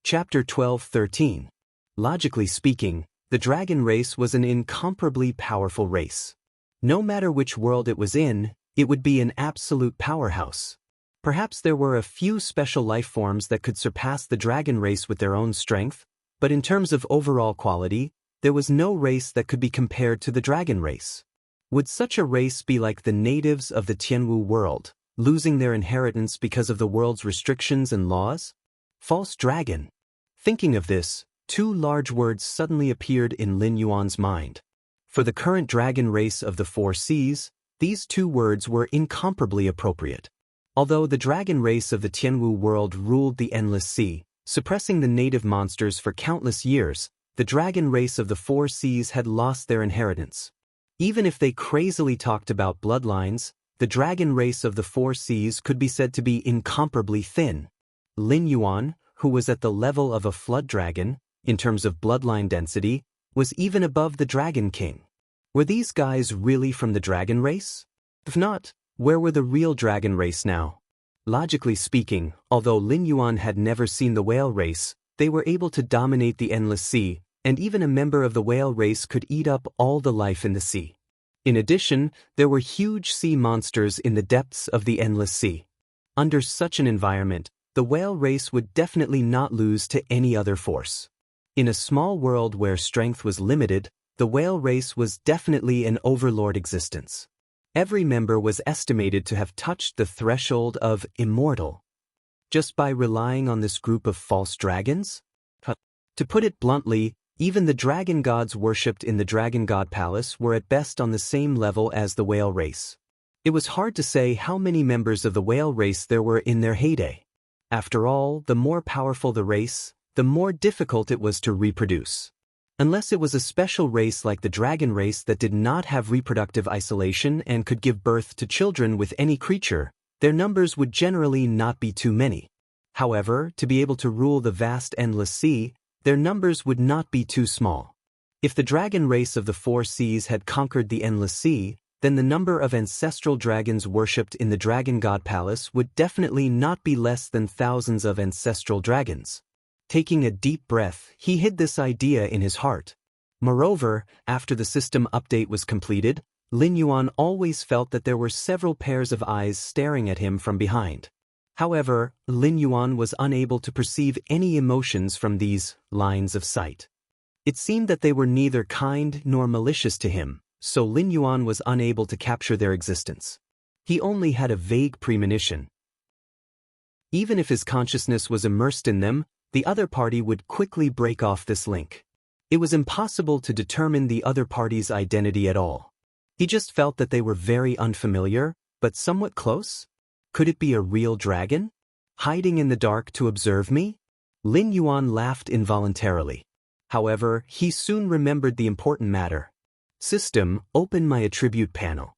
Chapter 12:13. Logically speaking, the dragon race was an incomparably powerful race. No matter which world it was in, it would be an absolute powerhouse. Perhaps there were a few special life forms that could surpass the dragon race with their own strength, but in terms of overall quality, there was no race that could be compared to the dragon race. Would such a race be like the natives of the Tianwu world, losing their inheritance because of the world's restrictions and laws? False dragon. Thinking of this, two large words suddenly appeared in Lin Yuan's mind. For the current dragon race of the Four Seas, these two words were incomparably appropriate. Although the dragon race of the Tianwu world ruled the Endless Sea, suppressing the native monsters for countless years, the dragon race of the Four Seas had lost their inheritance. Even if they crazily talked about bloodlines, the dragon race of the Four Seas could be said to be incomparably thin. Lin Yuan, who was at the level of a flood dragon, in terms of bloodline density, was even above the Dragon King. Were these guys really from the dragon race? If not, where were the real dragon race now? Logically speaking, although Lin Yuan had never seen the whale race, they were able to dominate the Endless Sea, and even a member of the whale race could eat up all the life in the sea. In addition, there were huge sea monsters in the depths of the Endless Sea. Under such an environment, the whale race would definitely not lose to any other force. In a small world where strength was limited, the whale race was definitely an overlord existence. Every member was estimated to have touched the threshold of immortal. Just by relying on this group of false dragons? To put it bluntly, even the dragon gods worshipped in the Dragon God Palace were at best on the same level as the whale race. It was hard to say how many members of the whale race there were in their heyday. After all, the more powerful the race, the more difficult it was to reproduce. Unless it was a special race like the dragon race that did not have reproductive isolation and could give birth to children with any creature, their numbers would generally not be too many. However, to be able to rule the vast Endless Sea, their numbers would not be too small. If the dragon race of the Four Seas had conquered the Endless Sea, then the number of ancestral dragons worshipped in the Dragon God Palace would definitely not be less than thousands of ancestral dragons. Taking a deep breath, he hid this idea in his heart. Moreover, after the system update was completed, Lin Yuan always felt that there were several pairs of eyes staring at him from behind. However, Lin Yuan was unable to perceive any emotions from these lines of sight. It seemed that they were neither kind nor malicious to him, so Lin Yuan was unable to capture their existence. He only had a vague premonition. Even if his consciousness was immersed in them, the other party would quickly break off this link. It was impossible to determine the other party's identity at all. He just felt that they were very unfamiliar, but somewhat close. Could it be a real dragon? Hiding in the dark to observe me? Lin Yuan laughed involuntarily. However, he soon remembered the important matter. System, open my attribute panel.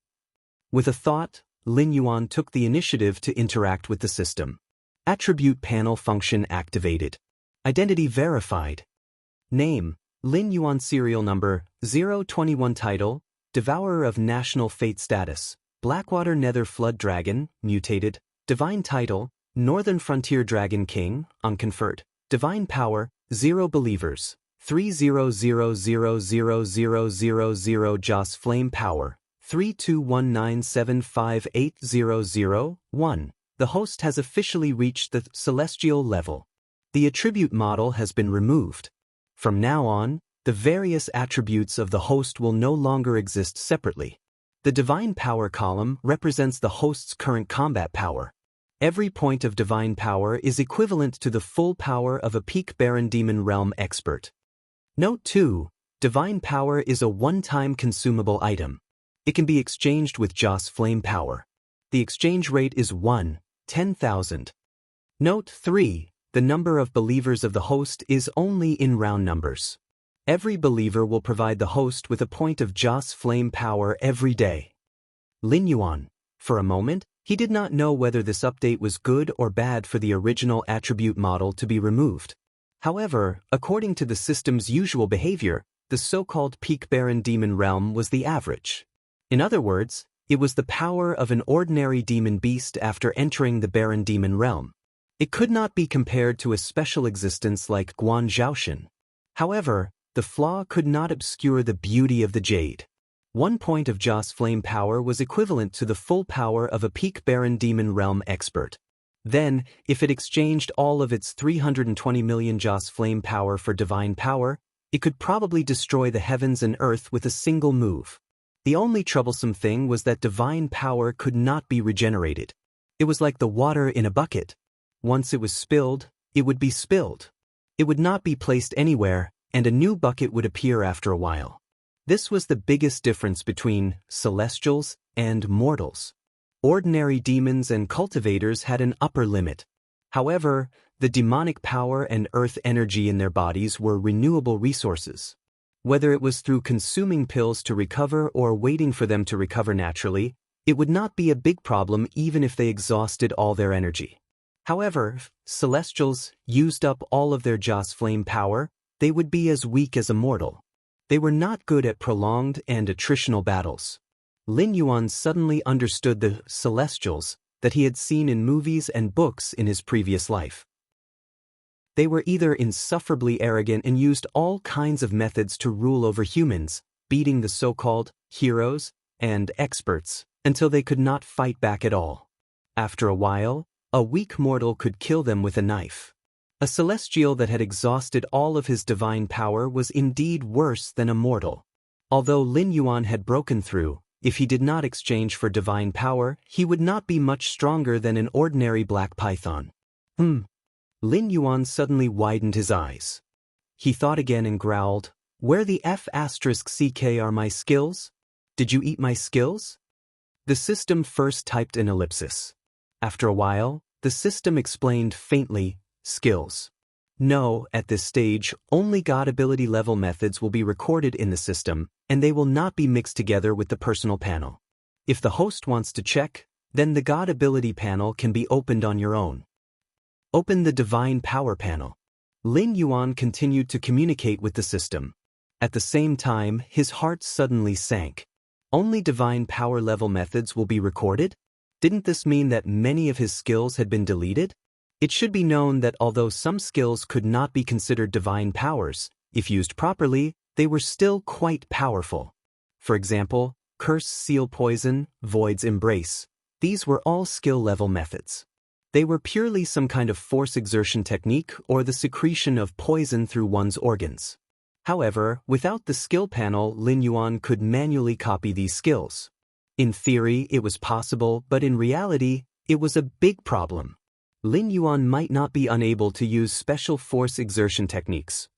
With a thought, Lin Yuan took the initiative to interact with the system. Attribute panel function activated. Identity verified. Name, Lin Yuan. Serial number, 021. Title, Devourer of National Fate. Status, Blackwater Nether Flood Dragon, mutated. Divine title, Northern Frontier Dragon King, unconferred. Divine power, 0 believers. 300000000 Joss Flame Power, 321975800-1. The host has officially reached the celestial level. The attribute model has been removed. From now on, the various attributes of the host will no longer exist separately. The divine power column represents the host's current combat power. Every point of divine power is equivalent to the full power of a peak Baron Demon Realm expert. Note 2. Divine power is a one-time consumable item. It can be exchanged with Joss Flame Power. The exchange rate is 1/10,000. Note 3. The number of believers of the host is only in round numbers. Every believer will provide the host with a point of Joss Flame Power every day. Lin Yuan. For a moment, he did not know whether this update was good or bad for the original attribute model to be removed. However, according to the system's usual behavior, the so-called peak Baron Demon Realm was the average. In other words, it was the power of an ordinary demon beast after entering the Baron Demon Realm. It could not be compared to a special existence like Guan Zhaoshan. However, the flaw could not obscure the beauty of the jade. 1 point of Joss flame power was equivalent to the full power of a peak Baron Demon Realm expert. Then, if it exchanged all of its 320 million Joss flame power for divine power, it could probably destroy the heavens and earth with a single move. The only troublesome thing was that divine power could not be regenerated. It was like the water in a bucket. Once it was spilled, it would be spilled. It would not be placed anywhere, and a new bucket would appear after a while. This was the biggest difference between celestials and mortals. Ordinary demons and cultivators had an upper limit. However, the demonic power and earth energy in their bodies were renewable resources. Whether it was through consuming pills to recover or waiting for them to recover naturally, it would not be a big problem even if they exhausted all their energy. However, if celestials used up all of their Joss flame power, they would be as weak as a mortal. They were not good at prolonged and attritional battles. Lin Yuan suddenly understood the celestials that he had seen in movies and books in his previous life. They were either insufferably arrogant and used all kinds of methods to rule over humans, beating the so-called heroes and experts until they could not fight back at all. After a while, a weak mortal could kill them with a knife. A celestial that had exhausted all of his divine power was indeed worse than a mortal. Although Lin Yuan had broken through, if he did not exchange for divine power, he would not be much stronger than an ordinary black python. Lin Yuan suddenly widened his eyes. He thought again and growled, "Where the F***ck are my skills? Did you eat my skills?" The system first typed an ellipsis. After a while, the system explained faintly, "Skills." No, at this stage, only God ability level methods will be recorded in the system, and they will not be mixed together with the personal panel. If the host wants to check, then the God ability panel can be opened on your own. Open the divine power panel. Lin Yuan continued to communicate with the system. At the same time, his heart suddenly sank. Only divine power level methods will be recorded? Didn't this mean that many of his skills had been deleted? It should be known that although some skills could not be considered divine powers, if used properly, they were still quite powerful. For example, Curse Seal Poison, Void's Embrace. These were all skill level methods. They were purely some kind of force exertion technique or the secretion of poison through one's organs. However, without the skill panel, Lin Yuan could manually copy these skills. In theory, it was possible, but in reality, it was a big problem. Lin Yuan might not be unable to use special force exertion techniques.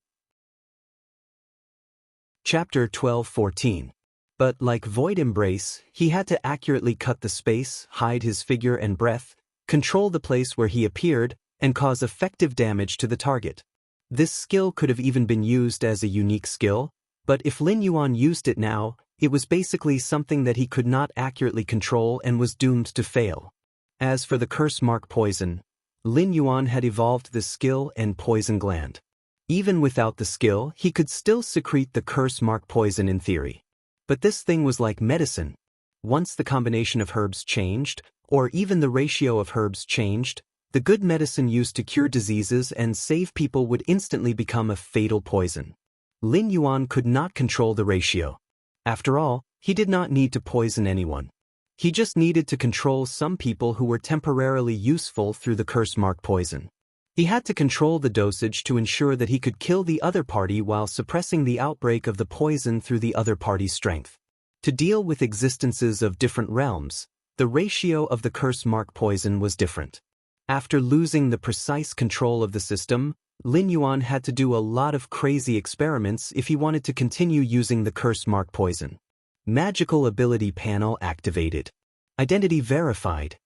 Chapter 12:14. But like Void Embrace, he had to accurately cut the space, hide his figure and breath, control the place where he appeared, and cause effective damage to the target. This skill could have even been used as a unique skill, but if Lin Yuan used it now, it was basically something that he could not accurately control and was doomed to fail. As for the Curse Mark Poison, Lin Yuan had evolved the skill and poison gland. Even without the skill, he could still secrete the Curse Mark Poison in theory. But this thing was like medicine. Once the combination of herbs changed, or even the ratio of herbs changed, the good medicine used to cure diseases and save people would instantly become a fatal poison. Lin Yuan could not control the ratio. After all, he did not need to poison anyone. He just needed to control some people who were temporarily useful through the Curse Mark Poison. He had to control the dosage to ensure that he could kill the other party while suppressing the outbreak of the poison through the other party's strength. To deal with existences of different realms, the ratio of the Curse Mark Poison was different. After losing the precise control of the system, Lin Yuan had to do a lot of crazy experiments if he wanted to continue using the Curse Mark Poison. Magical Ability Panel activated. Identity verified.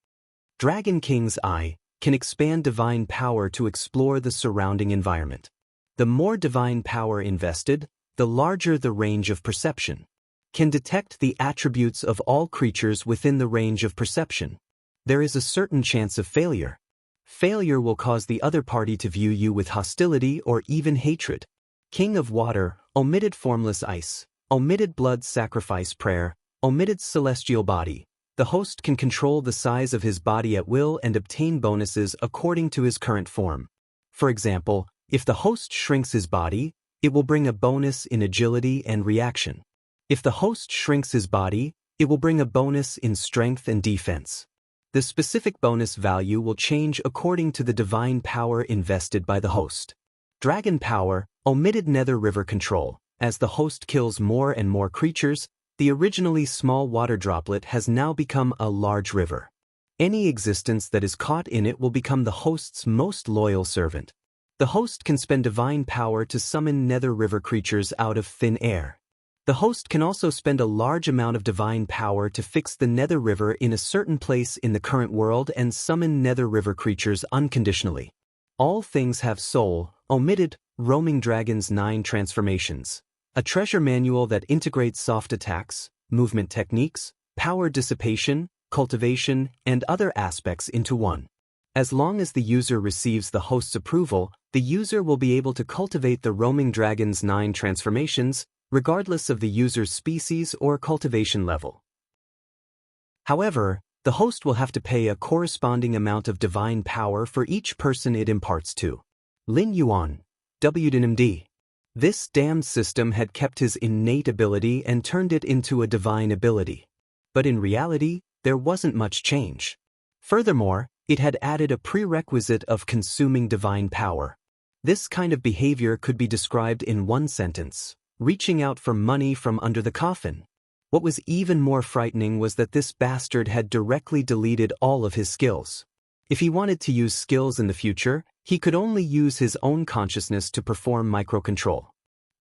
Dragon King's Eye can expand divine power to explore the surrounding environment. The more divine power invested, the larger the range of perception. Can detect the attributes of all creatures within the range of perception. There is a certain chance of failure. Failure will cause the other party to view you with hostility or even hatred. King of Water, omitted Formless Ice, omitted Blood Sacrifice Prayer, omitted Celestial Body, The host can control the size of his body at will and obtain bonuses according to his current form. For example, if the host shrinks his body, it will bring a bonus in agility and reaction. If the host shrinks his body, it will bring a bonus in strength and defense. The specific bonus value will change according to the divine power invested by the host. Dragon power, omitted Nether River control. As the host kills more and more creatures, the originally small water droplet has now become a large river. Any existence that is caught in it will become the host's most loyal servant. The host can spend divine power to summon Nether River creatures out of thin air. The host can also spend a large amount of divine power to fix the Nether River in a certain place in the current world and summon Nether River creatures unconditionally. All things have soul, omitted, Roaming Dragon's 9 transformations. A treasure manual that integrates soft attacks, movement techniques, power dissipation, cultivation, and other aspects into one. As long as the user receives the host's approval, the user will be able to cultivate the Roaming Dragon's 9 transformations, regardless of the user's species or cultivation level. However, the host will have to pay a corresponding amount of divine power for each person it imparts to. Lin Yuan, WDNMD. This damned system had kept his innate ability and turned it into a divine ability. But in reality, there wasn't much change. Furthermore, it had added a prerequisite of consuming divine power. This kind of behavior could be described in one sentence: reaching out for money from under the coffin. What was even more frightening was that this bastard had directly deleted all of his skills. If he wanted to use skills in the future, he could only use his own consciousness to perform microcontrol.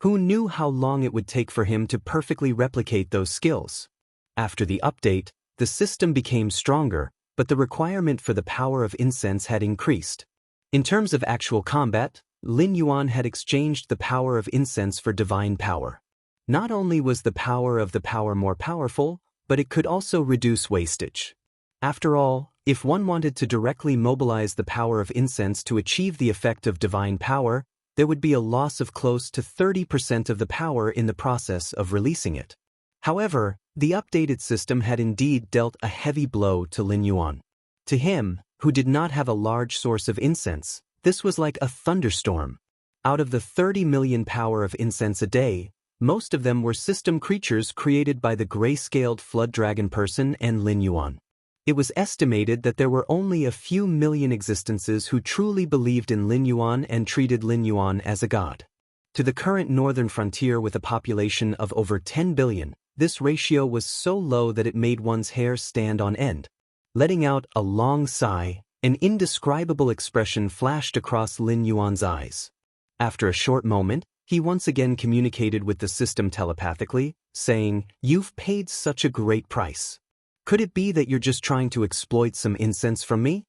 Who knew how long it would take for him to perfectly replicate those skills? After the update, the system became stronger, but the requirement for the power of incense had increased. In terms of actual combat, Lin Yuan had exchanged the power of incense for divine power. Not only was the power of the power more powerful, but it could also reduce wastage. After all, if one wanted to directly mobilize the power of incense to achieve the effect of divine power, there would be a loss of close to 30% of the power in the process of releasing it. However, the updated system had indeed dealt a heavy blow to Lin Yuan. To him, who did not have a large source of incense, this was like a thunderstorm. Out of the 30 million power of incense a day, most of them were system creatures created by the gray-scaled flood dragon person and Lin Yuan. It was estimated that there were only a few million existences who truly believed in Lin Yuan and treated Lin Yuan as a god. To the current northern frontier with a population of over 10 billion, this ratio was so low that it made one's hair stand on end. Letting out a long sigh, an indescribable expression flashed across Lin Yuan's eyes. After a short moment, he once again communicated with the system telepathically, saying, "You've paid such a great price. Could it be that you're just trying to exploit some incense from me?"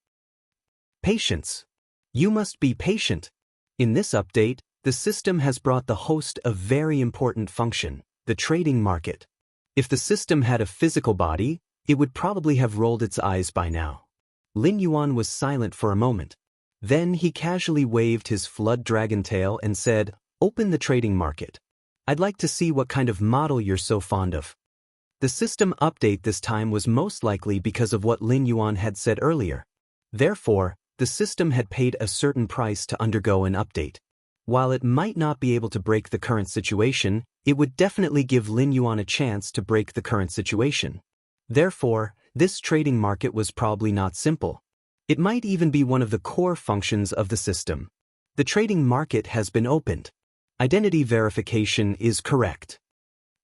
Patience. You must be patient. In this update, the system has brought the host a very important function, the trading market. If the system had a physical body, it would probably have rolled its eyes by now. Lin Yuan was silent for a moment. Then he casually waved his flood dragon tail and said, "Open the trading market. I'd like to see what kind of model you're so fond of." The system update this time was most likely because of what Lin Yuan had said earlier. Therefore, the system had paid a certain price to undergo an update. While it might not be able to break the current situation, it would definitely give Lin Yuan a chance to break the current situation. Therefore, this trading market was probably not simple. It might even be one of the core functions of the system. The trading market has been opened. Identity verification is correct.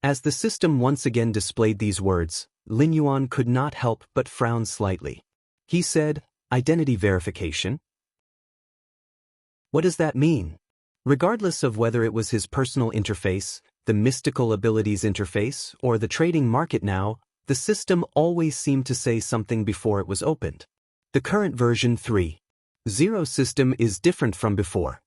As the system once again displayed these words, Lin Yuan could not help but frown slightly. He said, "Identity verification? What does that mean?" Regardless of whether it was his personal interface, the mystical abilities interface, or the trading market now, the system always seemed to say something before it was opened. The current version 3.0 system is different from before.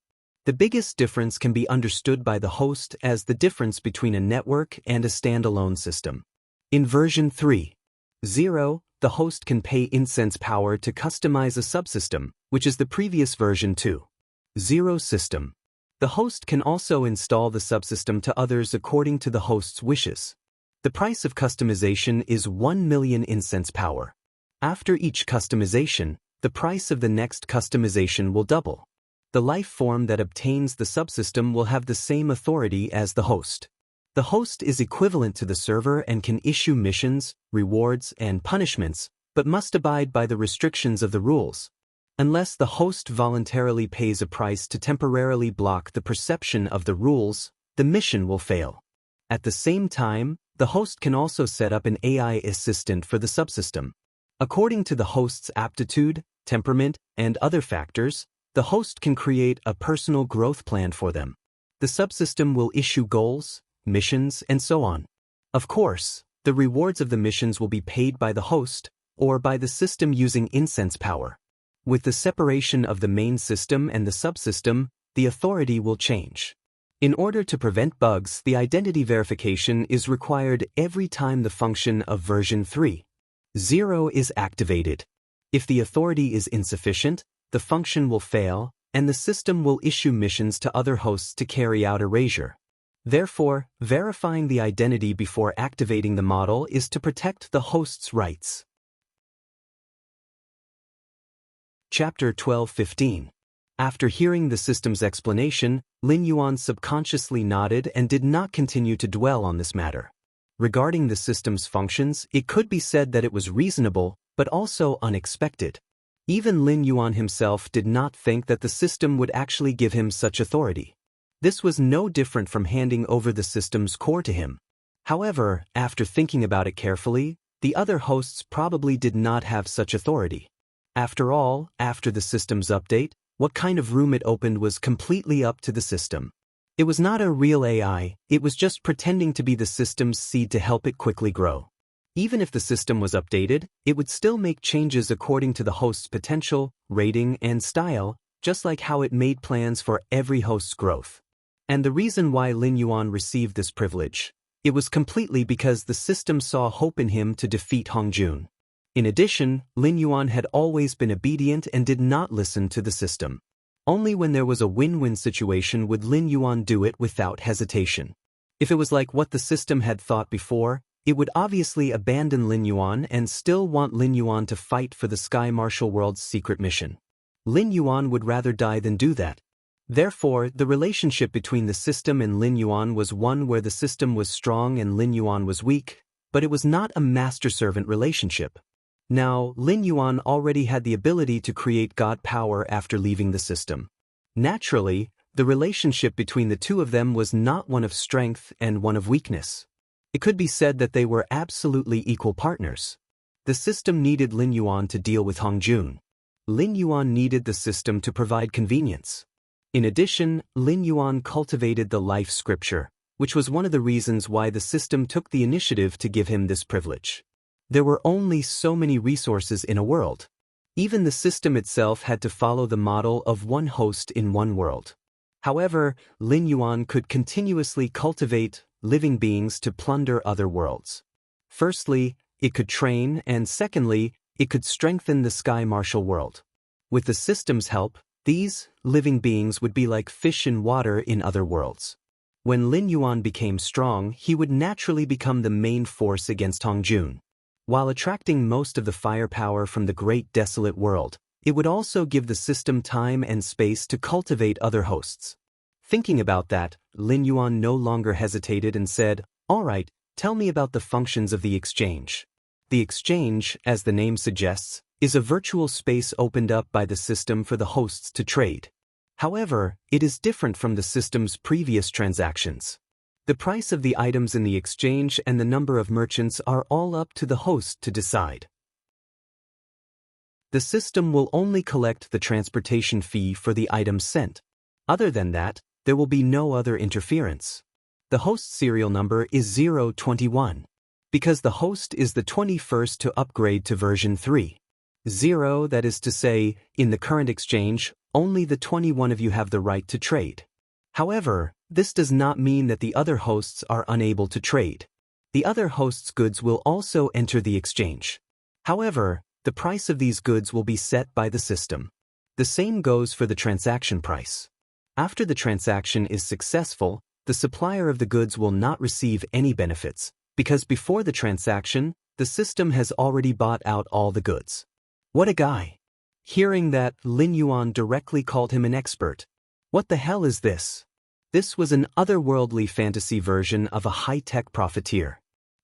The biggest difference can be understood by the host as the difference between a network and a standalone system. In version 3.0, the host can pay incense power to customize a subsystem, which is the previous version 2.0 system. The host can also install the subsystem to others according to the host's wishes. The price of customization is 1 million incense power. After each customization, the price of the next customization will double. The life form that obtains the subsystem will have the same authority as the host. The host is equivalent to the server and can issue missions, rewards, and punishments, but must abide by the restrictions of the rules. Unless the host voluntarily pays a price to temporarily block the perception of the rules, the mission will fail. At the same time, the host can also set up an AI assistant for the subsystem. According to the host's aptitude, temperament, and other factors, the host can create a personal growth plan for them. The subsystem will issue goals, missions, and so on. Of course, the rewards of the missions will be paid by the host, or by the system using incense power. With the separation of the main system and the subsystem, the authority will change. In order to prevent bugs, the identity verification is required every time the function of version 3.0 is activated. If the authority is insufficient, the function will fail, and the system will issue missions to other hosts to carry out erasure. Therefore, verifying the identity before activating the model is to protect the host's rights. Chapter 12:15. After hearing the system's explanation, Lin Yuan subconsciously nodded and did not continue to dwell on this matter. Regarding the system's functions, it could be said that it was reasonable, but also unexpected. Even Lin Yuan himself did not think that the system would actually give him such authority. This was no different from handing over the system's core to him. However, after thinking about it carefully, the other hosts probably did not have such authority. After all, after the system's update, what kind of room it opened was completely up to the system. It was not a real AI, it was just pretending to be the system's seed to help it quickly grow. Even if the system was updated, it would still make changes according to the host's potential, rating, and style, just like how it made plans for every host's growth. And the reason why Lin Yuan received this privilege, it was completely because the system saw hope in him to defeat Hongjun. In addition, Lin Yuan had always been obedient and did not listen to the system. Only when there was a win-win situation would Lin Yuan do it without hesitation. If it was like what the system had thought before, it would obviously abandon Lin Yuan and still want Lin Yuan to fight for the Sky Martial World's secret mission. Lin Yuan would rather die than do that. Therefore, the relationship between the system and Lin Yuan was one where the system was strong and Lin Yuan was weak, but it was not a master-servant relationship. Now, Lin Yuan already had the ability to create God power after leaving the system. Naturally, the relationship between the two of them was not one of strength and one of weakness. It could be said that they were absolutely equal partners. The system needed Lin Yuan to deal with Hongjun. Lin Yuan needed the system to provide convenience. In addition, Lin Yuan cultivated the life scripture, which was one of the reasons why the system took the initiative to give him this privilege. There were only so many resources in a world. Even the system itself had to follow the model of one host in one world. However, Lin Yuan could continuously cultivate living beings to plunder other worlds. Firstly, it could train, and secondly, it could strengthen the Sky Martial World. With the system's help, these living beings would be like fish in water in other worlds. When Lin Yuan became strong, he would naturally become the main force against Hongjun. While attracting most of the firepower from the great desolate world, it would also give the system time and space to cultivate other hosts. Thinking about that, Lin Yuan no longer hesitated and said, "All right, tell me about the functions of the exchange." The exchange, as the name suggests, is a virtual space opened up by the system for the hosts to trade. However, it is different from the system's previous transactions. The price of the items in the exchange and the number of merchants are all up to the host to decide. The system will only collect the transportation fee for the items sent. Other than that, there will be no other interference. The host serial number is 021. Because the host is the 21st to upgrade to version 3.0, that is to say, in the current exchange, only the 21 of you have the right to trade. However, this does not mean that the other hosts are unable to trade. The other hosts' goods will also enter the exchange. However, the price of these goods will be set by the system. The same goes for the transaction price. After the transaction is successful, the supplier of the goods will not receive any benefits, Because before the transaction, the system has already bought out all the goods. What a guy! Hearing that, Lin Yuan directly called him an expert. What the hell is this? This was an otherworldly fantasy version of a high-tech profiteer.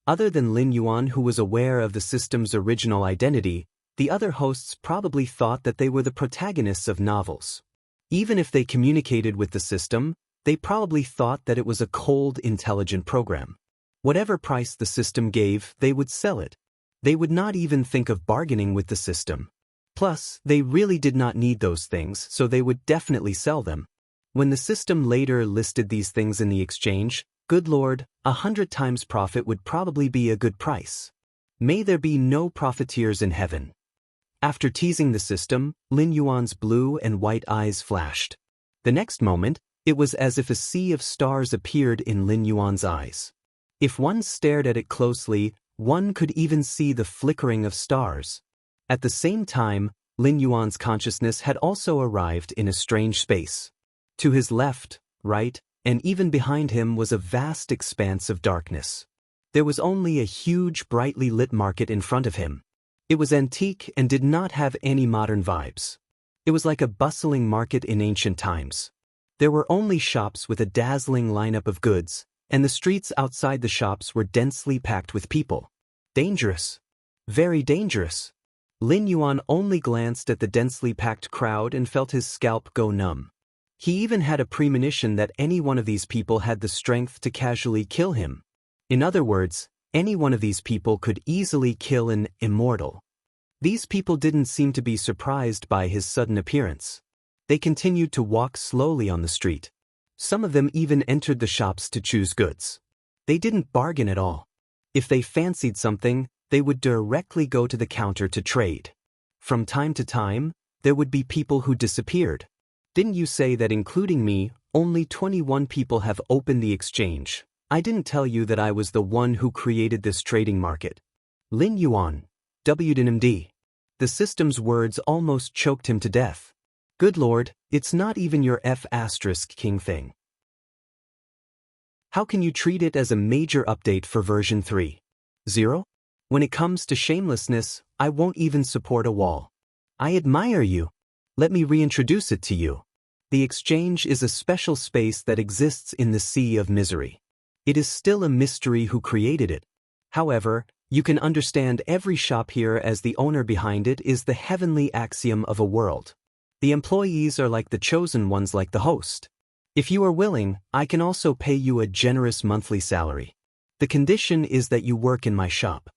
Other than Lin Yuan, who was aware of the system's original identity, the other hosts probably thought that they were the protagonists of novels. Even if they communicated with the system, they probably thought that it was a cold, intelligent program. Whatever price the system gave, they would sell it. They would not even think of bargaining with the system. Plus, they really did not need those things, so they would definitely sell them. When the system later listed these things in the exchange, good lord, 100 times profit would probably be a good price. May there be no profiteers in heaven. After teasing the system, Lin Yuan's blue and white eyes flashed. The next moment, it was as if a sea of stars appeared in Lin Yuan's eyes. If one stared at it closely, one could even see the flickering of stars. At the same time, Lin Yuan's consciousness had also arrived in a strange space. To his left, right, and even behind him was a vast expanse of darkness. There was only a huge, brightly lit market in front of him. It was antique and did not have any modern vibes. It was like a bustling market in ancient times. There were only shops with a dazzling lineup of goods, and the streets outside the shops were densely packed with people. Dangerous. Very dangerous. Lin Yuan only glanced at the densely packed crowd and felt his scalp go numb. He even had a premonition that any one of these people had the strength to casually kill him. In other words, any one of these people could easily kill an immortal. These people didn't seem to be surprised by his sudden appearance. They continued to walk slowly on the street. Some of them even entered the shops to choose goods. They didn't bargain at all. If they fancied something, they would directly go to the counter to trade. From time to time, there would be people who disappeared. Didn't you say that including me, only 21 people have opened the exchange? I didn't tell you that I was the one who created this trading market. Lin Yuan, WNMD. The system's words almost choked him to death. Good lord, it's not even your F***king thing. How can you treat it as a major update for version 3.0? When it comes to shamelessness, I won't even support a wall. I admire you. Let me reintroduce it to you. The exchange is a special space that exists in the sea of misery. It is still a mystery who created it. However, you can understand every shop here as the owner behind it is the heavenly axiom of a world. The employees are like the chosen ones, like the host. If you are willing, I can also pay you a generous monthly salary. The condition is that you work in my shop.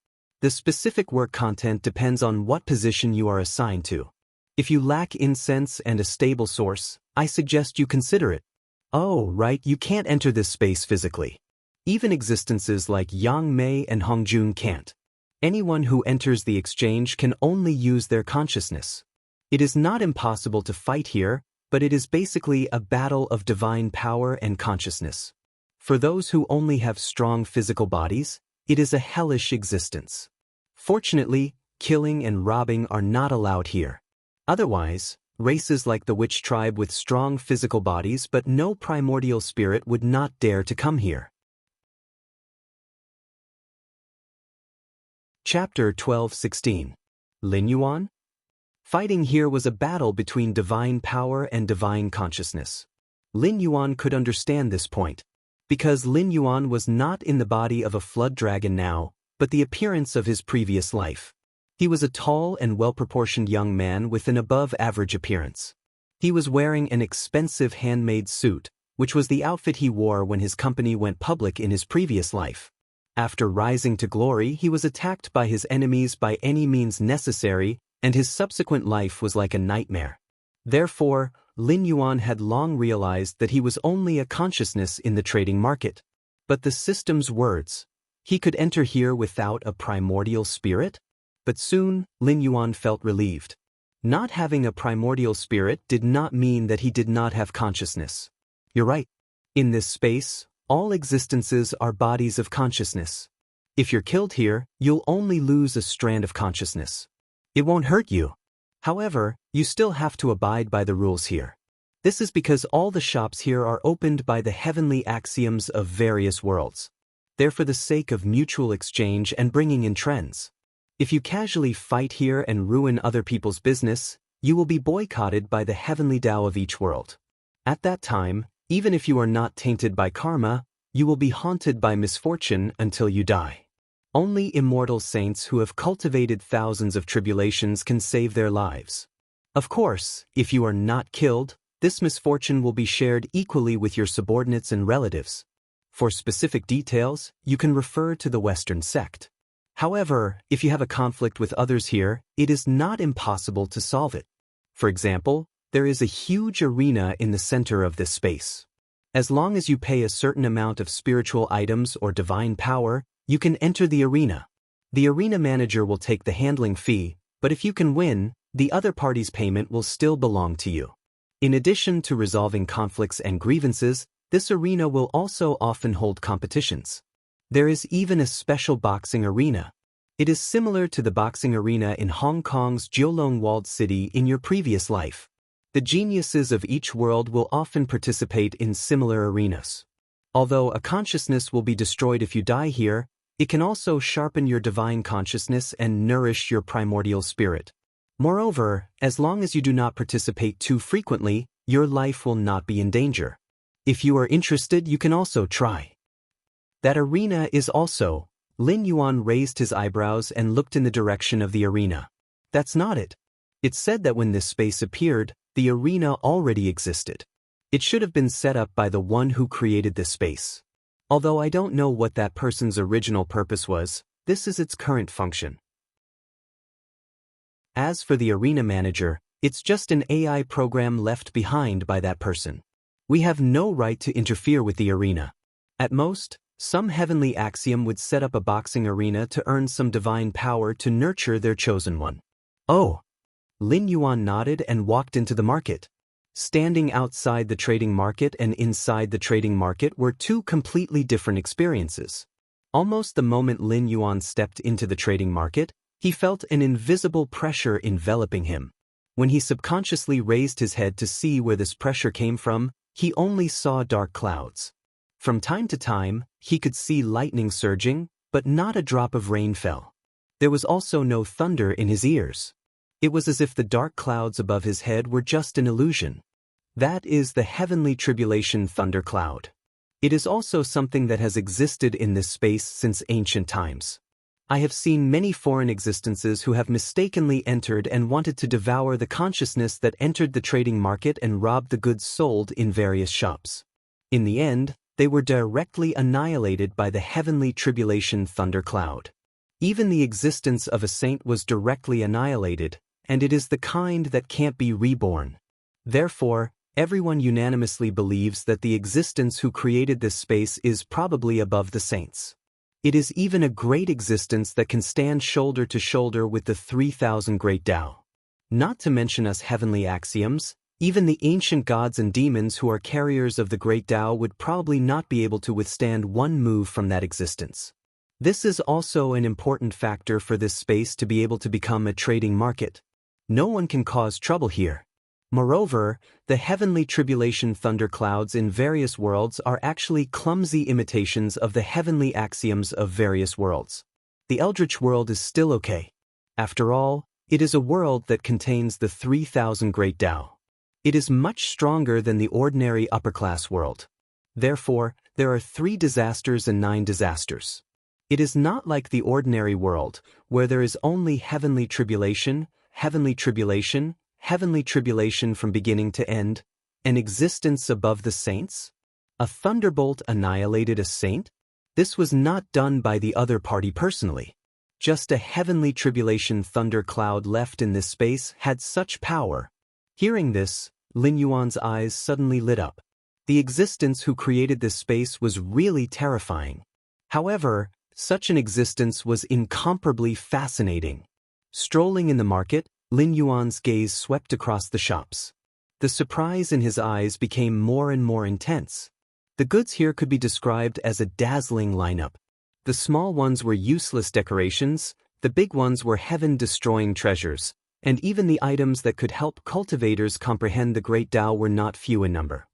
The specific work content depends on what position you are assigned to. If you lack incense and a stable source, I suggest you consider it. Oh, right, you can't enter this space physically. Even existences like Yang Mei and Hongjun can't. Anyone who enters the exchange can only use their consciousness. It is not impossible to fight here, but it is basically a battle of divine power and consciousness. For those who only have strong physical bodies, it is a hellish existence. Fortunately, killing and robbing are not allowed here. Otherwise, races like the witch tribe with strong physical bodies but no primordial spirit would not dare to come here. Chapter 12:16. Lin Yuan? Fighting here was a battle between divine power and divine consciousness. Lin Yuan could understand this point. Because Lin Yuan was not in the body of a flood dragon now, but the appearance of his previous life. He was a tall and well-proportioned young man with an above-average appearance. He was wearing an expensive handmade suit, which was the outfit he wore when his company went public in his previous life. After rising to glory, he was attacked by his enemies by any means necessary, and his subsequent life was like a nightmare. Therefore, Lin Yuan had long realized that he was only a consciousness in the trading market. But the system's words, he could enter here without a primordial spirit? But soon, Lin Yuan felt relieved. Not having a primordial spirit did not mean that he did not have consciousness. You're right. In this space, all existences are bodies of consciousness. If you're killed here, you'll only lose a strand of consciousness. It won't hurt you. However, you still have to abide by the rules here. This is because all the shops here are opened by the heavenly axioms of various worlds. They're for the sake of mutual exchange and bringing in trends. If you casually fight here and ruin other people's business, you will be boycotted by the heavenly Tao of each world. At that time, even if you are not tainted by karma, you will be haunted by misfortune until you die. Only immortal saints who have cultivated thousands of tribulations can save their lives. Of course, if you are not killed, this misfortune will be shared equally with your subordinates and relatives. For specific details, you can refer to the Western sect. However, if you have a conflict with others here, it is not impossible to solve it. For example, there is a huge arena in the center of this space. As long as you pay a certain amount of spiritual items or divine power, you can enter the arena. The arena manager will take the handling fee, but if you can win, the other party's payment will still belong to you. In addition to resolving conflicts and grievances, this arena will also often hold competitions. There is even a special boxing arena. It is similar to the boxing arena in Hong Kong's Jiulong walled city in your previous life. The geniuses of each world will often participate in similar arenas. Although a consciousness will be destroyed if you die here, it can also sharpen your divine consciousness and nourish your primordial spirit. Moreover, as long as you do not participate too frequently, your life will not be in danger. If you are interested, you can also try. That arena is also. Lin Yuan raised his eyebrows and looked in the direction of the arena. That's not it. It's said that when this space appeared, the arena already existed. It should have been set up by the one who created this space. Although I don't know what that person's original purpose was, this is its current function. As for the arena manager, it's just an AI program left behind by that person. We have no right to interfere with the arena. At most, some heavenly axiom would set up a boxing arena to earn some divine power to nurture their chosen one. Oh! Lin Yuan nodded and walked into the market. Standing outside the trading market and inside the trading market were two completely different experiences. Almost the moment Lin Yuan stepped into the trading market, he felt an invisible pressure enveloping him. When he subconsciously raised his head to see where this pressure came from, he only saw dark clouds. From time to time, he could see lightning surging, but not a drop of rain fell. There was also no thunder in his ears. It was as if the dark clouds above his head were just an illusion. That is the heavenly tribulation thundercloud. It is also something that has existed in this space since ancient times. I have seen many foreign existences who have mistakenly entered and wanted to devour the consciousness that entered the trading market and robbed the goods sold in various shops. In the end, they were directly annihilated by the heavenly tribulation thundercloud. Even the existence of a saint was directly annihilated, and it is the kind that can't be reborn. Therefore, everyone unanimously believes that the existence who created this space is probably above the saints. It is even a great existence that can stand shoulder to shoulder with the 3,000 great Tao. Not to mention us heavenly axioms, even the ancient gods and demons who are carriers of the great Tao would probably not be able to withstand one move from that existence. This is also an important factor for this space to be able to become a trading market. No one can cause trouble here. Moreover, the heavenly tribulation thunderclouds in various worlds are actually clumsy imitations of the heavenly axioms of various worlds. The Eldritch world is still okay. After all, it is a world that contains the 3,000 great Tao. It is much stronger than the ordinary upper-class world. Therefore, there are 3 disasters and 9 disasters. It is not like the ordinary world, where there is only heavenly tribulation from beginning to end, an existence above the saints? A thunderbolt annihilated a saint? This was not done by the other party personally. Just a heavenly tribulation thundercloud left in this space had such power. Hearing this, Lin Yuan's eyes suddenly lit up. The existence who created this space was really terrifying. However, such an existence was incomparably fascinating. Strolling in the market, Lin Yuan's gaze swept across the shops. The surprise in his eyes became more and more intense. The goods here could be described as a dazzling lineup. The small ones were useless decorations, the big ones were heaven-destroying treasures, and even the items that could help cultivators comprehend the great Tao were not few in number.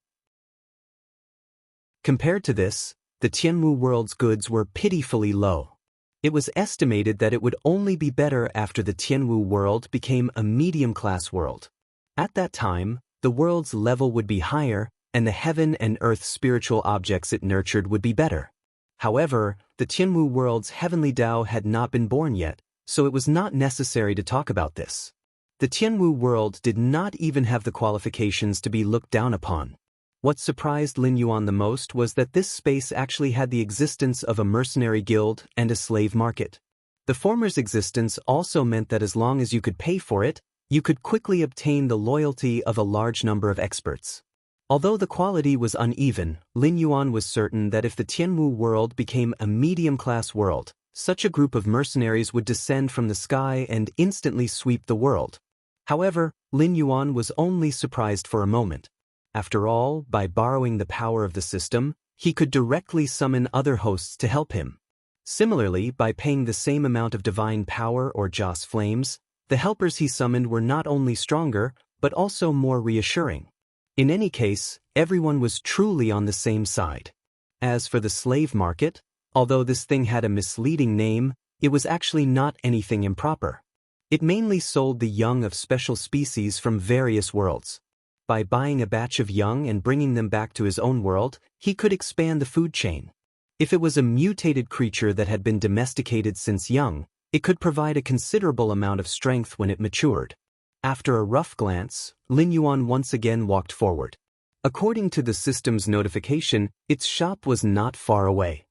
Compared to this, the Tianwu world's goods were pitifully low. It was estimated that it would only be better after the Tianwu world became a medium-class world. At that time, the world's level would be higher, and the heaven and earth spiritual objects it nurtured would be better. However, the Tianwu world's heavenly Tao had not been born yet, so it was not necessary to talk about this. The Tianwu world did not even have the qualifications to be looked down upon. What surprised Lin Yuan the most was that this space actually had the existence of a mercenary guild and a slave market. The former's existence also meant that as long as you could pay for it, you could quickly obtain the loyalty of a large number of experts. Although the quality was uneven, Lin Yuan was certain that if the Tianwu world became a medium-class world, such a group of mercenaries would descend from the sky and instantly sweep the world. However, Lin Yuan was only surprised for a moment. After all, by borrowing the power of the system, he could directly summon other hosts to help him. Similarly, by paying the same amount of divine power or Joss flames, the helpers he summoned were not only stronger, but also more reassuring. In any case, everyone was truly on the same side. As for the slave market, although this thing had a misleading name, it was actually not anything improper. It mainly sold the young of special species from various worlds. By buying a batch of young and bringing them back to his own world, he could expand the food chain. If it was a mutated creature that had been domesticated since young, it could provide a considerable amount of strength when it matured. After a rough glance, Lin Yuan once again walked forward. According to the system's notification, its shop was not far away.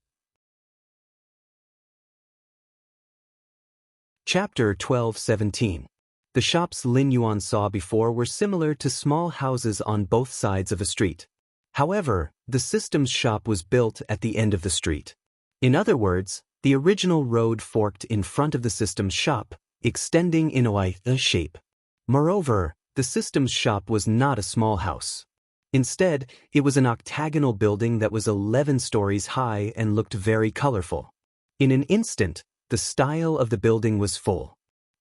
Chapter 12:17. The shops Lin Yuan saw before were similar to small houses on both sides of a street. However, the system's shop was built at the end of the street. In other words, the original road forked in front of the system's shop, extending in a shape. Moreover, the system's shop was not a small house. Instead, it was an octagonal building that was 11 stories high and looked very colorful. In an instant, the style of the building was full.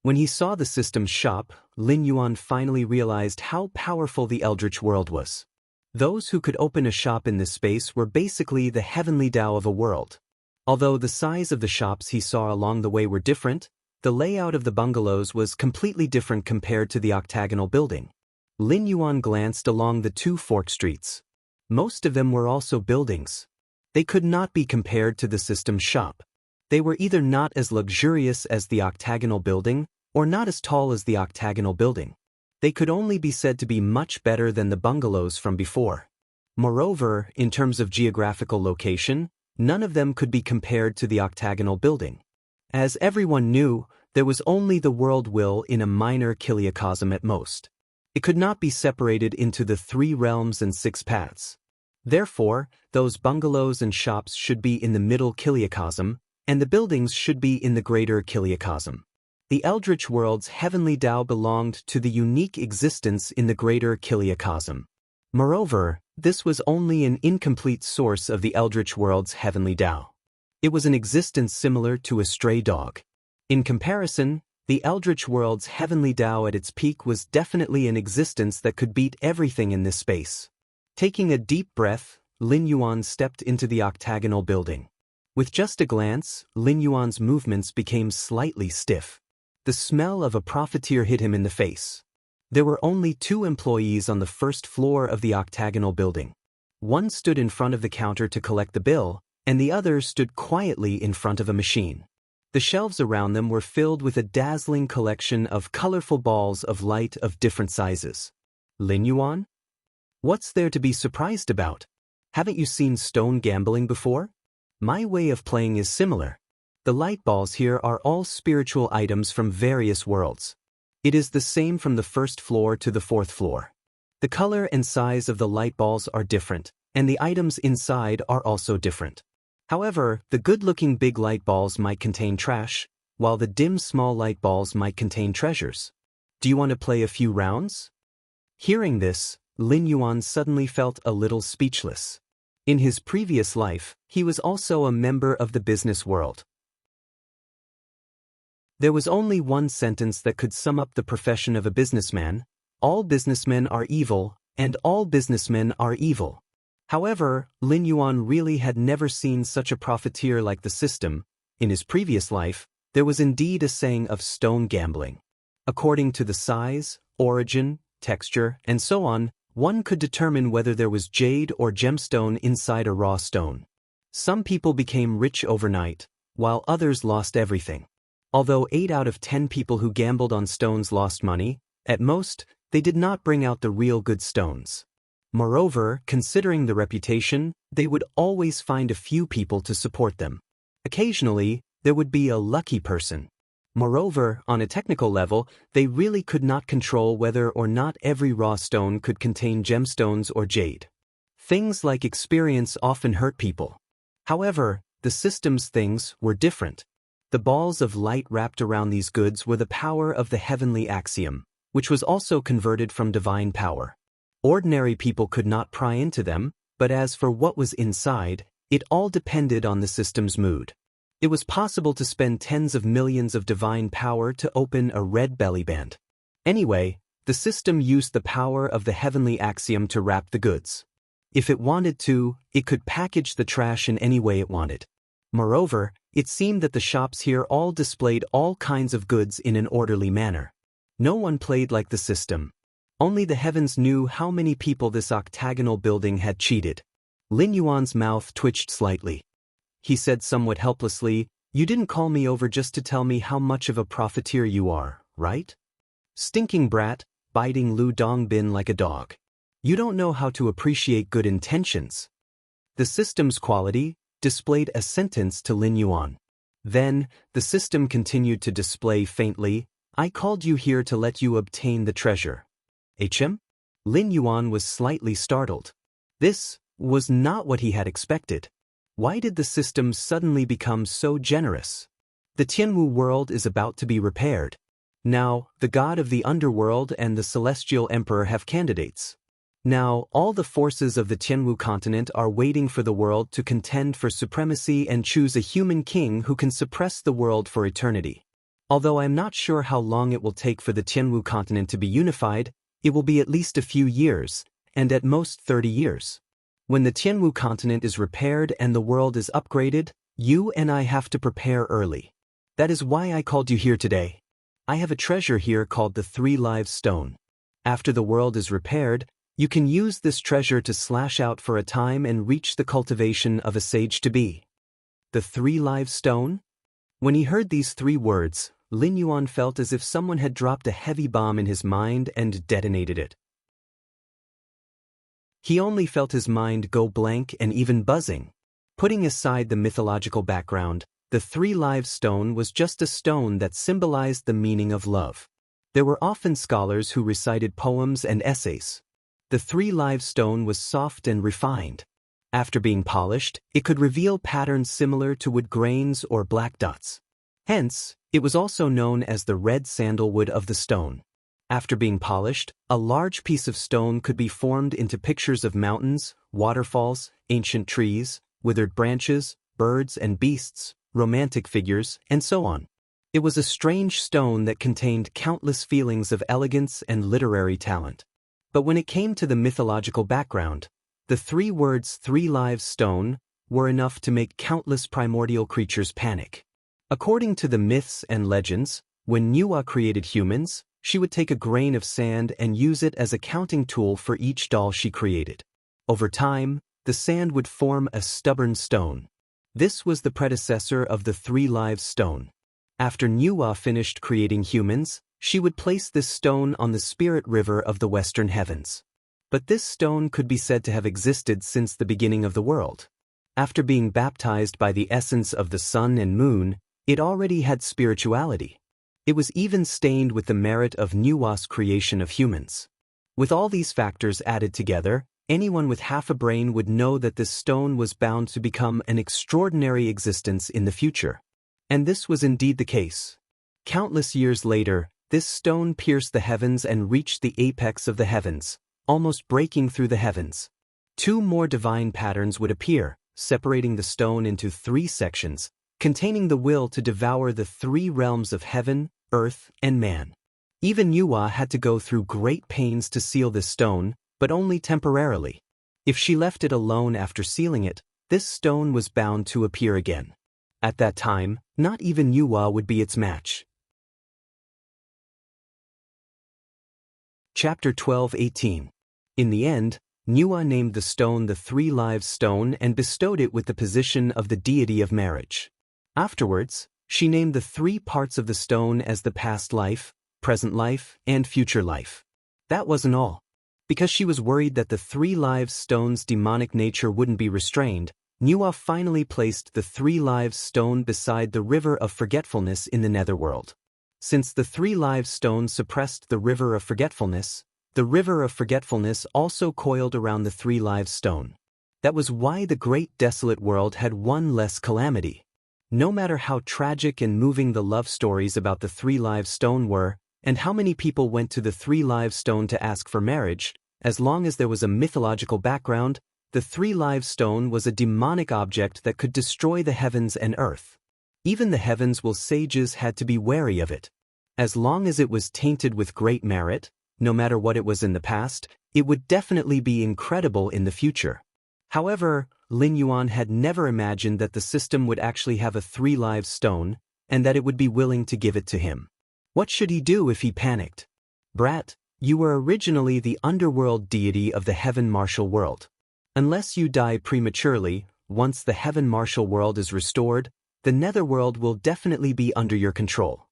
When he saw the system's shop, Lin Yuan finally realized how powerful the Eldritch world was. Those who could open a shop in this space were basically the heavenly Tao of a world. Although the size of the shops he saw along the way were different, the layout of the bungalows was completely different compared to the octagonal building. Lin Yuan glanced along the two fork streets. Most of them were also buildings. They could not be compared to the system's shop. They were either not as luxurious as the octagonal building, or not as tall as the octagonal building. They could only be said to be much better than the bungalows from before. Moreover, in terms of geographical location, none of them could be compared to the octagonal building. As everyone knew, there was only the world will in a minor kiliacosm at most. It could not be separated into the 3 realms and 6 paths. Therefore, those bungalows and shops should be in the middle kiliacosm, and the buildings should be in the greater kiliacosm. The Eldritch world's heavenly Tao belonged to the unique existence in the greater kiliacosm. Moreover, this was only an incomplete source of the Eldritch world's heavenly Tao. It was an existence similar to a stray dog. In comparison, the Eldritch world's heavenly Tao at its peak was definitely an existence that could beat everything in this space. Taking a deep breath, Lin Yuan stepped into the octagonal building. With just a glance, Lin Yuan's movements became slightly stiff. The smell of a profiteer hit him in the face. There were only 2 employees on the first floor of the octagonal building. One stood in front of the counter to collect the bill, and the other stood quietly in front of a machine. The shelves around them were filled with a dazzling collection of colorful balls of light of different sizes. Lin Yuan? What's there to be surprised about? Haven't you seen stone gambling before? My way of playing is similar. The light balls here are all spiritual items from various worlds. It is the same from the first floor to the 4th floor. The color and size of the light balls are different, and the items inside are also different. However, the good-looking big light balls might contain trash, while the dim small light balls might contain treasures. Do you want to play a few rounds? Hearing this, Lin Yuan suddenly felt a little speechless. In his previous life, he was also a member of the business world. There was only one sentence that could sum up the profession of a businessman: all businessmen are evil, and all businessmen are evil. However, Lin Yuan really had never seen such a profiteer like the system. In his previous life, there was indeed a saying of stone gambling. According to the size, origin, texture, and so on, one could determine whether there was jade or gemstone inside a raw stone. Some people became rich overnight, while others lost everything. Although 8 out of 10 people who gambled on stones lost money, at most, they did not bring out the real good stones. Moreover, considering the reputation, they would always find a few people to support them. Occasionally, there would be a lucky person. Moreover, on a technical level, they really could not control whether or not every raw stone could contain gemstones or jade. Things like experience often hurt people. However, the system's things were different. The balls of light wrapped around these goods were the power of the heavenly axiom, which was also converted from divine power. Ordinary people could not pry into them, but as for what was inside, it all depended on the system's mood. It was possible to spend tens of millions of divine power to open a red belly band. Anyway, the system used the power of the heavenly axiom to wrap the goods. If it wanted to, it could package the trash in any way it wanted. Moreover, it seemed that the shops here all displayed all kinds of goods in an orderly manner. No one played like the system. Only the heavens knew how many people this octagonal building had cheated. Lin Yuan's mouth twitched slightly. He said somewhat helplessly, "You didn't call me over just to tell me how much of a profiteer you are, right? Stinking brat, biting Lu Dongbin like a dog. You don't know how to appreciate good intentions." The system's quality displayed a sentence to Lin Yuan. Then, the system continued to display faintly, "I called you here to let you obtain the treasure." HM? Lin Yuan was slightly startled. This was not what he had expected. Why did the system suddenly become so generous? The Tianwu world is about to be repaired. Now, the god of the underworld and the celestial emperor have candidates. Now, all the forces of the Tianwu continent are waiting for the world to contend for supremacy and choose a human king who can suppress the world for eternity. Although I'm not sure how long it will take for the Tianwu continent to be unified, it will be at least a few years, and at most 30 years. When the Tianwu continent is repaired and the world is upgraded, you and I have to prepare early. That is why I called you here today. I have a treasure here called the 3 Lives Stone. After the world is repaired, you can use this treasure to slash out for a time and reach the cultivation of a sage-to-be. The 3 Lives Stone? When he heard these 3 words, Lin Yuan felt as if someone had dropped a heavy bomb in his mind and detonated it. He only felt his mind go blank and even buzzing. Putting aside the mythological background, the 3 Lives Stone was just a stone that symbolized the meaning of love. There were often scholars who recited poems and essays. The 3 Lives Stone was soft and refined. After being polished, it could reveal patterns similar to wood grains or black dots. Hence, it was also known as the red sandalwood of the stone. After being polished, a large piece of stone could be formed into pictures of mountains, waterfalls, ancient trees, withered branches, birds and beasts, romantic figures, and so on. It was a strange stone that contained countless feelings of elegance and literary talent. But when it came to the mythological background, the 3 words 3 Lives Stone were enough to make countless primordial creatures panic. According to the myths and legends, when Nuwa created humans, she would take a grain of sand and use it as a counting tool for each doll she created. Over time, the sand would form a stubborn stone. This was the predecessor of the 3 Lives Stone. After Nuwa finished creating humans, she would place this stone on the spirit river of the western heavens. But this stone could be said to have existed since the beginning of the world. After being baptized by the essence of the sun and moon, it already had spirituality. It was even stained with the merit of Nuwa's creation of humans. With all these factors added together, anyone with half a brain would know that this stone was bound to become an extraordinary existence in the future. And this was indeed the case. Countless years later, this stone pierced the heavens and reached the apex of the heavens, almost breaking through the heavens. 2 more divine patterns would appear, separating the stone into 3 sections, containing the will to devour the 3 realms of heaven, earth, and man. Even Nuwa had to go through great pains to seal this stone, but only temporarily. If she left it alone after sealing it, this stone was bound to appear again. At that time, not even Yuhua would be its match. Chapter 12:18. In the end, Yuhua named the stone the Three Lives Stone and bestowed it with the position of the deity of marriage. Afterwards, she named the three parts of the stone as the past life, present life, and future life. That wasn't all. Because she was worried that the Three Lives Stone's demonic nature wouldn't be restrained, Yuhua finally placed the Three Lives Stone beside the River of Forgetfulness in the Netherworld. Since the Three Lives Stone suppressed the River of Forgetfulness, the River of Forgetfulness also coiled around the Three Lives Stone. That was why the great desolate world had one less calamity. No matter how tragic and moving the love stories about the Three Lives Stone were, and how many people went to the Three Lives Stone to ask for marriage, as long as there was a mythological background, the Three Lives Stone was a demonic object that could destroy the heavens and earth. Even the heavens' sages had to be wary of it. As long as it was tainted with great merit, no matter what it was in the past, it would definitely be incredible in the future. However, Lin Yuan had never imagined that the system would actually have a Three Lives Stone, and that it would be willing to give it to him. What should he do if he panicked? Brat, you were originally the underworld deity of the heaven martial world. Unless you die prematurely, once the heaven martial world is restored, the netherworld will definitely be under your control.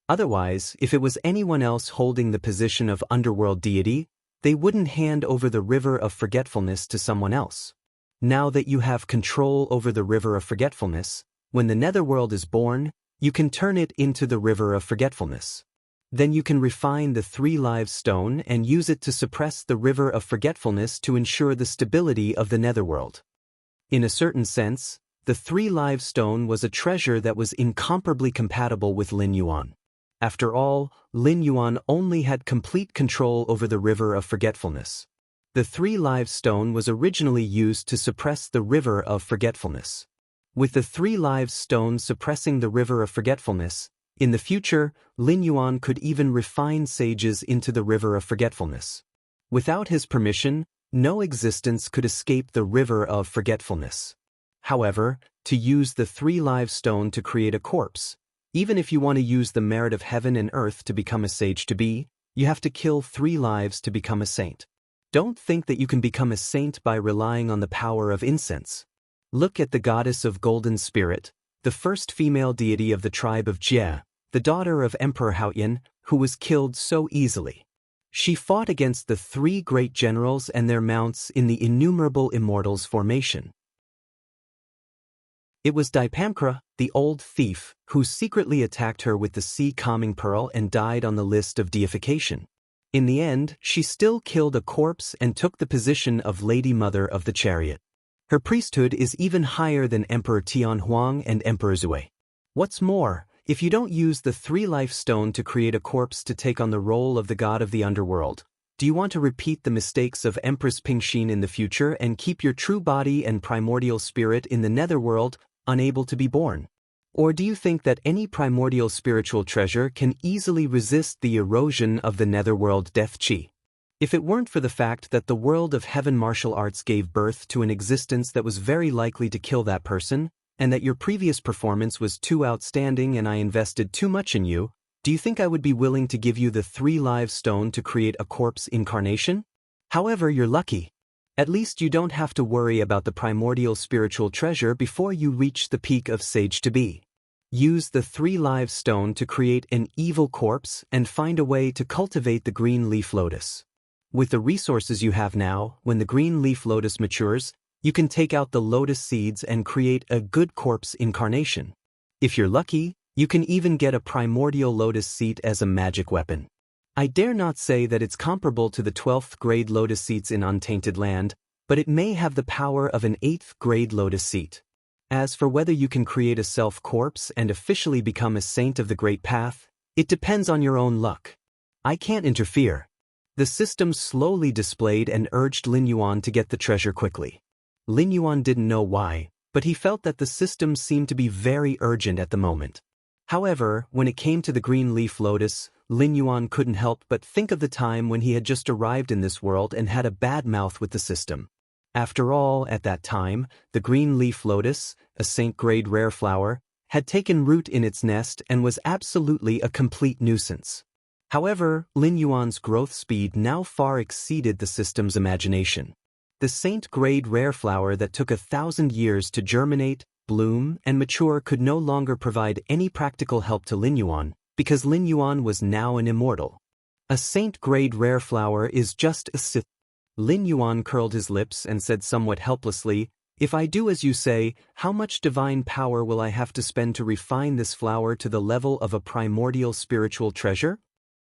Otherwise, if it was anyone else holding the position of underworld deity, they wouldn't hand over the River of Forgetfulness to someone else. Now that you have control over the River of Forgetfulness, when the netherworld is born, you can turn it into the River of Forgetfulness. Then you can refine the Three Lives Stone and use it to suppress the River of Forgetfulness to ensure the stability of the netherworld. In a certain sense, the Three Lives Stone was a treasure that was incomparably compatible with Lin Yuan. After all, Lin Yuan only had complete control over the River of Forgetfulness. The Three Lives Stone was originally used to suppress the River of Forgetfulness. With the Three Lives Stone suppressing the River of Forgetfulness, in the future, Lin Yuan could even refine sages into the River of Forgetfulness. Without his permission, no existence could escape the River of Forgetfulness. However, to use the Three Lives Stone to create a corpse, even if you want to use the merit of heaven and earth to become a sage to be, you have to kill 3 lives to become a saint. Don't think that you can become a saint by relying on the power of incense. Look at the goddess of golden spirit, the first female deity of the tribe of Jie, the daughter of Emperor Haoyan, who was killed so easily. She fought against the 3 great generals and their mounts in the innumerable immortals formation. It was Dipamkra, the old thief, who secretly attacked her with the sea calming pearl and died on the list of deification. In the end, she still killed a corpse and took the position of Lady Mother of the Chariot. Her priesthood is even higher than Emperor Tianhuang and Emperor Zui. What's more, if you don't use the 3 Life Stone to create a corpse to take on the role of the god of the underworld, do you want to repeat the mistakes of Empress Pingxin in the future and keep your true body and primordial spirit in the netherworld, unable to be born? Or do you think that any primordial spiritual treasure can easily resist the erosion of the netherworld death chi? If it weren't for the fact that the world of heaven martial arts gave birth to an existence that was very likely to kill that person, and that your previous performance was too outstanding and I invested too much in you, do you think I would be willing to give you the 3 Lives Stone to create a corpse incarnation? However, you're lucky. At least you don't have to worry about the primordial spiritual treasure before you reach the peak of sage to be. Use the 3 Lives Stone to create an evil corpse and find a way to cultivate the green leaf lotus. With the resources you have now, when the green leaf lotus matures, you can take out the lotus seeds and create a good corpse incarnation. If you're lucky, you can even get a primordial lotus seed as a magic weapon. I dare not say that it's comparable to the 12th grade lotus seeds in Untainted Land, but it may have the power of an 8th grade lotus seed. As for whether you can create a self-corpse and officially become a saint of the Great Path, it depends on your own luck. I can't interfere. The system slowly displayed and urged Lin Yuan to get the treasure quickly. Lin Yuan didn't know why, but he felt that the system seemed to be very urgent at the moment. However, when it came to the green leaf lotus, Lin Yuan couldn't help but think of the time when he had just arrived in this world and had a bad mouth with the system. After all, at that time, the green leaf lotus, a saint-grade rare flower, had taken root in its nest and was absolutely a complete nuisance. However, Lin Yuan's growth speed now far exceeded the system's imagination. The saint-grade rare flower that took 1,000 years to germinate, bloom, and mature could no longer provide any practical help to Lin Yuan, because Lin Yuan was now an immortal. A saint-grade rare flower is just a Sith. Lin Yuan curled his lips and said somewhat helplessly, "If I do as you say, how much divine power will I have to spend to refine this flower to the level of a primordial spiritual treasure?"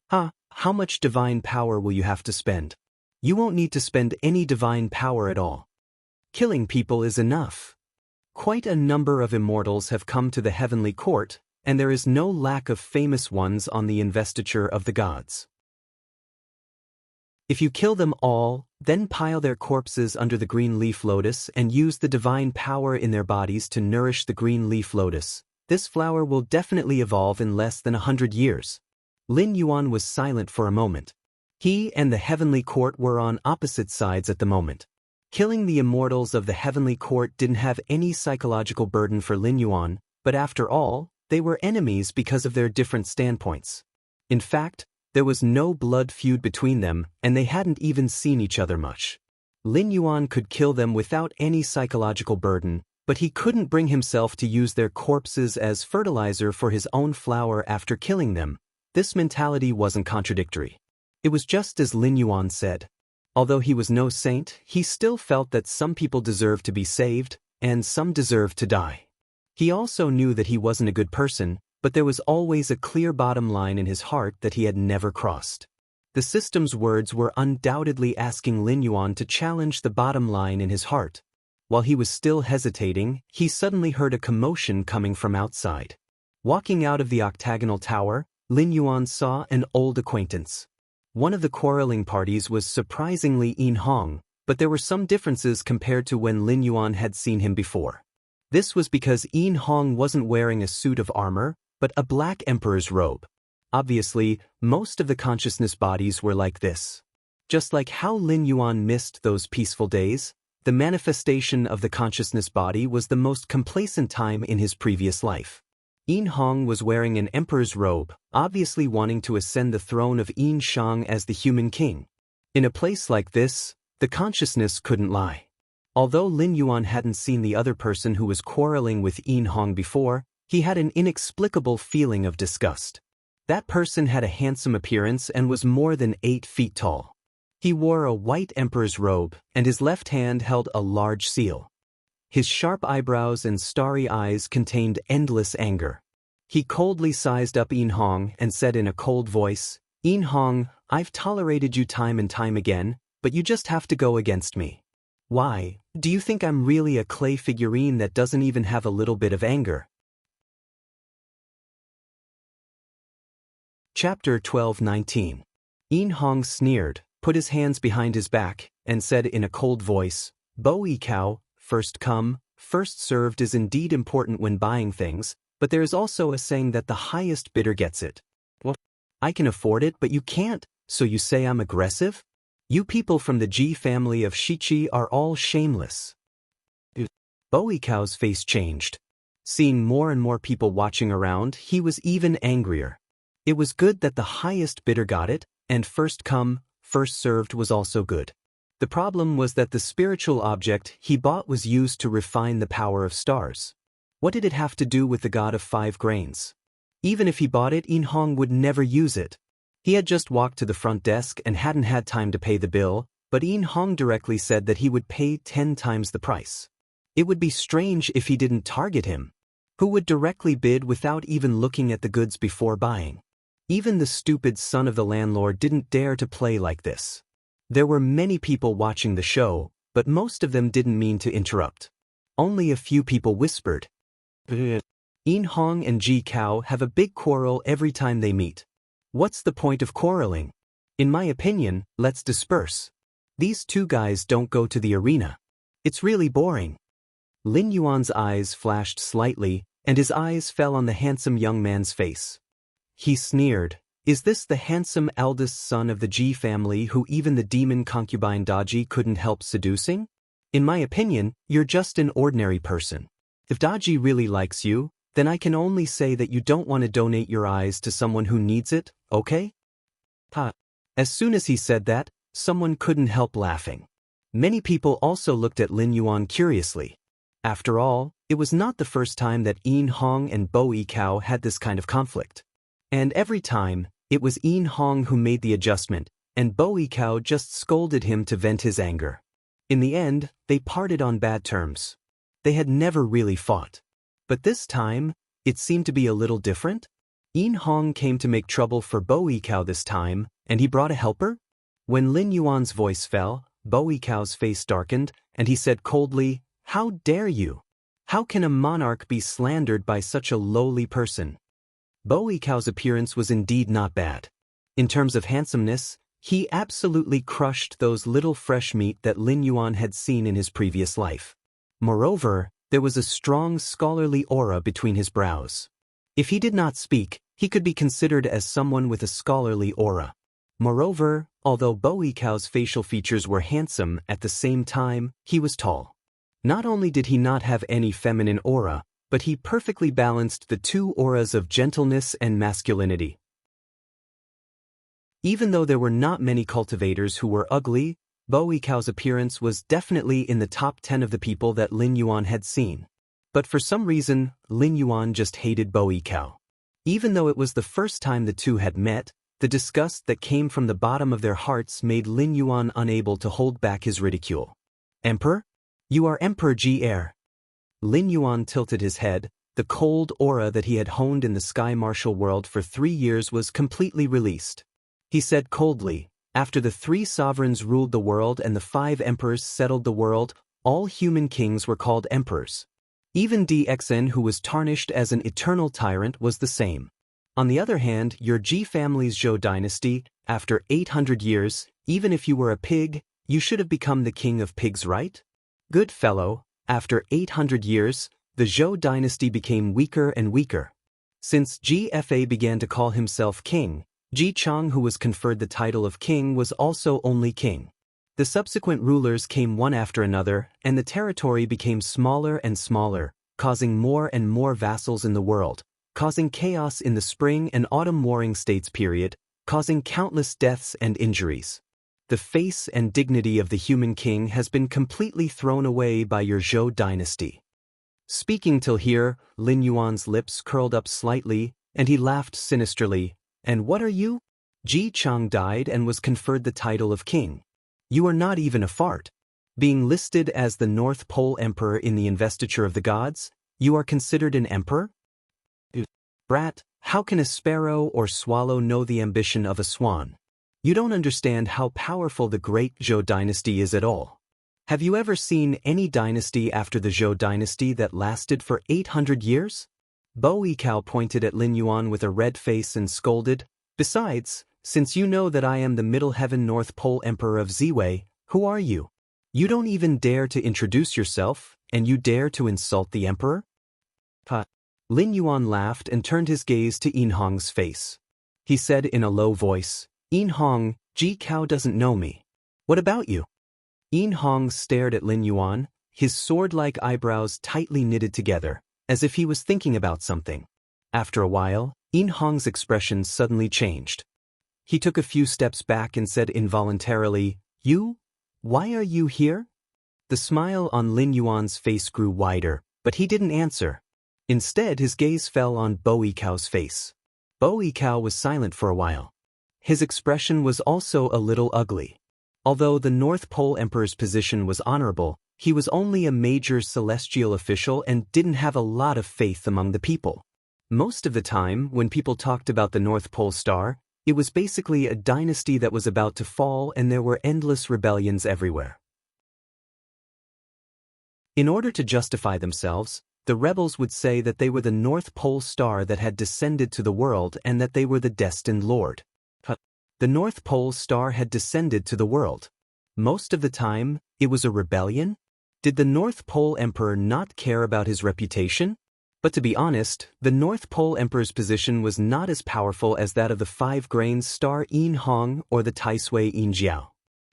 How much divine power will you have to spend? You won't need to spend any divine power at all. Killing people is enough. Quite a number of immortals have come to the heavenly court, and there is no lack of famous ones on the investiture of the gods. If you kill them all, then pile their corpses under the green leaf lotus and use the divine power in their bodies to nourish the green leaf lotus, this flower will definitely evolve in less than 100 years. Lin Yuan was silent for a moment. He and the heavenly court were on opposite sides at the moment. Killing the immortals of the heavenly court didn't have any psychological burden for Lin Yuan, but after all, they were enemies because of their different standpoints. In fact, there was no blood feud between them, and they hadn't even seen each other much. Lin Yuan could kill them without any psychological burden, but he couldn't bring himself to use their corpses as fertilizer for his own flower after killing them. This mentality wasn't contradictory. It was just as Lin Yuan said. Although he was no saint, he still felt that some people deserved to be saved, and some deserved to die. He also knew that he wasn't a good person, but there was always a clear bottom line in his heart that he had never crossed. The system's words were undoubtedly asking Lin Yuan to challenge the bottom line in his heart. While he was still hesitating, he suddenly heard a commotion coming from outside. Walking out of the octagonal tower, Lin Yuan saw an old acquaintance. One of the quarreling parties was surprisingly Yin Hong, but there were some differences compared to when Lin Yuan had seen him before. This was because Yin Hong wasn't wearing a suit of armor, but a black emperor's robe. Obviously, most of the consciousness bodies were like this. Just like how Lin Yuan missed those peaceful days, the manifestation of the consciousness body was the most complacent time in his previous life. Yin Hong was wearing an emperor's robe, obviously wanting to ascend the throne of Yin Shang as the human king. In a place like this, the consciousness couldn't lie. Although Lin Yuan hadn't seen the other person who was quarreling with Yin Hong before, he had an inexplicable feeling of disgust. That person had a handsome appearance and was more than 8 feet tall. He wore a white emperor's robe, and his left hand held a large seal. His sharp eyebrows and starry eyes contained endless anger. He coldly sized up Yin Hong and said in a cold voice, "Yin Hong, I've tolerated you time and time again, but you just have to go against me. Why, do you think I'm really a clay figurine that doesn't even have a little bit of anger?" Chapter 12:19. Yin Hong sneered, put his hands behind his back, and said in a cold voice, "Bo Yi Cow, first come, first served is indeed important when buying things, but there is also a saying that the highest bidder gets it. Well, I can afford it, but you can't, so you say I'm aggressive? You people from the Ji family of Shichi are all shameless." Bo Yi Cow's face changed. Seeing more and more people watching around, he was even angrier. It was good that the highest bidder got it, and first come, first served was also good. The problem was that the spiritual object he bought was used to refine the power of stars. What did it have to do with the god of 5 grains? Even if he bought it, Yin Hong would never use it. He had just walked to the front desk and hadn't had time to pay the bill, but Yin Hong directly said that he would pay 10 times the price. It would be strange if he didn't target him. Who would directly bid without even looking at the goods before buying? Even the stupid son of the landlord didn't dare to play like this. There were many people watching the show, but most of them didn't mean to interrupt. Only a few people whispered. Yin Hong and Ji Cao have a big quarrel every time they meet. What's the point of quarreling? In my opinion, let's disperse. These two guys don't go to the arena. It's really boring. Lin Yuan's eyes flashed slightly, and his eyes fell on the handsome young man's face. He sneered. Is this the handsome eldest son of the Ji family who even the demon concubine Daji couldn't help seducing? In my opinion, you're just an ordinary person. If Daji really likes you, then I can only say that you don't want to donate your eyes to someone who needs it, okay? Ha. As soon as he said that, someone couldn't help laughing. Many people also looked at Lin Yuan curiously. After all, it was not the first time that Yin Hong and Bo Yikao had this kind of conflict. And every time, it was Yin Hong who made the adjustment, and Bo Yikao just scolded him to vent his anger. In the end, they parted on bad terms. They had never really fought. But this time, it seemed to be a little different. Yin Hong came to make trouble for Bo Yikao this time, and he brought a helper? When Lin Yuan's voice fell, Bo Yikao's face darkened, and he said coldly, "How dare you? How can a monarch be slandered by such a lowly person?" Bo Yikao's appearance was indeed not bad. In terms of handsomeness, he absolutely crushed those little fresh meat that Lin Yuan had seen in his previous life. Moreover, there was a strong scholarly aura between his brows. If he did not speak, he could be considered as someone with a scholarly aura. Moreover, although Bo Yikao's facial features were handsome, at the same time, he was tall. Not only did he not have any feminine aura, but he perfectly balanced the two auras of gentleness and masculinity. Even though there were not many cultivators who were ugly, Bo Yikao's appearance was definitely in the top 10 of the people that Lin Yuan had seen. But for some reason, Lin Yuan just hated Bo Yikao. Even though it was the first time the two had met, the disgust that came from the bottom of their hearts made Lin Yuan unable to hold back his ridicule. "Emperor? You are Emperor Ji Heir." Lin Yuan tilted his head. The cold aura that he had honed in the sky martial world for 3 years was completely released. He said coldly, "After the 3 sovereigns ruled the world and the 5 emperors settled the world, all human kings were called emperors. Even DXN, who was tarnished as an eternal tyrant, was the same. On the other hand, your Ji family's Zhou dynasty, after 800 years, even if you were a pig, you should have become the king of pigs, right? Good fellow, after 800 years, the Zhou dynasty became weaker and weaker. Since GFA began to call himself king, Ji Chang, who was conferred the title of king, was also only king. The subsequent rulers came one after another, and the territory became smaller and smaller, causing more and more vassals in the world, causing chaos in the spring and autumn warring states period, causing countless deaths and injuries. The face and dignity of the human king has been completely thrown away by your Zhou dynasty." Speaking till here, Lin Yuan's lips curled up slightly, and he laughed sinisterly. "And what are you? Ji Chang died and was conferred the title of king. You are not even a fart. Being listed as the North Pole Emperor in the investiture of the gods, you are considered an emperor? Brat, how can a sparrow or swallow know the ambition of a swan? You don't understand how powerful the great Zhou dynasty is at all. Have you ever seen any dynasty after the Zhou dynasty that lasted for 800 years? Bo Yikao pointed at Lin Yuan with a red face and scolded, "Besides, since you know that I am the Middle Heaven North Pole Emperor of Ziwei, who are you? You don't even dare to introduce yourself, and you dare to insult the emperor?" Lin Yuan laughed and turned his gaze to Yin Hong's face. He said in a low voice, "Yin Hong, Ji Cao doesn't know me. What about you?" Yin Hong stared at Lin Yuan, his sword-like eyebrows tightly knitted together, as if he was thinking about something. After a while, Yin Hong's expression suddenly changed. He took a few steps back and said involuntarily, "You? Why are you here?" The smile on Lin Yuan's face grew wider, but he didn't answer. Instead, his gaze fell on Bo Yikao's face. Bo Yikao was silent for a while. His expression was also a little ugly. Although the North Pole Emperor's position was honorable, he was only a major celestial official and didn't have a lot of faith among the people. Most of the time, when people talked about the North Pole Star, it was basically a dynasty that was about to fall and there were endless rebellions everywhere. In order to justify themselves, the rebels would say that they were the North Pole Star that had descended to the world and that they were the destined lord. The North Pole Star had descended to the world. Most of the time, it was a rebellion? Did the North Pole Emperor not care about his reputation? But to be honest, the North Pole Emperor's position was not as powerful as that of the 5 Grains Star Yin Hong or the Taisui Yin Jiao.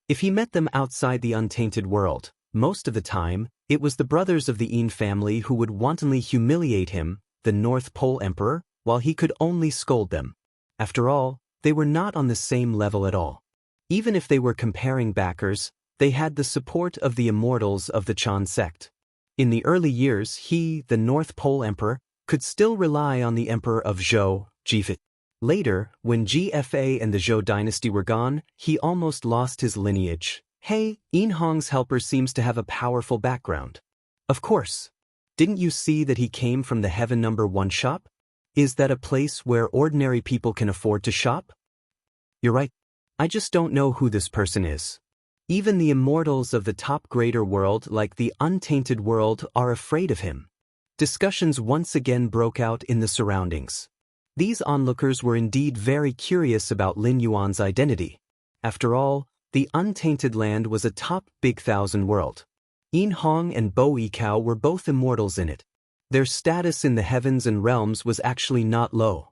If he met them outside the untainted world, Most of the time, it was the brothers of the En family who would wantonly humiliate him, the North Pole Emperor, while he could only scold them. After all, they were not on the same level at all. Even if they were comparing backers, they had the support of the immortals of the Chan sect. In the early years, he, the North Pole Emperor, could still rely on the Emperor of Zhou, Jifit. Later, when GFA and the Zhou dynasty were gone, he almost lost his lineage. Hey, En Hong's helper seems to have a powerful background. Of course. Didn't you see that he came from the Heaven Number 1 shop? Is that a place where ordinary people can afford to shop? You're right. I just don't know who this person is. Even the immortals of the top greater world like the untainted world are afraid of him. Discussions once again broke out in the surroundings. These onlookers were indeed very curious about Lin Yuan's identity. After all, the untainted land was a top big thousand world. En Hong and Bo Yikao were both immortals in it. Their status in the heavens and realms was actually not low.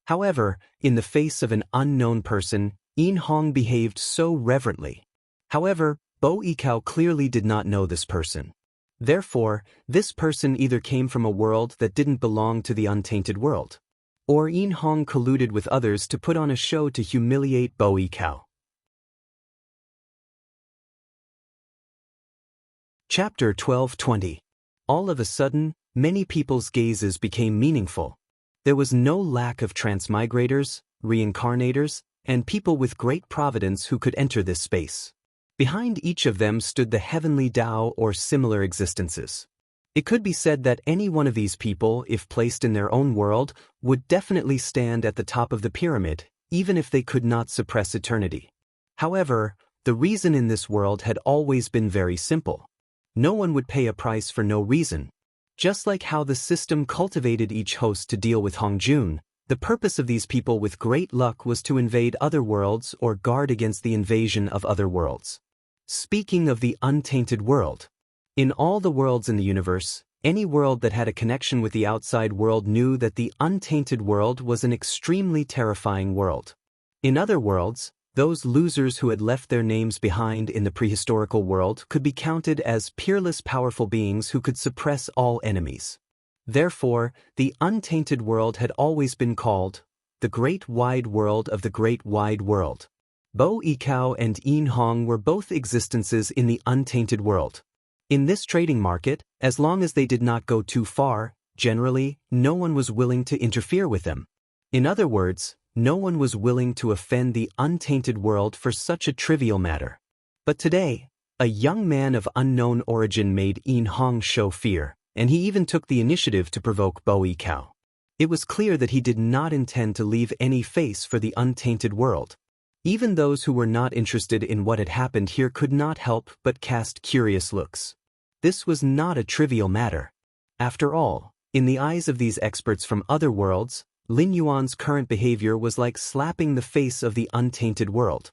However, in the face of an unknown person, En Hong behaved so reverently. However, Bo Yikao clearly did not know this person. Therefore, this person either came from a world that didn't belong to the untainted world, or En Hong colluded with others to put on a show to humiliate Bo Yikao. Chapter 12:20. All of a sudden, many people's gazes became meaningful. There was no lack of transmigrators, reincarnators, and people with great providence who could enter this space. Behind each of them stood the heavenly Tao or similar existences. It could be said that any one of these people, if placed in their own world, would definitely stand at the top of the pyramid, even if they could not suppress eternity. However, the reason in this world had always been very simple. No one would pay a price for no reason. Just like how the system cultivated each host to deal with Hongjun, the purpose of these people with great luck was to invade other worlds or guard against the invasion of other worlds. Speaking of the untainted world, in all the worlds in the universe, any world that had a connection with the outside world knew that the untainted world was an extremely terrifying world. In other worlds, those losers who had left their names behind in the prehistorical world could be counted as peerless powerful beings who could suppress all enemies. Therefore, the untainted world had always been called the Great Wide World of the Great Wide World. Bo Yikao and En Hong were both existences in the untainted world. In this trading market, as long as they did not go too far, generally, no one was willing to interfere with them. In other words, no one was willing to offend the untainted world for such a trivial matter. But today, a young man of unknown origin made En Hong show fear, and he even took the initiative to provoke Bo Yikao. It was clear that he did not intend to leave any face for the untainted world. Even those who were not interested in what had happened here could not help but cast curious looks. This was not a trivial matter. After all, in the eyes of these experts from other worlds, Lin Yuan's current behavior was like slapping the face of the untainted world.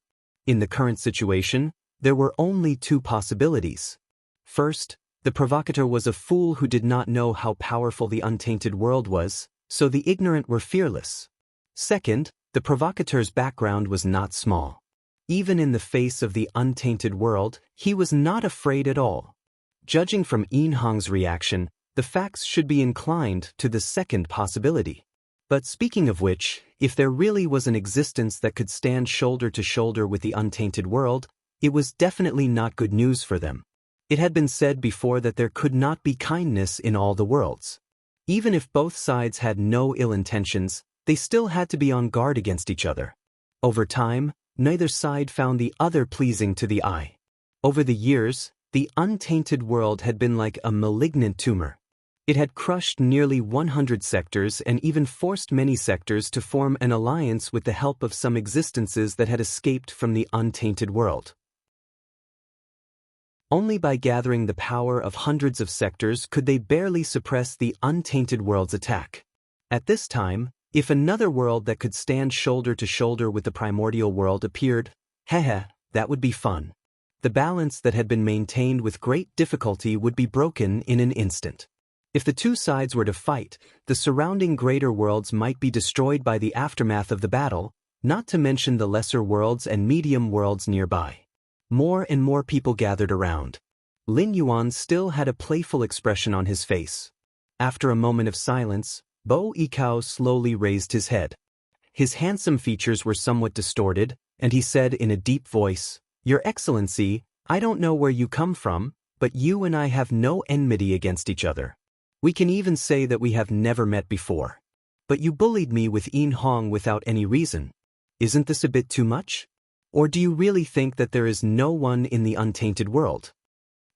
In the current situation, there were only two possibilities. First, the provocateur was a fool who did not know how powerful the untainted world was, so the ignorant were fearless. Second, the provocateur's background was not small. Even in the face of the untainted world, he was not afraid at all. Judging from En Hong's reaction, the facts should be inclined to the second possibility. But speaking of which, if there really was an existence that could stand shoulder to shoulder with the untainted world, it was definitely not good news for them. It had been said before that there could not be kindness in all the worlds. Even if both sides had no ill intentions, they still had to be on guard against each other. Over time, neither side found the other pleasing to the eye. Over the years, the untainted world had been like a malignant tumor. It had crushed nearly 100 sectors and even forced many sectors to form an alliance with the help of some existences that had escaped from the untainted world. Only by gathering the power of hundreds of sectors could they barely suppress the untainted world's attack. At this time, if another world that could stand shoulder to shoulder with the primordial world appeared, that would be fun. The balance that had been maintained with great difficulty would be broken in an instant. If the two sides were to fight, the surrounding greater worlds might be destroyed by the aftermath of the battle, not to mention the lesser worlds and medium worlds nearby. More and more people gathered around. Lin Yuan still had a playful expression on his face. After a moment of silence, Bo Yikao slowly raised his head. His handsome features were somewhat distorted, and he said in a deep voice, "Your Excellency, I don't know where you come from, but you and I have no enmity against each other. We can even say that we have never met before. But you bullied me with Yin Hong without any reason. Isn't this a bit too much? Or do you really think that there is no one in the untainted world?"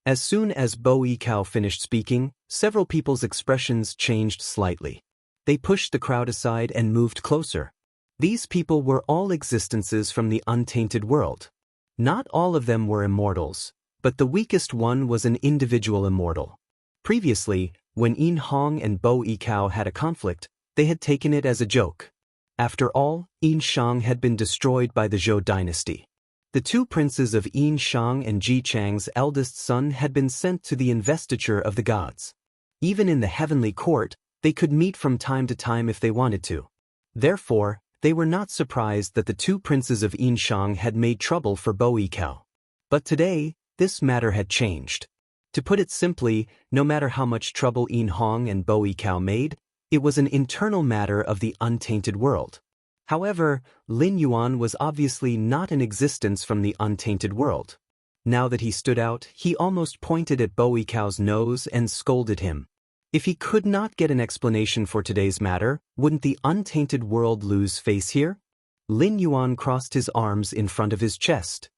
As soon as Bo Yikao finished speaking, several people's expressions changed slightly. They pushed the crowd aside and moved closer. These people were all existences from the untainted world. Not all of them were immortals, but the weakest one was an individual immortal. Previously, when Yin Hong and Bo Yikao had a conflict, they had taken it as a joke. After all, Yin Shang had been destroyed by the Zhou dynasty. The two princes of Yin Shang and Ji Chang's eldest son had been sent to the investiture of the gods. Even in the heavenly court, they could meet from time to time if they wanted to. Therefore, they were not surprised that the two princes of Yin Shang had made trouble for Bo Yikao. But today, this matter had changed. To put it simply, no matter how much trouble Yin Hong and Bo Yikao made, it was an internal matter of the untainted world. However, Lin Yuan was obviously not an existence from the untainted world. Now that he stood out, he almost pointed at Bo Yikao's nose and scolded him. If he could not get an explanation for today's matter, wouldn't the untainted world lose face here? Lin Yuan crossed his arms in front of his chest.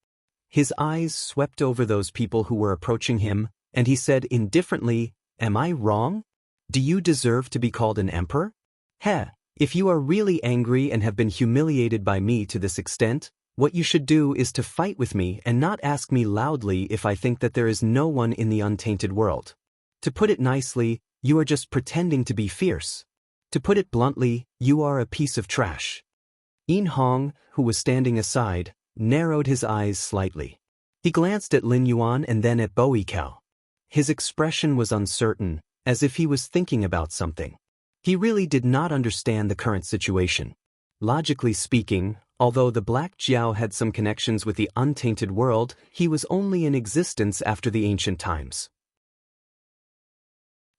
His eyes swept over those people who were approaching him, and he said indifferently, "Am I wrong? Do you deserve to be called an emperor? Heh, if you are really angry and have been humiliated by me to this extent, what you should do is to fight with me and not ask me loudly if I think that there is no one in the untainted world. To put it nicely, you are just pretending to be fierce. To put it bluntly, you are a piece of trash." Yin Hong, who was standing aside, narrowed his eyes slightly. He glanced at Lin Yuan and then at Bo Yikao. His expression was uncertain, as if he was thinking about something. He really did not understand the current situation. Logically speaking, although the Black Jiao had some connections with the untainted world, he was only in existence after the ancient times.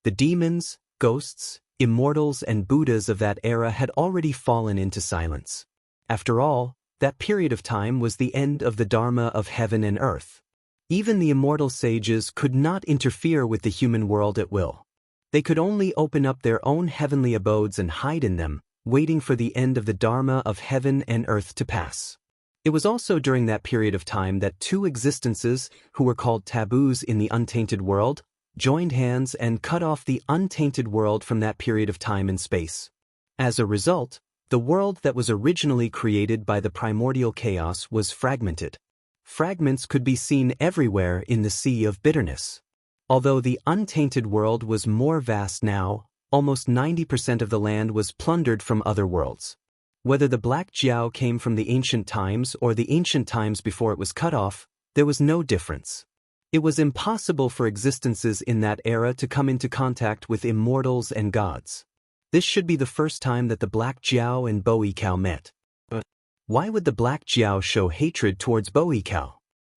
The demons, ghosts, immortals and Buddhas of that era had already fallen into silence. After all, that period of time was the end of the Dharma of heaven and earth. Even the immortal sages could not interfere with the human world at will. They could only open up their own heavenly abodes and hide in them, waiting for the end of the Dharma of heaven and earth to pass. It was also during that period of time that two existences, who were called taboos in the untainted world, joined hands and cut off the untainted world from that period of time and space. As a result, the world that was originally created by the primordial chaos was fragmented. Fragments could be seen everywhere in the sea of bitterness. Although the untainted world was more vast now, almost 90% of the land was plundered from other worlds. Whether the Black Jiao came from the ancient times or the ancient times before it was cut off, there was no difference. It was impossible for existences in that era to come into contact with immortals and gods. This should be the first time that the Black Jiao and Bo Yikao met. But why would the Black Jiao show hatred towards Bo Yikao?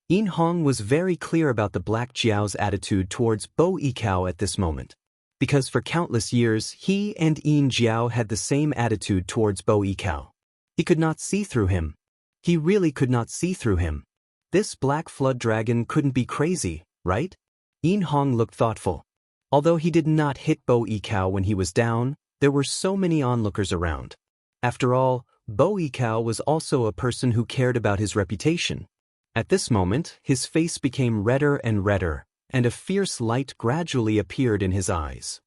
Yin Hong was very clear about the Black Jiao's attitude towards Bo Yikao at this moment. Because for countless years, he and Yin Jiao had the same attitude towards Bo Yikao. He could not see through him. He really could not see through him. This black flood dragon couldn't be crazy, right? Yin Hong looked thoughtful. Although he did not hit Bo Yikao when he was down, there were so many onlookers around. After all, Bo Yikao was also a person who cared about his reputation. At this moment, his face became redder and redder, and a fierce light gradually appeared in his eyes.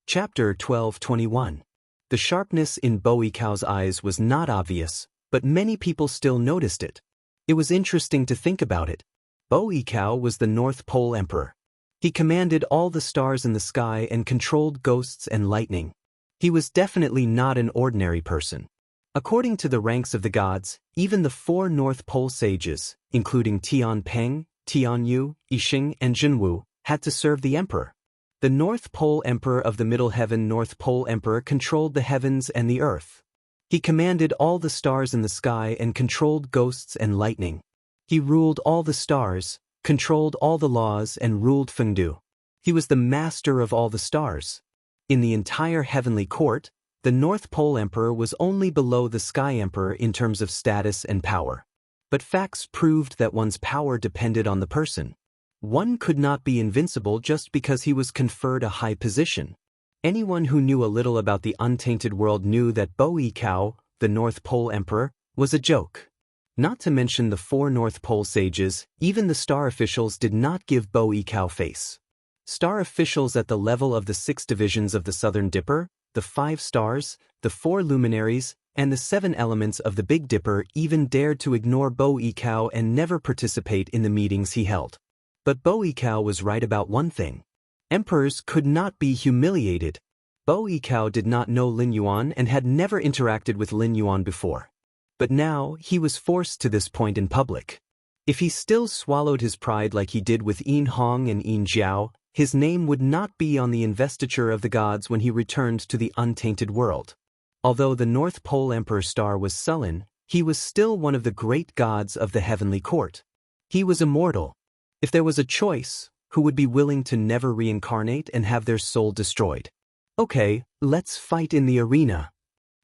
Chapter 12:21. The sharpness in Bo Yikao's eyes was not obvious, but many people still noticed it. It was interesting to think about it. Bo Yikao was the North Pole Emperor. He commanded all the stars in the sky and controlled ghosts and lightning. He was definitely not an ordinary person. According to the ranks of the gods, even the 4 North Pole sages, including Tian Peng, Tian Yu, Yixing, and Zhenwu, had to serve the emperor. The North Pole Emperor of the Middle Heaven North Pole Emperor controlled the heavens and the earth. He commanded all the stars in the sky and controlled ghosts and lightning. He ruled all the stars, controlled all the laws, and ruled Fengdu. He was the master of all the stars. In the entire heavenly court, the North Pole Emperor was only below the Sky Emperor in terms of status and power. But facts proved that one's power depended on the person. One could not be invincible just because he was conferred a high position. Anyone who knew a little about the untainted world knew that Bo Yikao, the North Pole Emperor, was a joke. Not to mention the 4 North Pole sages, even the star officials did not give Bo Yikao face. Star officials at the level of the 6 divisions of the Southern Dipper, the 5 stars, the 4 luminaries, and the 7 elements of the Big Dipper even dared to ignore Bo Yikao and never participate in the meetings he held. But Bo Yikao was right about one thing. Emperors could not be humiliated. Bo Yikao did not know Lin Yuan and had never interacted with Lin Yuan before. But now he was forced to this point in public. If he still swallowed his pride like he did with Yin Hong and Yin Jiao, his name would not be on the investiture of the gods when he returned to the untainted world. Although the North Pole Emperor star was sullen, he was still one of the great gods of the heavenly court. He was immortal. If there was a choice, who would be willing to never reincarnate and have their soul destroyed? Okay, let's fight in the arena.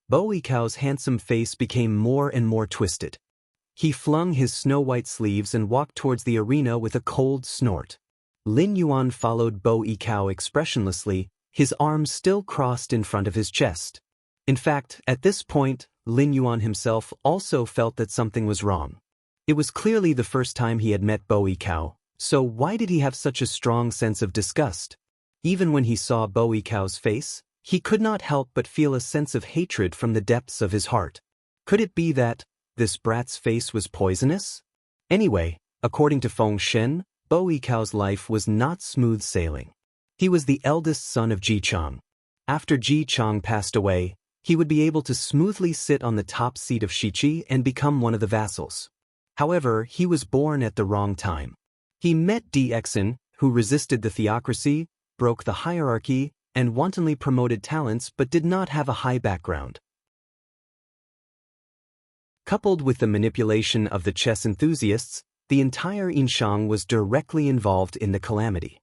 Bo Yikao's handsome face became more and more twisted. He flung his snow-white sleeves and walked towards the arena with a cold snort. Lin Yuan followed Bo Yikao expressionlessly, his arms still crossed in front of his chest. In fact, at this point, Lin Yuan himself also felt that something was wrong. It was clearly the first time he had met Bo Yikao, so why did he have such a strong sense of disgust? Even when he saw Bo Yikao's face, he could not help but feel a sense of hatred from the depths of his heart. Could it be that this brat's face was poisonous? Anyway, according to Feng Shen, Bo Yikao's life was not smooth sailing. He was the eldest son of Ji Chang. After Ji Chang passed away, he would be able to smoothly sit on the top seat of Shichi and become one of the vassals. However, he was born at the wrong time. He met Dxin, who resisted the theocracy, broke the hierarchy, and wantonly promoted talents but did not have a high background. Coupled with the manipulation of the chess enthusiasts, the entire Yinshang was directly involved in the calamity.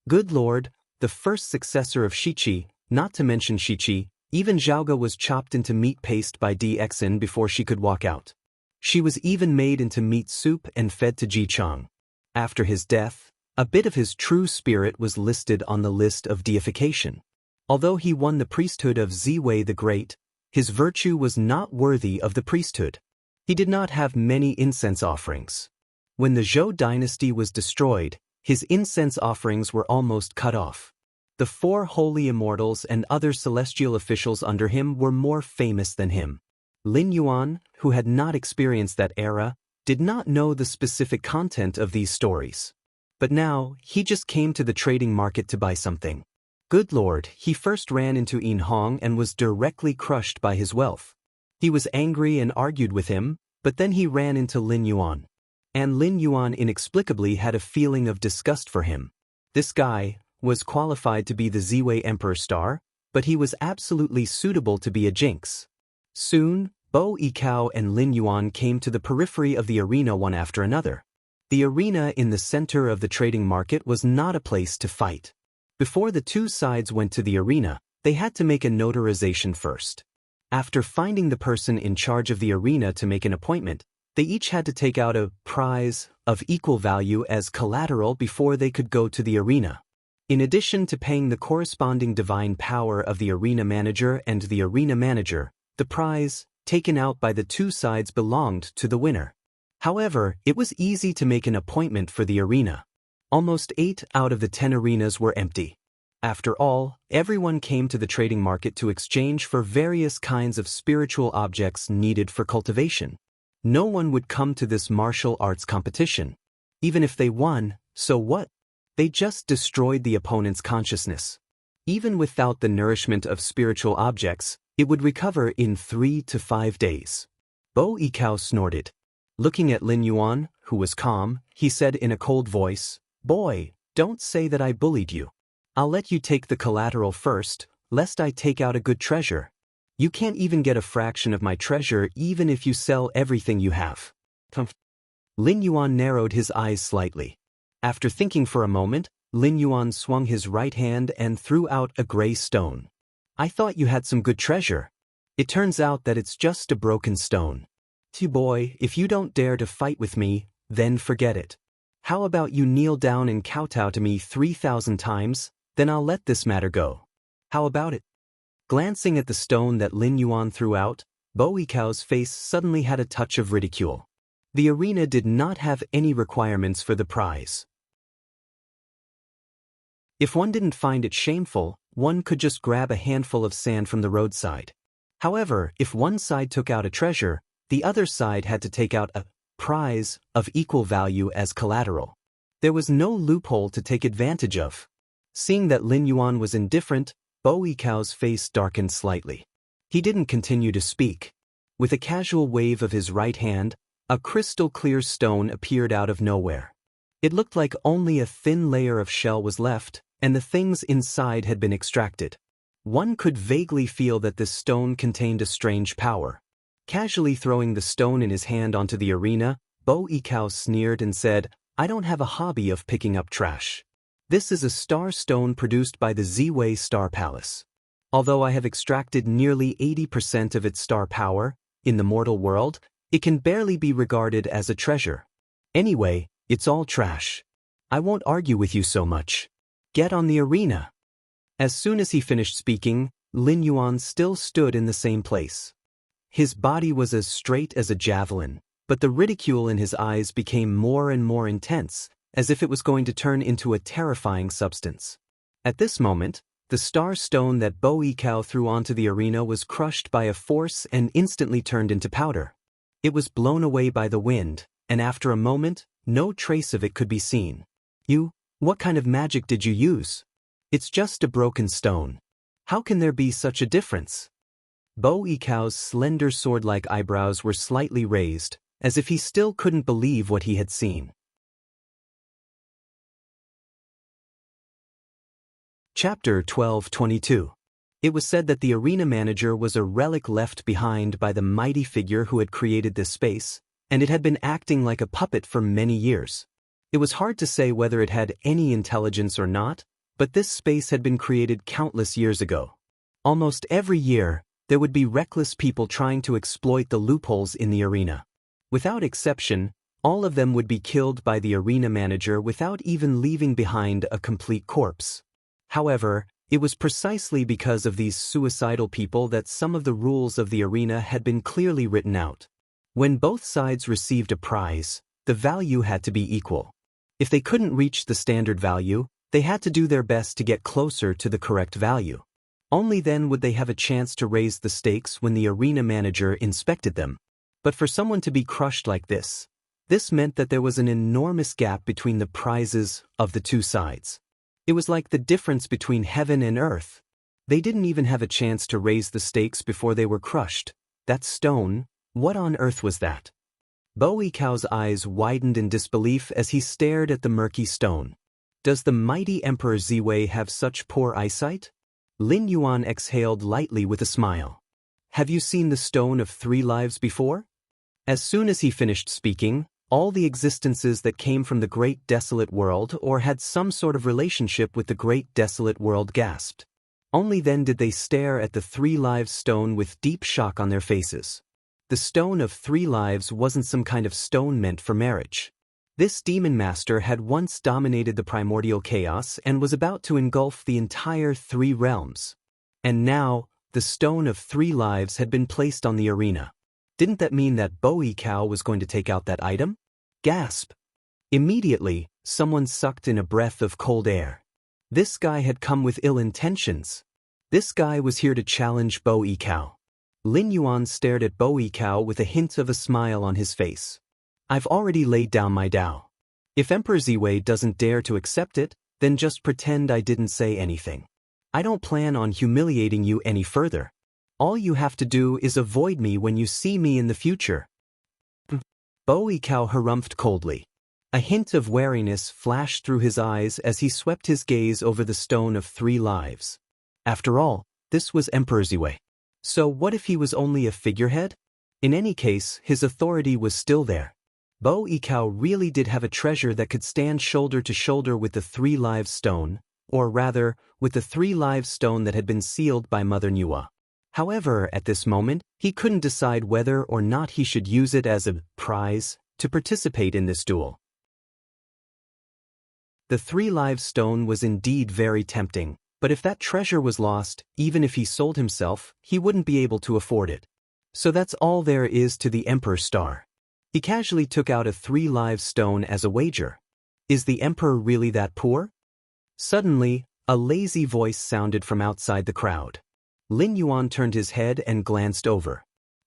Good Lord, the first successor of Shichi, not to mention Shichi, even Zhaoge was chopped into meat paste by Dxin before she could walk out. She was even made into meat soup and fed to Ji Chang. After his death, a bit of his true spirit was listed on the list of deification. Although he won the priesthood of Ziwei the Great, his virtue was not worthy of the priesthood. He did not have many incense offerings. When the Zhou dynasty was destroyed, his incense offerings were almost cut off. The 4 holy immortals and other celestial officials under him were more famous than him. Lin Yuan, who had not experienced that era, did not know the specific content of these stories. But now, he just came to the trading market to buy something. Good Lord, he first ran into Yin Hong and was directly crushed by his wealth. He was angry and argued with him, but then he ran into Lin Yuan. And Lin Yuan inexplicably had a feeling of disgust for him. This guy was qualified to be the Ziwei Emperor star, but he was absolutely suitable to be a jinx. Soon, Bo Yikao and Lin Yuan came to the periphery of the arena one after another. The arena in the center of the trading market was not a place to fight. Before the 2 sides went to the arena, they had to make a notarization first. After finding the person in charge of the arena to make an appointment, they each had to take out a prize of equal value as collateral before they could go to the arena. In addition to paying the corresponding divine power of the arena manager and the arena manager, the prize, taken out by the 2 sides, belonged to the winner. However, it was easy to make an appointment for the arena. Almost 8 out of the 10 arenas were empty. After all, everyone came to the trading market to exchange for various kinds of spiritual objects needed for cultivation. No one would come to this martial arts competition. Even if they won, so what? They just destroyed the opponent's consciousness. Even without the nourishment of spiritual objects, it would recover in 3 to 5 days. Bo Yikao snorted. Looking at Lin Yuan, who was calm, he said in a cold voice, "Boy, don't say that I bullied you. I'll let you take the collateral first, lest I take out a good treasure. You can't even get a fraction of my treasure even if you sell everything you have." Lin Yuan narrowed his eyes slightly. After thinking for a moment, Lin Yuan swung his right hand and threw out a gray stone. I thought you had some good treasure. It turns out that it's just a broken stone. Boy, if you don't dare to fight with me, then forget it. How about you kneel down and kowtow to me 3,000 times, then I'll let this matter go. How about it? Glancing at the stone that Lin Yuan threw out, Bo Yicao's face suddenly had a touch of ridicule. The arena did not have any requirements for the prize. If one didn't find it shameful, one could just grab a handful of sand from the roadside. However, if one side took out a treasure, the other side had to take out a prize of equal value as collateral. There was no loophole to take advantage of. Seeing that Lin Yuan was indifferent, Bo Yicao's face darkened slightly. He didn't continue to speak. With a casual wave of his right hand, a crystal-clear stone appeared out of nowhere. It looked like only a thin layer of shell was left, and the things inside had been extracted. One could vaguely feel that this stone contained a strange power. Casually throwing the stone in his hand onto the arena, Bo Yicao sneered and said, I don't have a hobby of picking up trash. This is a star stone produced by the Ziwei Star Palace. Although I have extracted nearly 80% of its star power, in the mortal world, it can barely be regarded as a treasure. Anyway, it's all trash. I won't argue with you so much. Get on the arena. As soon as he finished speaking, Lin Yuan still stood in the same place. His body was as straight as a javelin, but the ridicule in his eyes became more and more intense, as if it was going to turn into a terrifying substance. At this moment, the star stone that Bo Yicao threw onto the arena was crushed by a force and instantly turned into powder. It was blown away by the wind, and after a moment, no trace of it could be seen. What kind of magic did you use? It's just a broken stone. How can there be such a difference? Bo Yicao's slender sword-like eyebrows were slightly raised, as if he still couldn't believe what he had seen. Chapter 12:22. It was said that the arena manager was a relic left behind by the mighty figure who had created this space, and it had been acting like a puppet for many years. It was hard to say whether it had any intelligence or not, but this space had been created countless years ago. Almost every year, there would be reckless people trying to exploit the loopholes in the arena. Without exception, all of them would be killed by the arena manager without even leaving behind a complete corpse. However, it was precisely because of these suicidal people that some of the rules of the arena had been clearly written out. When both sides received a prize, the value had to be equal. If they couldn't reach the standard value, they had to do their best to get closer to the correct value. Only then would they have a chance to raise the stakes when the arena manager inspected them. But for someone to be crushed like this meant that there was an enormous gap between the prizes of the two sides. It was like the difference between heaven and earth. They didn't even have a chance to raise the stakes before they were crushed. That stone, what on earth was that? Bo Yicao's eyes widened in disbelief as he stared at the murky stone. Does the mighty Emperor Ziwei have such poor eyesight? Lin Yuan exhaled lightly with a smile. Have you seen the Stone of 3 Lives before? As soon as he finished speaking, all the existences that came from the Great Desolate World or had some sort of relationship with the Great Desolate World gasped. Only then did they stare at the 3 Lives stone with deep shock on their faces. The Stone of 3 Lives wasn't some kind of stone meant for marriage. This demon master had once dominated the primordial chaos and was about to engulf the entire 3 realms. And now, the Stone of 3 Lives had been placed on the arena. Didn't that mean that Bo Yicao was going to take out that item? Gasp! Immediately, someone sucked in a breath of cold air. This guy had come with ill intentions. This guy was here to challenge Bo Yicao. Lin Yuan stared at Bo Yicao with a hint of a smile on his face. I've already laid down my Dao. If Emperor Ziwei doesn't dare to accept it, then just pretend I didn't say anything. I don't plan on humiliating you any further. All you have to do is avoid me when you see me in the future. Bo Yicao harumphed coldly. A hint of wariness flashed through his eyes as he swept his gaze over the Stone of 3 Lives. After all, this was Emperor Ziwei. So what if he was only a figurehead? In any case, his authority was still there. Bo Ikao really did have a treasure that could stand shoulder to shoulder with the 3 lives stone, or rather, with the 3 lives stone that had been sealed by Mother Nuwa. However, at this moment, he couldn't decide whether or not he should use it as a prize to participate in this duel. The 3 lives stone was indeed very tempting, but if that treasure was lost, even if he sold himself, he wouldn't be able to afford it. So that's all there is to the Emperor's star. He casually took out a 3 lives stone as a wager. Is the Emperor really that poor? Suddenly, a lazy voice sounded from outside the crowd. Lin Yuan turned his head and glanced over.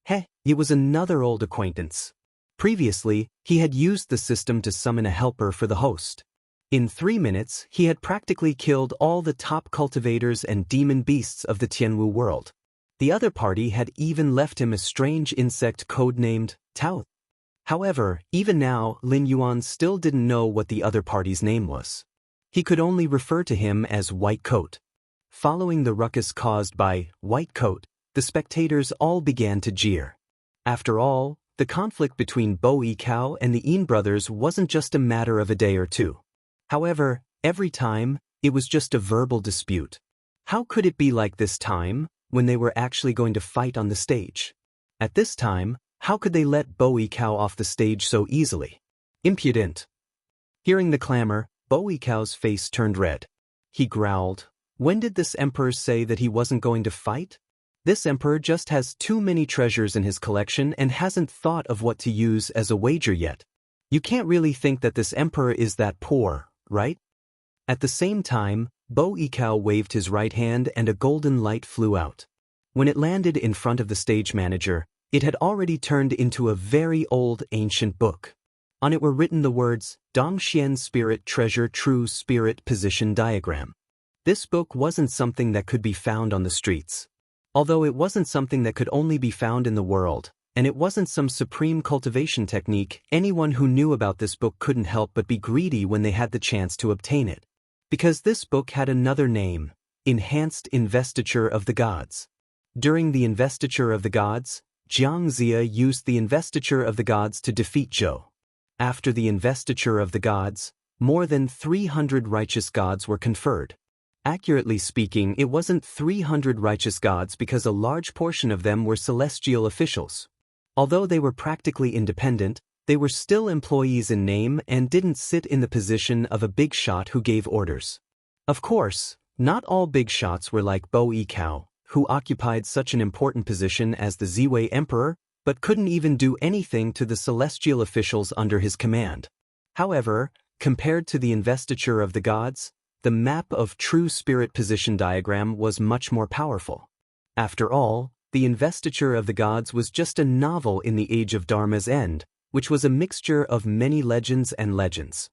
It was another old acquaintance. Previously, he had used the system to summon a helper for the host. In 3 minutes, he had practically killed all the top cultivators and demon beasts of the Tianwu world. The other party had even left him a strange insect codenamed Tao. However, even now, Lin Yuan still didn't know what the other party's name was. He could only refer to him as White Coat. Following the ruckus caused by White Coat, the spectators all began to jeer. After all, the conflict between Bo Ikao and the Yin brothers wasn't just a matter of a day or two. However, every time, it was just a verbal dispute. How could it be like this time, when they were actually going to fight on the stage? At this time, how could they let Bo Ikao off the stage so easily? Impudent. Hearing the clamor, Bo Ikao's face turned red. He growled, "When did this emperor say that he wasn't going to fight? This emperor just has too many treasures in his collection and hasn't thought of what to use as a wager yet. You can't really think that this emperor is that poor, right?" At the same time, Bo Ikao waved his right hand and a golden light flew out. When it landed in front of the stage manager, it had already turned into a very old ancient book. On it were written the words, Dongxian Spirit Treasure True Spirit Position Diagram. This book wasn't something that could be found on the streets. Although it wasn't something that could only be found in the world, and it wasn't some supreme cultivation technique, anyone who knew about this book couldn't help but be greedy when they had the chance to obtain it. Because this book had another name, Enhanced Investiture of the Gods. During the Investiture of the Gods, Jiang Zia used the Investiture of the Gods to defeat Zhou. After the Investiture of the Gods, more than 300 righteous gods were conferred. Accurately speaking, it wasn't 300 righteous gods because a large portion of them were celestial officials. Although they were practically independent, they were still employees in name and didn't sit in the position of a big shot who gave orders. Of course, not all big shots were like Bo Ikao, who occupied such an important position as the Ziwei Emperor, but couldn't even do anything to the celestial officials under his command. However, compared to the Investiture of the Gods, the map of True Spirit Position Diagram was much more powerful. After all, the Investiture of the Gods was just a novel in the age of Dharma's end, which was a mixture of many legends and legends.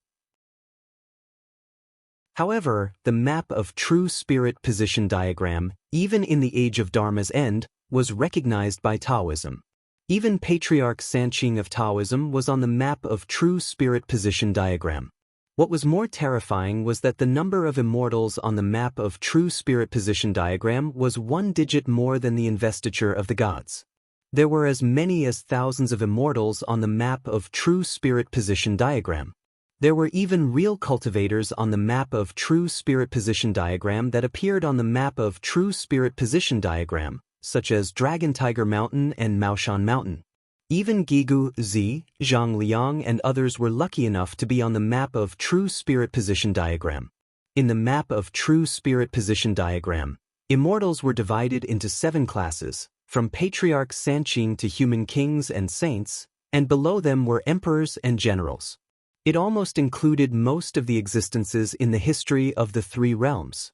However, the map of True Spirit Position Diagram, even in the age of Dharma's end, was recognized by Taoism. Even Patriarch Sanqing of Taoism was on the map of True Spirit Position Diagram. What was more terrifying was that the number of immortals on the map of True Spirit Position Diagram was 1 digit more than the Investiture of the Gods. There were as many as thousands of immortals on the map of True Spirit Position Diagram. There were even real cultivators on the map of True Spirit Position Diagram that appeared on the map of True Spirit Position Diagram, such as Dragon Tiger Mountain and Maoshan Mountain. Even Gigu, Zi, Zhang Liang and others were lucky enough to be on the map of True Spirit Position Diagram. In the map of True Spirit Position Diagram, immortals were divided into 7 classes, from Patriarch Sanqing to human kings and saints, and below them were emperors and generals. It almost included most of the existences in the history of the 3 realms.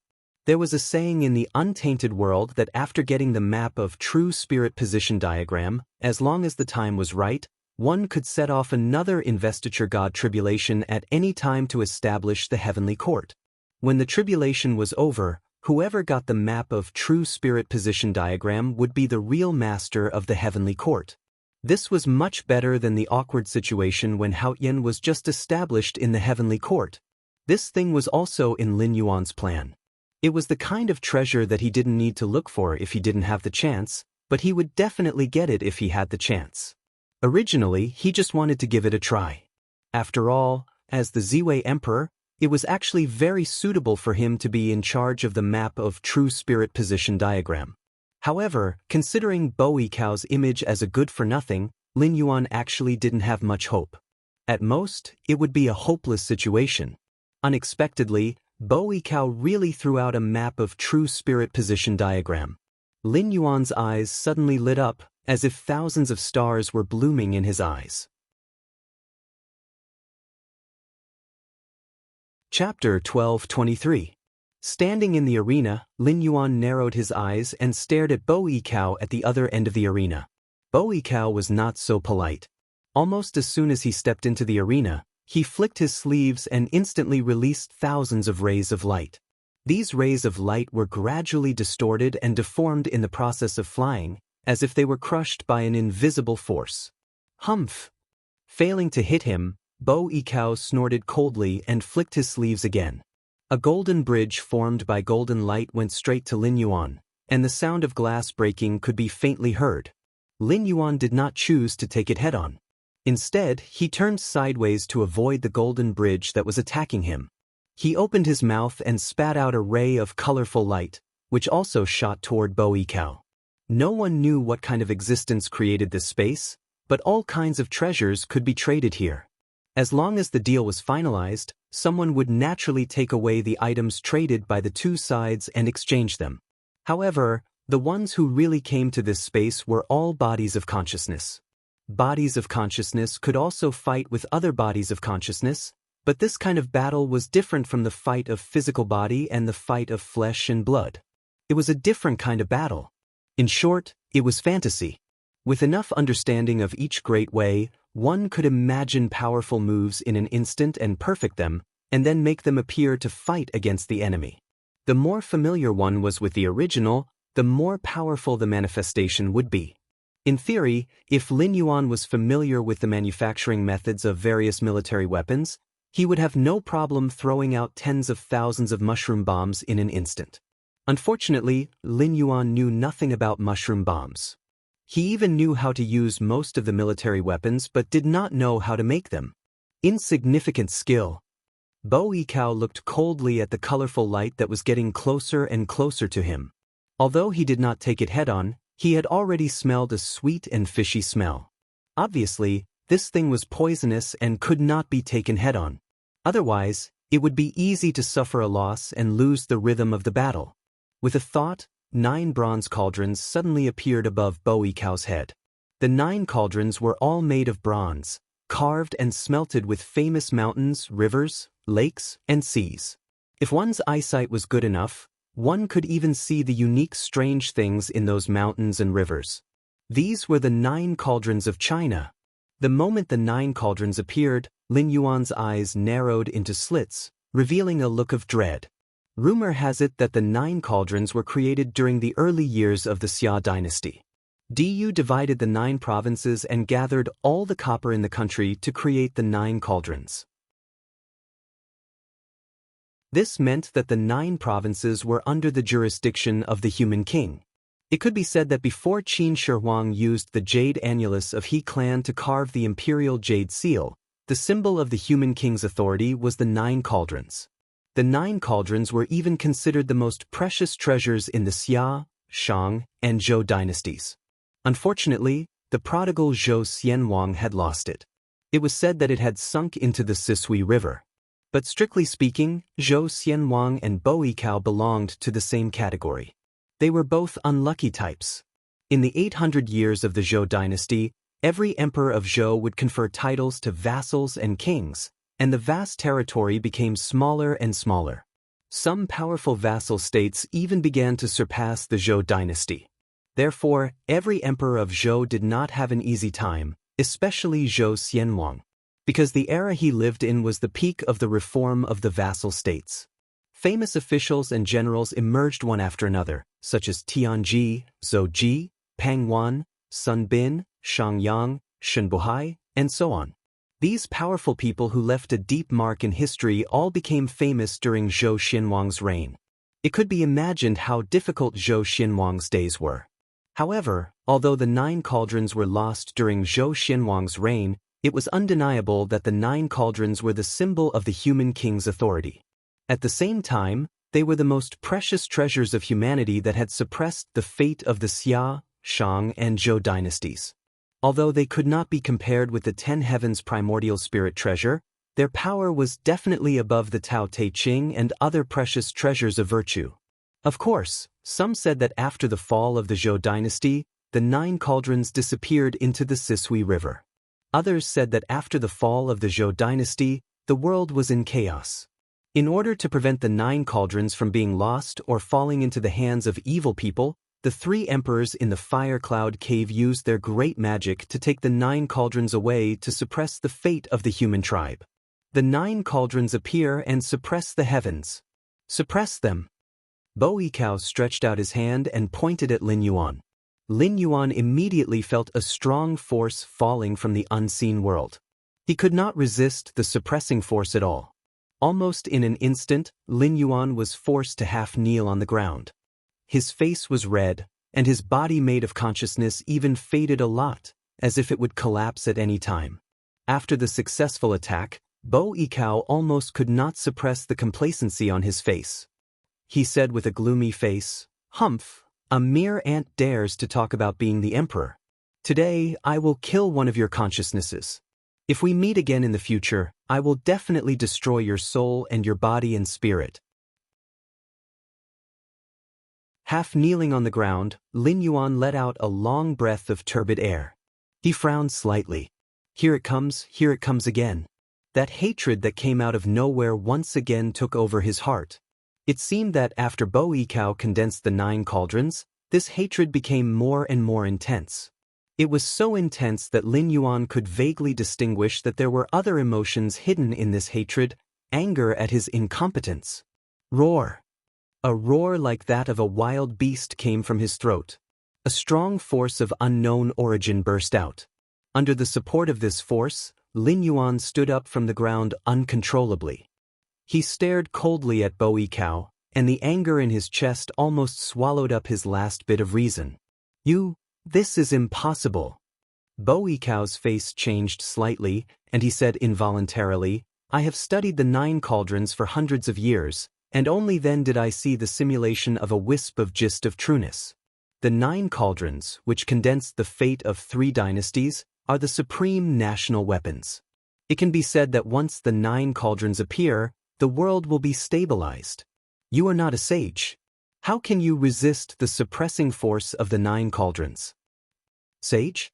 There was a saying in the untainted world that after getting the map of True Spirit Position Diagram, as long as the time was right, one could set off another investiture god tribulation at any time to establish the heavenly court. When the tribulation was over, whoever got the map of True Spirit Position Diagram would be the real master of the heavenly court. This was much better than the awkward situation when Haoyan was just established in the heavenly court. This thing was also in Lin Yuan's plan. It was the kind of treasure that he didn't need to look for if he didn't have the chance, but he would definitely get it if he had the chance. Originally, he just wanted to give it a try. After all, as the Ziwei Emperor, it was actually very suitable for him to be in charge of the map of true spirit position diagram. However, considering Bo Yicao's image as a good-for-nothing, Lin Yuan actually didn't have much hope. At most, it would be a hopeless situation. Unexpectedly, Bo Yicao really threw out a map of true spirit position diagram. Lin Yuan's eyes suddenly lit up, as if thousands of stars were blooming in his eyes. Chapter 12:23. Standing in the arena, Lin Yuan narrowed his eyes and stared at Bo Yicao at the other end of the arena. Bo Yicao was not so polite. Almost as soon as he stepped into the arena, he flicked his sleeves and instantly released thousands of rays of light. These rays of light were gradually distorted and deformed in the process of flying, as if they were crushed by an invisible force. Humph! Failing to hit him, Bo Yicao snorted coldly and flicked his sleeves again. A golden bridge formed by golden light went straight to Lin Yuan, and the sound of glass breaking could be faintly heard. Lin Yuan did not choose to take it head-on. Instead, he turned sideways to avoid the golden bridge that was attacking him. He opened his mouth and spat out a ray of colorful light, which also shot toward Bo Yicao. No one knew what kind of existence created this space, but all kinds of treasures could be traded here. As long as the deal was finalized, someone would naturally take away the items traded by the two sides and exchange them. However, the ones who really came to this space were all bodies of consciousness. Bodies of consciousness could also fight with other bodies of consciousness, but this kind of battle was different from the fight of physical body and the fight of flesh and blood. It was a different kind of battle. In short, it was fantasy. With enough understanding of each great way, one could imagine powerful moves in an instant and perfect them, and then make them appear to fight against the enemy. The more familiar one was with the original, the more powerful the manifestation would be. In theory, if Lin Yuan was familiar with the manufacturing methods of various military weapons, he would have no problem throwing out tens of thousands of mushroom bombs in an instant. Unfortunately, Lin Yuan knew nothing about mushroom bombs. He even knew how to use most of the military weapons but did not know how to make them. Insignificant skill. Bo Yicao looked coldly at the colorful light that was getting closer and closer to him. Although he did not take it head-on, he had already smelled a sweet and fishy smell. Obviously, this thing was poisonous and could not be taken head-on. Otherwise, it would be easy to suffer a loss and lose the rhythm of the battle. With a thought, 9 bronze cauldrons suddenly appeared above Bo Yicao's head. The 9 cauldrons were all made of bronze, carved and smelted with famous mountains, rivers, lakes, and seas. If one's eyesight was good enough, one could even see the unique strange things in those mountains and rivers. These were the 9 cauldrons of China. The moment the 9 cauldrons appeared, Lin Yuan's eyes narrowed into slits, revealing a look of dread. Rumor has it that the 9 cauldrons were created during the early years of the Xia dynasty. Du divided the 9 provinces and gathered all the copper in the country to create the 9 cauldrons. This meant that the 9 provinces were under the jurisdiction of the human king. It could be said that before Qin Shi Huang used the jade annulus of He clan to carve the imperial jade seal, the symbol of the human king's authority was the 9 cauldrons. The 9 cauldrons were even considered the most precious treasures in the Xia, Shang, and Zhou dynasties. Unfortunately, the prodigal Zhou Xianwang had lost it. It was said that it had sunk into the Sisui River. But strictly speaking, Zhou Xianwang and Bo Yicao belonged to the same category. They were both unlucky types. In the 800 years of the Zhou dynasty, every emperor of Zhou would confer titles to vassals and kings, and the vast territory became smaller and smaller. Some powerful vassal states even began to surpass the Zhou dynasty. Therefore, every emperor of Zhou did not have an easy time, especially Zhou Xianwang, because the era he lived in was the peak of the reform of the vassal states. Famous officials and generals emerged one after another, such as Tianji, Zhou Ji, Pang Wan, Sun Bin, Shang Yang, Shen Buhai, and so on. These powerful people who left a deep mark in history all became famous during Zhou Xianwang's reign. It could be imagined how difficult Zhou Xianwang's days were. However, Although the 9 cauldrons were lost during Zhou Xianwang's reign, it was undeniable that the 9 cauldrons were the symbol of the human king's authority. At the same time, they were the most precious treasures of humanity that had suppressed the fate of the Xia, Shang, and Zhou dynasties. Although they could not be compared with the 10 heavens primordial spirit treasure, their power was definitely above the Tao Te Ching and other precious treasures of virtue. Of course, some said that after the fall of the Zhou dynasty, the 9 cauldrons disappeared into the Sisui River. Others said that after the fall of the Zhou dynasty, the world was in chaos. In order to prevent the 9 cauldrons from being lost or falling into the hands of evil people, the 3 emperors in the Fire Cloud Cave used their great magic to take the 9 cauldrons away to suppress the fate of the human tribe. The 9 cauldrons appear and suppress the heavens. Suppress them. Bo Yikao stretched out his hand and pointed at Lin Yuan. Lin Yuan immediately felt a strong force falling from the unseen world. He could not resist the suppressing force at all. Almost in an instant, Lin Yuan was forced to half kneel on the ground. His face was red, and his body made of consciousness even faded a lot, as if it would collapse at any time. After the successful attack, Bo Yikao almost could not suppress the complacency on his face. He said with a gloomy face, "Humph, a mere ant dares to talk about being the emperor. Today, I will kill one of your consciousnesses. If we meet again in the future, I will definitely destroy your soul and your body and spirit." Half kneeling on the ground, Lin Yuan let out a long breath of turbid air. He frowned slightly. Here it comes again. That hatred that came out of nowhere once again took over his heart. It seemed that after Bo Yikao condensed the 9 cauldrons, this hatred became more and more intense. It was so intense that Lin Yuan could vaguely distinguish that there were other emotions hidden in this hatred, anger at his incompetence. Roar. A roar like that of a wild beast came from his throat. A strong force of unknown origin burst out. Under the support of this force, Lin Yuan stood up from the ground uncontrollably. He stared coldly at Bo Yikao, and the anger in his chest almost swallowed up his last bit of reason. This is impossible." Bo Yikao's face changed slightly, and he said involuntarily, "I have studied the 9 cauldrons for hundreds of years, and only then did I see the simulation of a wisp of gist of trueness. The 9 cauldrons, which condensed the fate of 3 dynasties, are the supreme national weapons. It can be said that once the 9 cauldrons appear, the world will be stabilized. You are not a sage. How can you resist the suppressing force of the 9 cauldrons?" "Sage?"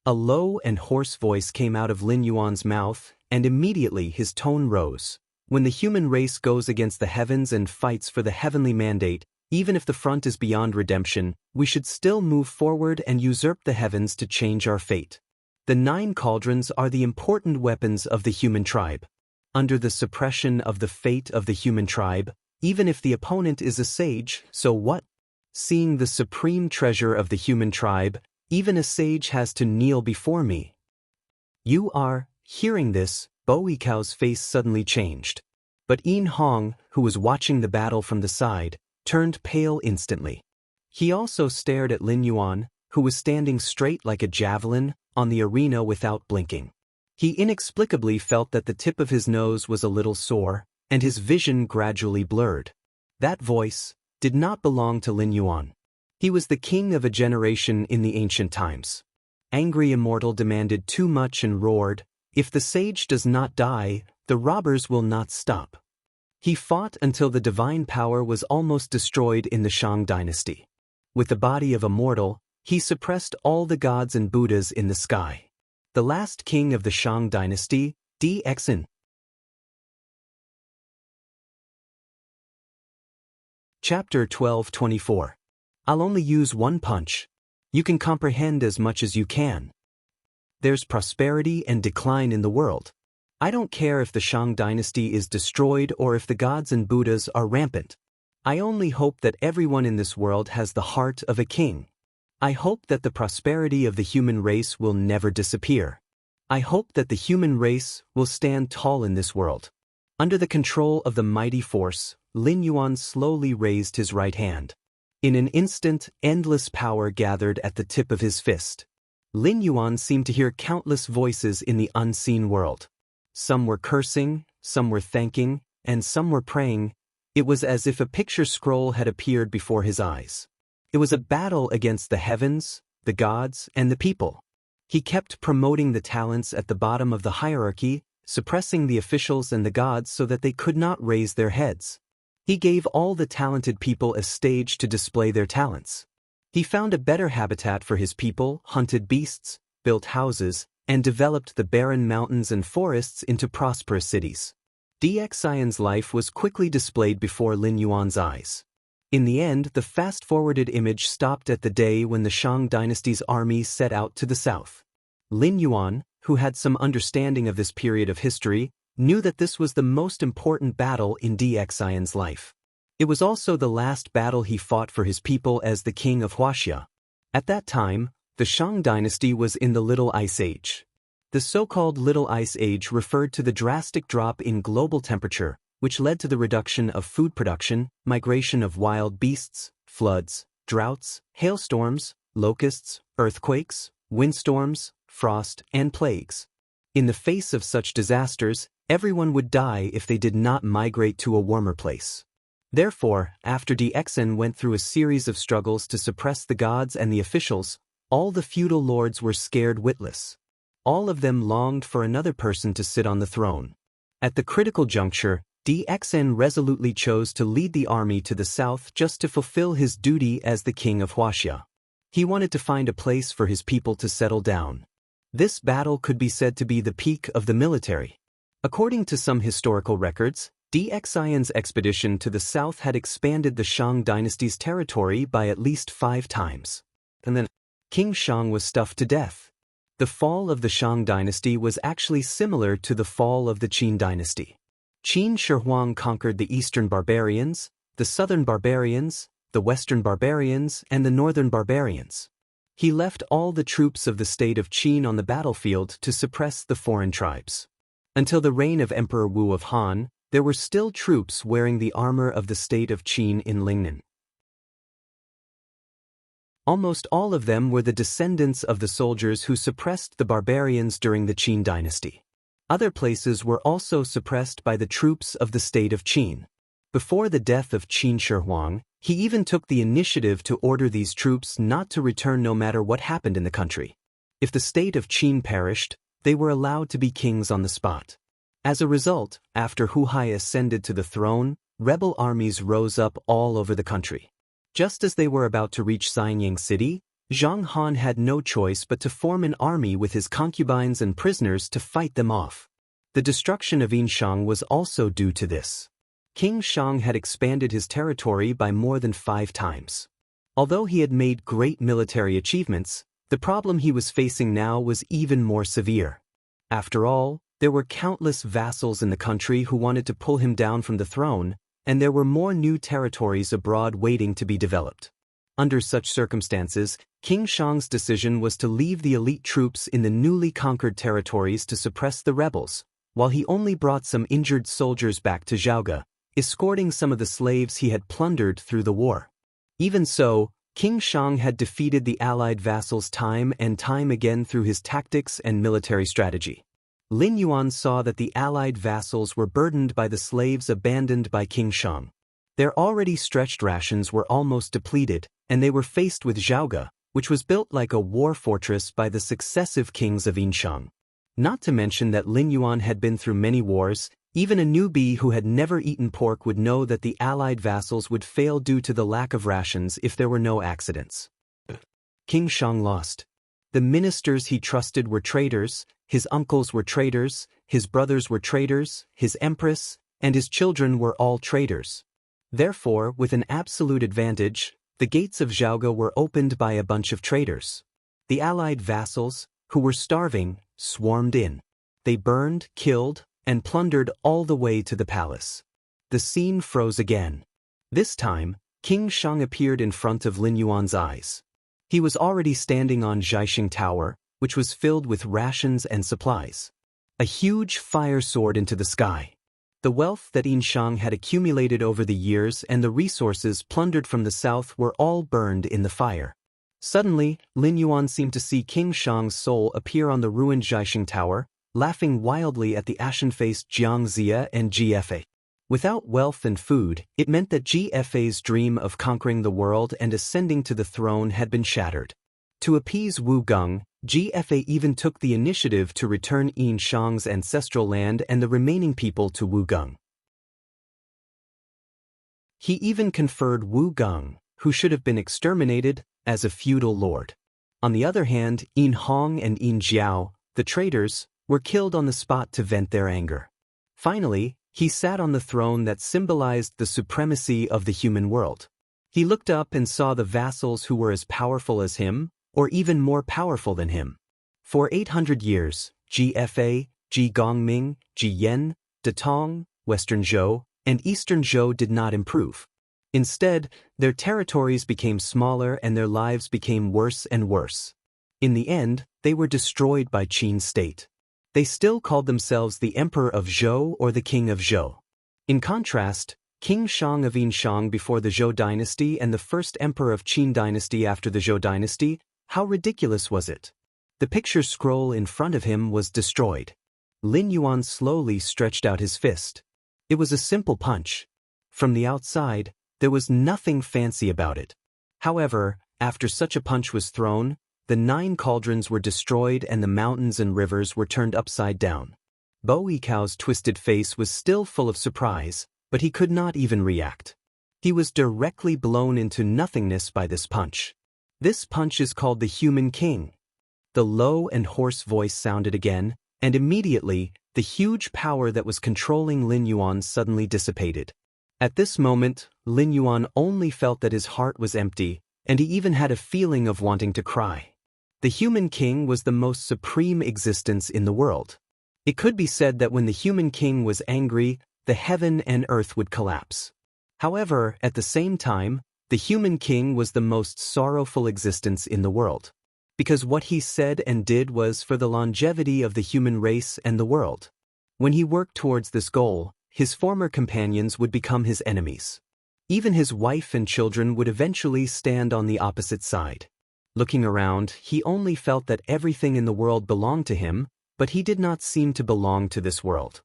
A low and hoarse voice came out of Lin Yuan's mouth, and immediately his tone rose. "When the human race goes against the heavens and fights for the heavenly mandate, even if the front is beyond redemption, we should still move forward and usurp the heavens to change our fate. The 9 cauldrons are the important weapons of the human tribe. Under the suppression of the fate of the human tribe, even if the opponent is a sage, so what? Seeing the supreme treasure of the human tribe, even a sage has to kneel before me." You are, hearing this, Bo Yikao's face suddenly changed. But Yin Hong, who was watching the battle from the side, turned pale instantly. He also stared at Lin Yuan, who was standing straight like a javelin on the arena without blinking. He inexplicably felt that the tip of his nose was a little sore, and his vision gradually blurred. That voice did not belong to Lin Yuan. He was the king of a generation in the ancient times. Angry Immortal demanded too much and roared, "If the sage does not die, the robbers will not stop." He fought until the divine power was almost destroyed in the Shang dynasty. With the body of a mortal, he suppressed all the gods and Buddhas in the sky. The last king of the Shang dynasty, DXN. Chapter 12:24. I'll only use one punch. You can comprehend as much as you can. There's prosperity and decline in the world. I don't care if the Shang dynasty is destroyed or if the gods and Buddhas are rampant. I only hope that everyone in this world has the heart of a king. I hope that the prosperity of the human race will never disappear. I hope that the human race will stand tall in this world. Under the control of the mighty force, Lin Yuan slowly raised his right hand. In an instant, endless power gathered at the tip of his fist. Lin Yuan seemed to hear countless voices in the unseen world. Some were cursing, some were thanking, and some were praying. It was as if a picture scroll had appeared before his eyes. It was a battle against the heavens, the gods, and the people. He kept promoting the talents at the bottom of the hierarchy, suppressing the officials and the gods so that they could not raise their heads. He gave all the talented people a stage to display their talents. He found a better habitat for his people, hunted beasts, built houses, and developed the barren mountains and forests into prosperous cities. DXIN's life was quickly displayed before Lin Yuan's eyes. In the end, the fast-forwarded image stopped at the day when the Shang dynasty's army set out to the south. Lin Yuan, who had some understanding of this period of history, knew that this was the most important battle in DXIN's life. It was also the last battle he fought for his people as the king of Huaxia. At that time, the Shang dynasty was in the Little Ice Age. The so-called Little Ice Age referred to the drastic drop in global temperature, which led to the reduction of food production, migration of wild beasts, floods, droughts, hailstorms, locusts, earthquakes, windstorms, frost, and plagues. In the face of such disasters, everyone would die if they did not migrate to a warmer place. Therefore, after DXN went through a series of struggles to suppress the gods and the officials, all the feudal lords were scared witless. All of them longed for another person to sit on the throne. At the critical juncture, DXN resolutely chose to lead the army to the south just to fulfill his duty as the king of Huaxia. He wanted to find a place for his people to settle down. This battle could be said to be the peak of the military. According to some historical records, DXIN's expedition to the south had expanded the Shang dynasty's territory by at least 5 times. And then, King Shang was stuffed to death. The fall of the Shang dynasty was actually similar to the fall of the Qin dynasty. Qin Shi Huang conquered the eastern barbarians, the southern barbarians, the western barbarians, and the northern barbarians. He left all the troops of the state of Qin on the battlefield to suppress the foreign tribes. Until the reign of Emperor Wu of Han, there were still troops wearing the armor of the state of Qin in Lingnan. Almost all of them were the descendants of the soldiers who suppressed the barbarians during the Qin dynasty. Other places were also suppressed by the troops of the state of Qin. Before the death of Qin Shi Huang, he even took the initiative to order these troops not to return no matter what happened in the country. If the state of Qin perished, they were allowed to be kings on the spot. As a result, after Hu Hai ascended to the throne, rebel armies rose up all over the country. Just as they were about to reach Xianyang City, Zhang Han had no choice but to form an army with his concubines and prisoners to fight them off. The destruction of Yinshang was also due to this. King Shang had expanded his territory by more than 5 times. Although he had made great military achievements, the problem he was facing now was even more severe. After all, there were countless vassals in the country who wanted to pull him down from the throne, and there were more new territories abroad waiting to be developed. Under such circumstances, King Shang's decision was to leave the elite troops in the newly conquered territories to suppress the rebels, while he only brought some injured soldiers back to Zhaoge, escorting some of the slaves he had plundered through the war. Even so, King Shang had defeated the allied vassals time and time again through his tactics and military strategy. Lin Yuan saw that the allied vassals were burdened by the slaves abandoned by King Shang. Their already stretched rations were almost depleted, and they were faced with Zhaoge, which was built like a war fortress by the successive kings of Yinshang. Not to mention that Lin Yuan had been through many wars. Even a newbie who had never eaten pork would know that the allied vassals would fail due to the lack of rations if there were no accidents. King Shang lost. The ministers he trusted were traitors, his uncles were traitors, his brothers were traitors, his empress, and his children were all traitors. Therefore, with an absolute advantage, the gates of Zhaoge were opened by a bunch of traitors. The allied vassals, who were starving, swarmed in. They burned, killed, and plundered all the way to the palace. The scene froze again. This time, King Shang appeared in front of Lin Yuan's eyes. He was already standing on Zhaixing Tower, which was filled with rations and supplies. A huge fire soared into the sky. The wealth that Inshang had accumulated over the years and the resources plundered from the south were all burned in the fire. Suddenly, Lin Yuan seemed to see King Shang's soul appear on the ruined Jiaxing Tower, laughing wildly at the ashen-faced Jiang Zia and GFA. Without wealth and food, it meant that GFA's dream of conquering the world and ascending to the throne had been shattered. To appease Wu Geng, GFA even took the initiative to return Yin Shang's ancestral land and the remaining people to Wu Geng. He even conferred Wu Geng, who should have been exterminated, as a feudal lord. On the other hand, Yin Hong and Yin Jiao, the traitors, were killed on the spot to vent their anger. Finally, he sat on the throne that symbolized the supremacy of the human world. He looked up and saw the vassals who were as powerful as him, or even more powerful than him. For 800 years, GFA, Ji Gongming, Ji Yen, Datong, Western Zhou, and Eastern Zhou did not improve. Instead, their territories became smaller and their lives became worse and worse. In the end, they were destroyed by Qin's state. They still called themselves the Emperor of Zhou or the King of Zhou. In contrast, King Shang of Yinshang before the Zhou dynasty and the first Emperor of Qin dynasty after the Zhou dynasty, how ridiculous was it? The picture scroll in front of him was destroyed. Lin Yuan slowly stretched out his fist. It was a simple punch. From the outside, there was nothing fancy about it. However, after such a punch was thrown, the 9 cauldrons were destroyed and the mountains and rivers were turned upside down. Bo Yicao's twisted face was still full of surprise, but he could not even react. He was directly blown into nothingness by this punch. This punch is called the Human King. The low and hoarse voice sounded again, and immediately, the huge power that was controlling Lin Yuan suddenly dissipated. At this moment, Lin Yuan only felt that his heart was empty, and he even had a feeling of wanting to cry. The Human King was the most supreme existence in the world. It could be said that when the Human King was angry, the heaven and earth would collapse. However, at the same time, the Human King was the most sorrowful existence in the world. Because what he said and did was for the longevity of the human race and the world. When he worked towards this goal, his former companions would become his enemies. Even his wife and children would eventually stand on the opposite side. Looking around, he only felt that everything in the world belonged to him, but he did not seem to belong to this world.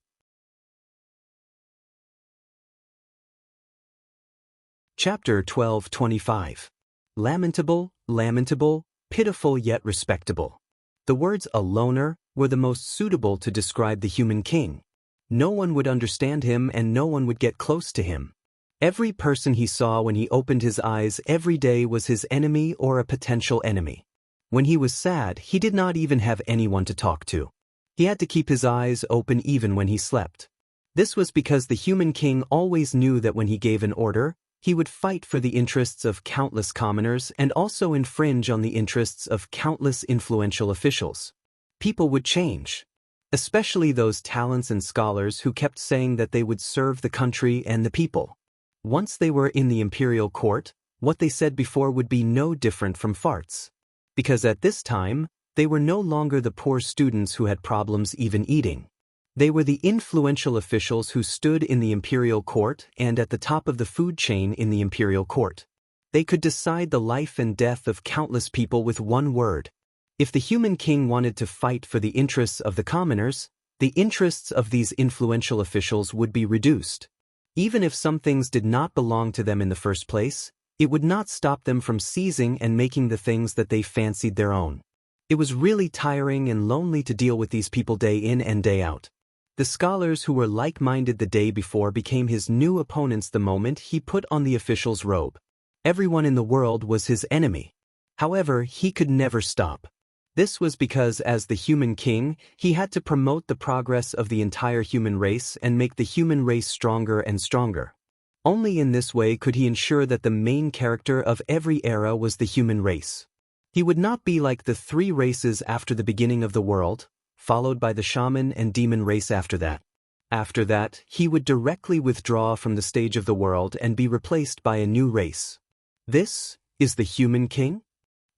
Chapter 12:25. Lamentable, lamentable, pitiful yet respectable. The words a loner were the most suitable to describe the Human King. No one would understand him and no one would get close to him. Every person he saw when he opened his eyes every day was his enemy or a potential enemy. When he was sad, he did not even have anyone to talk to. He had to keep his eyes open even when he slept. This was because the Human King always knew that when he gave an order, he would fight for the interests of countless commoners and also infringe on the interests of countless influential officials. People would change. Especially those talents and scholars who kept saying that they would serve the country and the people. Once they were in the imperial court, what they said before would be no different from farts. Because at this time, they were no longer the poor students who had problems even eating. They were the influential officials who stood in the imperial court and at the top of the food chain in the imperial court. They could decide the life and death of countless people with one word. If the Human King wanted to fight for the interests of the commoners, the interests of these influential officials would be reduced. Even if some things did not belong to them in the first place, it would not stop them from seizing and making the things that they fancied their own. It was really tiring and lonely to deal with these people day in and day out. The scholars who were like-minded the day before became his new opponents the moment he put on the official's robe. Everyone in the world was his enemy. However, he could never stop. This was because as the Human King, he had to promote the progress of the entire human race and make the human race stronger and stronger. Only in this way could he ensure that the main character of every era was the human race. He would not be like the 3 races after the beginning of the world, followed by the shaman and demon race after that. After that, he would directly withdraw from the stage of the world and be replaced by a new race. This is the Human King?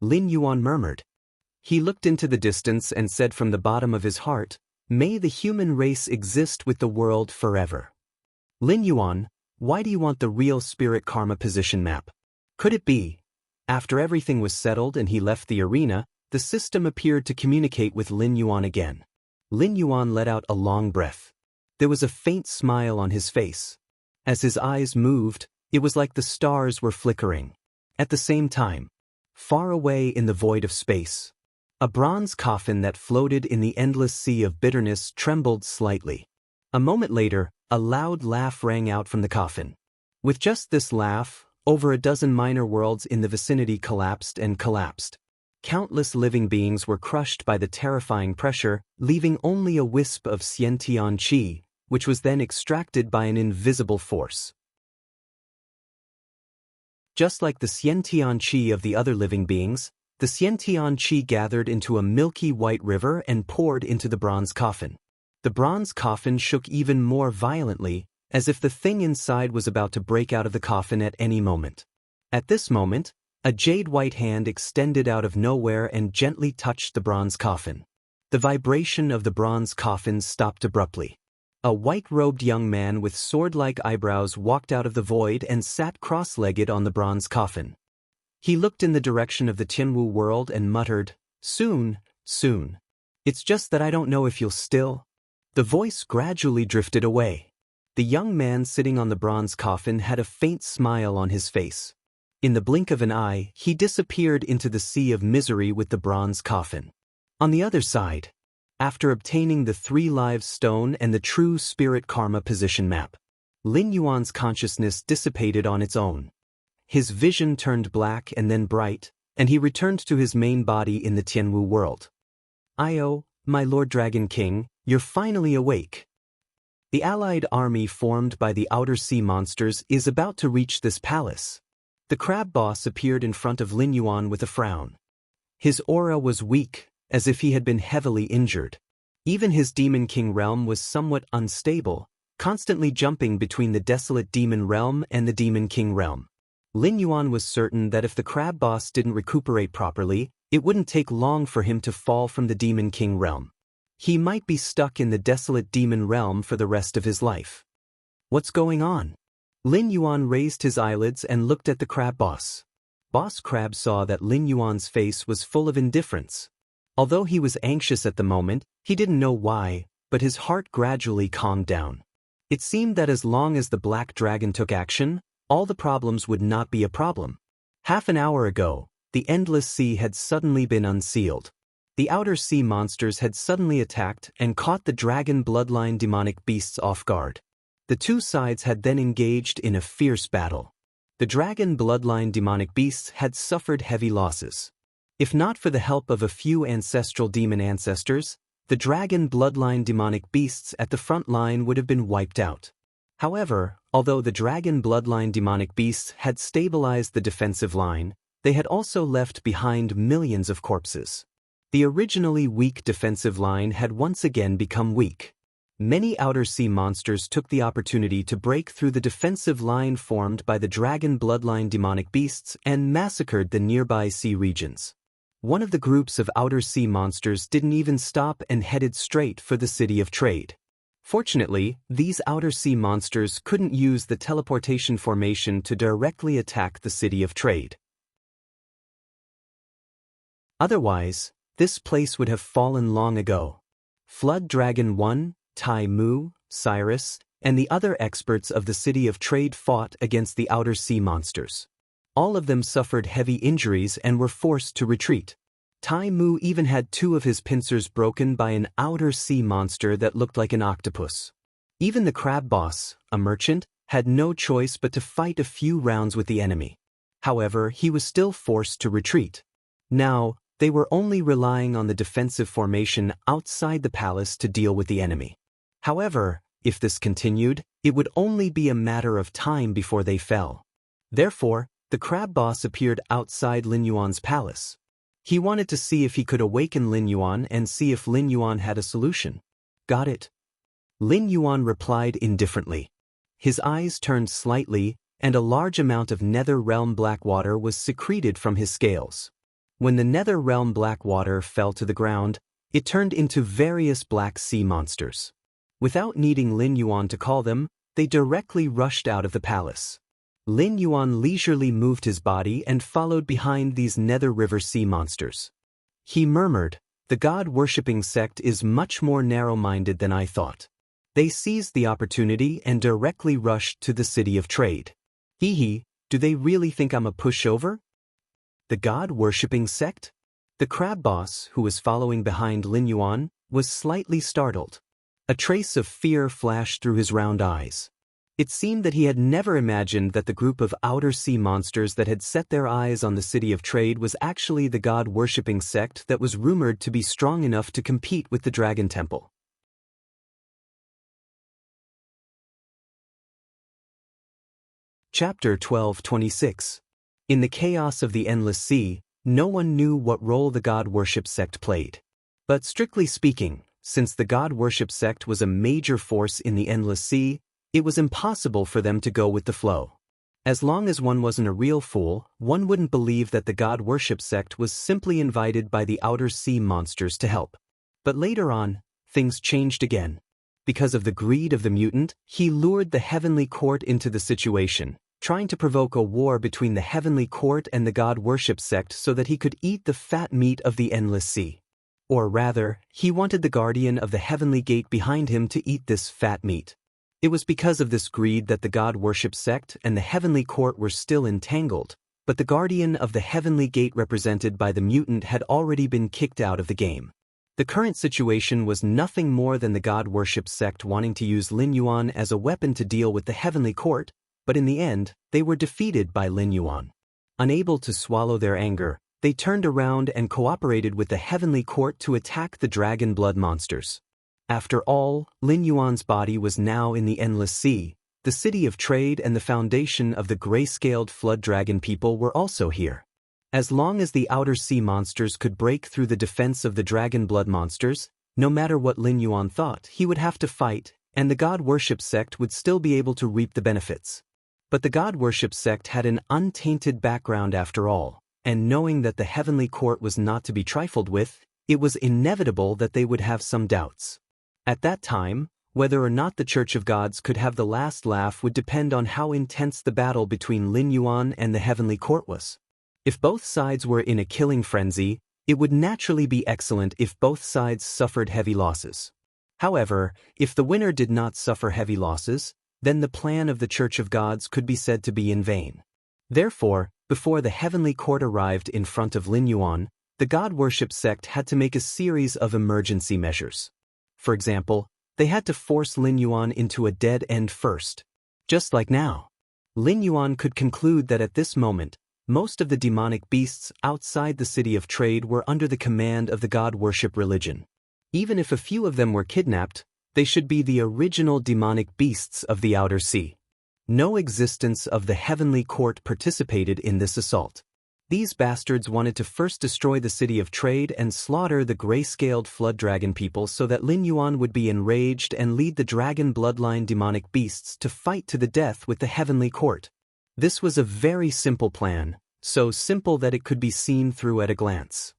Lin Yuan murmured. He looked into the distance and said from the bottom of his heart, "May the human race exist with the world forever." Lin Yuan, why do you want the real spirit karma position map? Could it be? After everything was settled and he left the arena, the system appeared to communicate with Lin Yuan again. Lin Yuan let out a long breath. There was a faint smile on his face. As his eyes moved, it was like the stars were flickering. At the same time, far away in the void of space, a bronze coffin that floated in the endless sea of bitterness trembled slightly. A moment later, a loud laugh rang out from the coffin. With just this laugh, over a dozen minor worlds in the vicinity collapsed and collapsed. Countless living beings were crushed by the terrifying pressure, leaving only a wisp of Xiantian qi, which was then extracted by an invisible force. Just like the Xiantian qi of the other living beings, the Xiantian qi gathered into a milky white river and poured into the bronze coffin. The bronze coffin shook even more violently, as if the thing inside was about to break out of the coffin at any moment. At this moment, a jade-white hand extended out of nowhere and gently touched the bronze coffin. The vibration of the bronze coffin stopped abruptly. A white-robed young man with sword-like eyebrows walked out of the void and sat cross-legged on the bronze coffin. He looked in the direction of the Tianwu world and muttered, "Soon, soon. It's just that I don't know if you'll still." The voice gradually drifted away. The young man sitting on the bronze coffin had a faint smile on his face. In the blink of an eye, he disappeared into the sea of misery with the bronze coffin. On the other side, after obtaining the 3 lives stone and the true spirit karma position map, Lin Yuan's consciousness dissipated on its own. His vision turned black and then bright, and he returned to his main body in the Tianwu world. "Io, my Lord Dragon King, you're finally awake. The allied army formed by the outer sea monsters is about to reach this palace." The crab boss appeared in front of Lin Yuan with a frown. His aura was weak, as if he had been heavily injured. Even his Demon King realm was somewhat unstable, constantly jumping between the desolate Demon realm and the Demon King realm. Lin Yuan was certain that if the crab boss didn't recuperate properly, it wouldn't take long for him to fall from the Demon King realm. He might be stuck in the desolate demon realm for the rest of his life. What's going on? Lin Yuan raised his eyelids and looked at the crab boss. Boss Crab saw that Lin Yuan's face was full of indifference. Although he was anxious at the moment, he didn't know why, but his heart gradually calmed down. It seemed that as long as the black dragon took action, all the problems would not be a problem. Half an hour ago, the endless sea had suddenly been unsealed. The outer sea monsters had suddenly attacked and caught the dragon bloodline demonic beasts off guard. The two sides had then engaged in a fierce battle. The dragon bloodline demonic beasts had suffered heavy losses. If not for the help of a few ancestral demon ancestors, the dragon bloodline demonic beasts at the front line would have been wiped out. However, although the dragon bloodline demonic beasts had stabilized the defensive line, they had also left behind millions of corpses. The originally weak defensive line had once again become weak. Many outer sea monsters took the opportunity to break through the defensive line formed by the dragon bloodline demonic beasts and massacred the nearby sea regions. One of the groups of outer sea monsters didn't even stop and headed straight for the city of trade. Fortunately, these outer sea monsters couldn't use the teleportation formation to directly attack the city of trade. Otherwise, this place would have fallen long ago. Flood Dragon 1, Tai Mu, Cyrus, and the other experts of the city of trade fought against the outer sea monsters. All of them suffered heavy injuries and were forced to retreat. Tai Mu even had 2 of his pincers broken by an outer sea monster that looked like an octopus. Even the crab boss, a merchant, had no choice but to fight a few rounds with the enemy. However, he was still forced to retreat. Now, they were only relying on the defensive formation outside the palace to deal with the enemy. However, if this continued, it would only be a matter of time before they fell. Therefore, the crab boss appeared outside Lin Yuan's palace. He wanted to see if he could awaken Lin Yuan and see if Lin Yuan had a solution. "Got it?" Lin Yuan replied indifferently. His eyes turned slightly, and a large amount of nether realm black water was secreted from his scales. When the nether realm black water fell to the ground, it turned into various black sea monsters. Without needing Lin Yuan to call them, they directly rushed out of the palace. Lin Yuan leisurely moved his body and followed behind these nether river sea monsters. He murmured, "The god-worshipping sect is much more narrow-minded than I thought." They seized the opportunity and directly rushed to the city of trade. Hee hee, do they really think I'm a pushover? The god-worshipping sect? The crab boss, who was following behind Lin Yuan, was slightly startled. A trace of fear flashed through his round eyes. It seemed that he had never imagined that the group of outer sea monsters that had set their eyes on the city of trade was actually the god-worshipping sect that was rumored to be strong enough to compete with the Dragon Temple. Chapter 12:26. In the chaos of the endless sea, no one knew what role the god-worship sect played. But strictly speaking, since the god-worship sect was a major force in the endless sea, it was impossible for them to go with the flow. As long as one wasn't a real fool, one wouldn't believe that the god-worship sect was simply invited by the outer sea monsters to help. But later on, things changed again. Because of the greed of the mutant, he lured the Heavenly Court into the situation, trying to provoke a war between the Heavenly Court and the god-worship sect so that he could eat the fat meat of the endless sea. Or rather, he wanted the guardian of the Heavenly Gate behind him to eat this fat meat. It was because of this greed that the god-worship sect and the Heavenly Court were still entangled, but the guardian of the Heavenly Gate represented by the mutant had already been kicked out of the game. The current situation was nothing more than the god-worship sect wanting to use Lin Yuan as a weapon to deal with the Heavenly Court, but in the end, they were defeated by Lin Yuan. Unable to swallow their anger, they turned around and cooperated with the Heavenly Court to attack the dragon blood monsters. After all, Lin Yuan's body was now in the endless sea. The city of trade and the foundation of the gray-scaled flood dragon people were also here. As long as the outer sea monsters could break through the defense of the dragon blood monsters, no matter what Lin Yuan thought, he would have to fight, and the god-worship sect would still be able to reap the benefits. But the god-worship sect had an untainted background after all, and knowing that the Heavenly Court was not to be trifled with, it was inevitable that they would have some doubts. At that time, whether or not the Church of Gods could have the last laugh would depend on how intense the battle between Lin Yuan and the Heavenly Court was. If both sides were in a killing frenzy, it would naturally be excellent if both sides suffered heavy losses. However, if the winner did not suffer heavy losses, then the plan of the Church of Gods could be said to be in vain. Therefore, before the Heavenly Court arrived in front of Lin Yuan, the god-worship sect had to make a series of emergency measures. For example, they had to force Lin Yuan into a dead end first. Just like now. Lin Yuan could conclude that at this moment, most of the demonic beasts outside the city of trade were under the command of the god-worship religion. Even if a few of them were kidnapped, they should be the original demonic beasts of the outer sea. No existence of the Heavenly Court participated in this assault. These bastards wanted to first destroy the city of trade and slaughter the gray-scaled flood dragon people so that Lin Yuan would be enraged and lead the dragon bloodline demonic beasts to fight to the death with the Heavenly Court. This was a very simple plan, so simple that it could be seen through at a glance.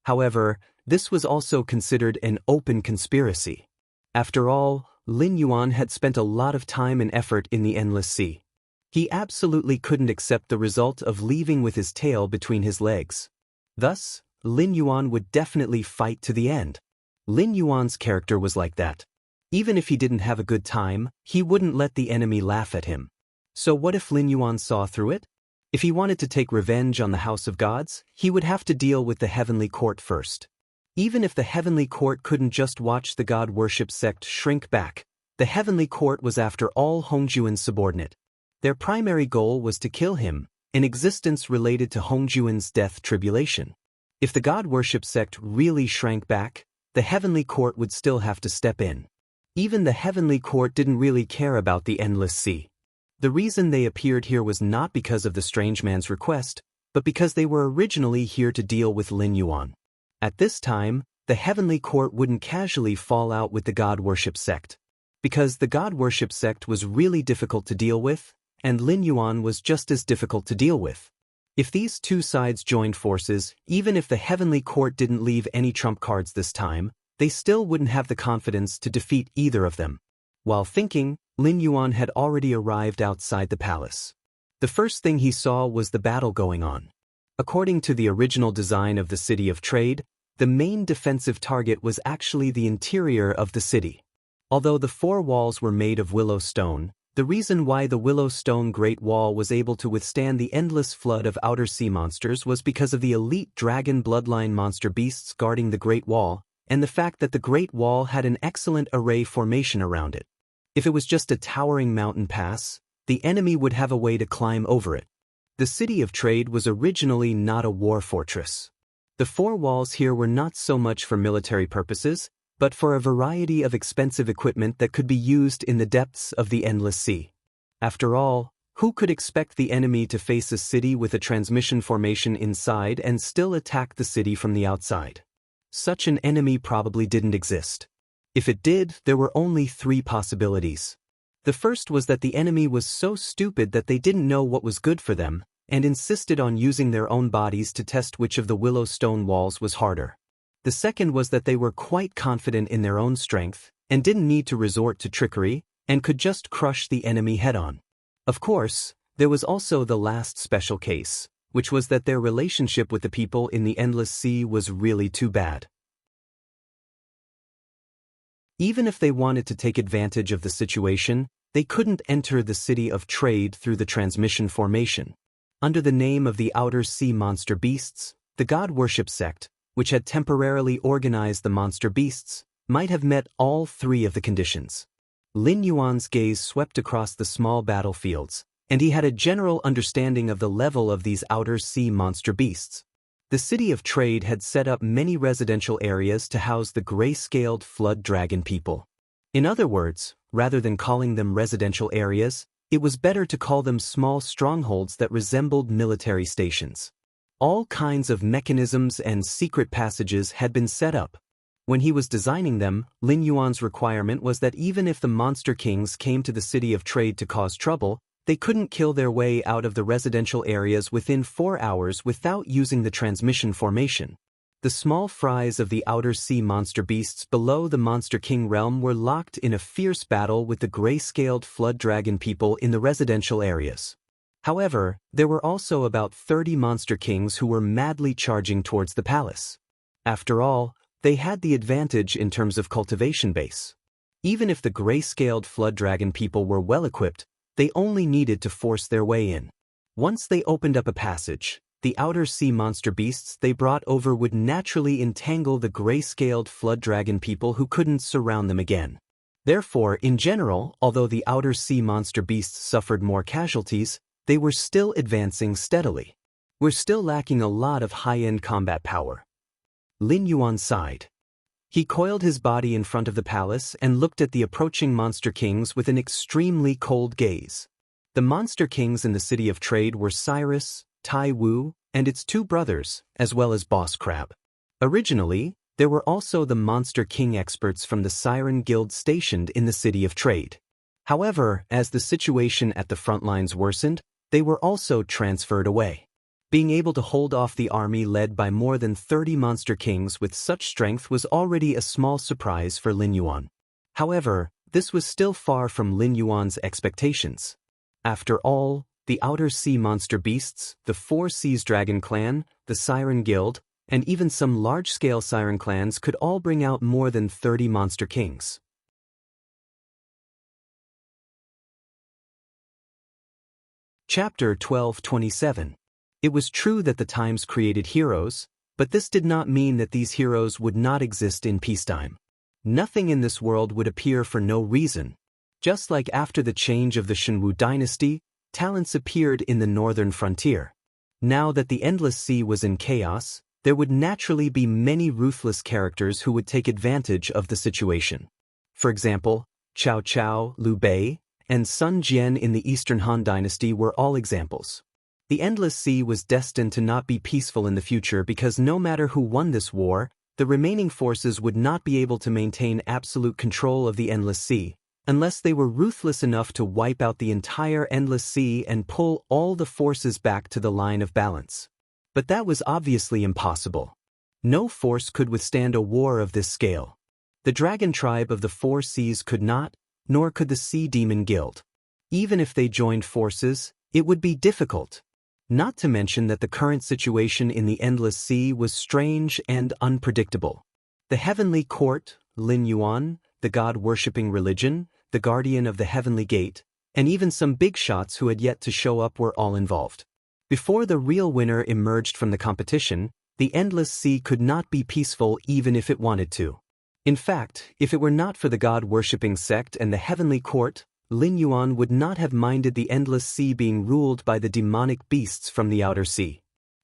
However, this was also considered an open conspiracy. After all, Lin Yuan had spent a lot of time and effort in the endless sea. He absolutely couldn't accept the result of leaving with his tail between his legs. Thus, Lin Yuan would definitely fight to the end. Lin Yuan's character was like that. Even if he didn't have a good time, he wouldn't let the enemy laugh at him. So what if Lin Yuan saw through it? If he wanted to take revenge on the House of Gods, he would have to deal with the Heavenly Court first. Even if the Heavenly Court couldn't just watch the god-worship sect shrink back, the Heavenly Court was after all Hongjuan's subordinate. Their primary goal was to kill him, an existence related to Hongjuan's death tribulation. If the god-worship sect really shrank back, the Heavenly Court would still have to step in. Even the Heavenly Court didn't really care about the endless sea. The reason they appeared here was not because of the strange man's request, but because they were originally here to deal with Lin Yuan. At this time, the Heavenly Court wouldn't casually fall out with the god-worship sect. Because the god-worship sect was really difficult to deal with, and Lin Yuan was just as difficult to deal with. If these two sides joined forces, even if the Heavenly Court didn't leave any trump cards this time, they still wouldn't have the confidence to defeat either of them. While thinking, Lin Yuan had already arrived outside the palace. The first thing he saw was the battle going on. According to the original design of the City of Trade, the main defensive target was actually the interior of the city. Although the four walls were made of willow stone, the reason why the willow stone Great Wall was able to withstand the endless flood of outer sea monsters was because of the elite dragon bloodline monster beasts guarding the Great Wall, and the fact that the Great Wall had an excellent array formation around it. If it was just a towering mountain pass, the enemy would have a way to climb over it. The City of Trade was originally not a war fortress. The four walls here were not so much for military purposes, but for a variety of expensive equipment that could be used in the depths of the endless sea. After all, who could expect the enemy to face a city with a transmission formation inside and still attack the city from the outside? Such an enemy probably didn't exist. If it did, there were only three possibilities. The first was that the enemy was so stupid that they didn't know what was good for them, and insisted on using their own bodies to test which of the willow stone walls was harder. The second was that they were quite confident in their own strength, and didn't need to resort to trickery, and could just crush the enemy head-on. Of course, there was also the last special case, which was that their relationship with the people in the Endless Sea was really too bad. Even if they wanted to take advantage of the situation, they couldn't enter the City of Trade through the transmission formation. Under the name of the Outer Sea Monster Beasts, the god worship sect, which had temporarily organized the monster beasts, might have met all three of the conditions. Lin Yuan's gaze swept across the small battlefields, and he had a general understanding of the level of these outer sea monster beasts. The City of Trade had set up many residential areas to house the gray-scaled flood dragon people. In other words, rather than calling them residential areas, it was better to call them small strongholds that resembled military stations. All kinds of mechanisms and secret passages had been set up. When he was designing them, Lin Yuan's requirement was that even if the monster kings came to the City of Trade to cause trouble, they couldn't kill their way out of the residential areas within 4 hours without using the transmission formation. The small fries of the outer sea monster beasts below the Monster King realm were locked in a fierce battle with the gray-scaled flood dragon people in the residential areas. However, there were also about 30 monster kings who were madly charging towards the palace. After all, they had the advantage in terms of cultivation base. Even if the gray-scaled flood dragon people were well-equipped, they only needed to force their way in. Once they opened up a passage, the outer sea monster beasts they brought over would naturally entangle the gray-scaled flood dragon people who couldn't surround them again. Therefore, in general, although the outer sea monster beasts suffered more casualties, they were still advancing steadily. We're still lacking a lot of high-end combat power. Lin Yuan sighed. He coiled his body in front of the palace and looked at the approaching monster kings with an extremely cold gaze. The monster kings in the City of Trade were Cyrus, Tai Wu, and its two brothers, as well as Boss Crab. Originally, there were also the monster king experts from the Siren Guild stationed in the City of Trade. However, as the situation at the front lines worsened, they were also transferred away. Being able to hold off the army led by more than 30 monster kings with such strength was already a small surprise for Lin Yuan. However, this was still far from Lin Yuan's expectations. After all, the outer sea monster beasts, the Four Seas Dragon Clan, the Siren Guild, and even some large-scale siren clans could all bring out more than 30 monster kings. Chapter 12:27. It was true that the times created heroes, but this did not mean that these heroes would not exist in peacetime. Nothing in this world would appear for no reason. Just like after the change of the Shenwu dynasty, talents appeared in the northern frontier. Now that the Endless Sea was in chaos, there would naturally be many ruthless characters who would take advantage of the situation. For example, Cao Cao, Liu Bei, and Sun Jian in the Eastern Han dynasty were all examples. The Endless Sea was destined to not be peaceful in the future because no matter who won this war, the remaining forces would not be able to maintain absolute control of the Endless Sea, unless they were ruthless enough to wipe out the entire Endless Sea and pull all the forces back to the line of balance. But that was obviously impossible. No force could withstand a war of this scale. The dragon tribe of the Four Seas could not, nor could the Sea Demon Guild. Even if they joined forces, it would be difficult. Not to mention that the current situation in the Endless Sea was strange and unpredictable. The Heavenly Court, Lin Yuan, the god-worshipping religion, the guardian of the Heavenly Gate, and even some big shots who had yet to show up were all involved. Before the real winner emerged from the competition, the Endless Sea could not be peaceful even if it wanted to. In fact, if it were not for the god-worshipping sect and the Heavenly Court, Lin Yuan would not have minded the Endless Sea being ruled by the demonic beasts from the Outer Sea.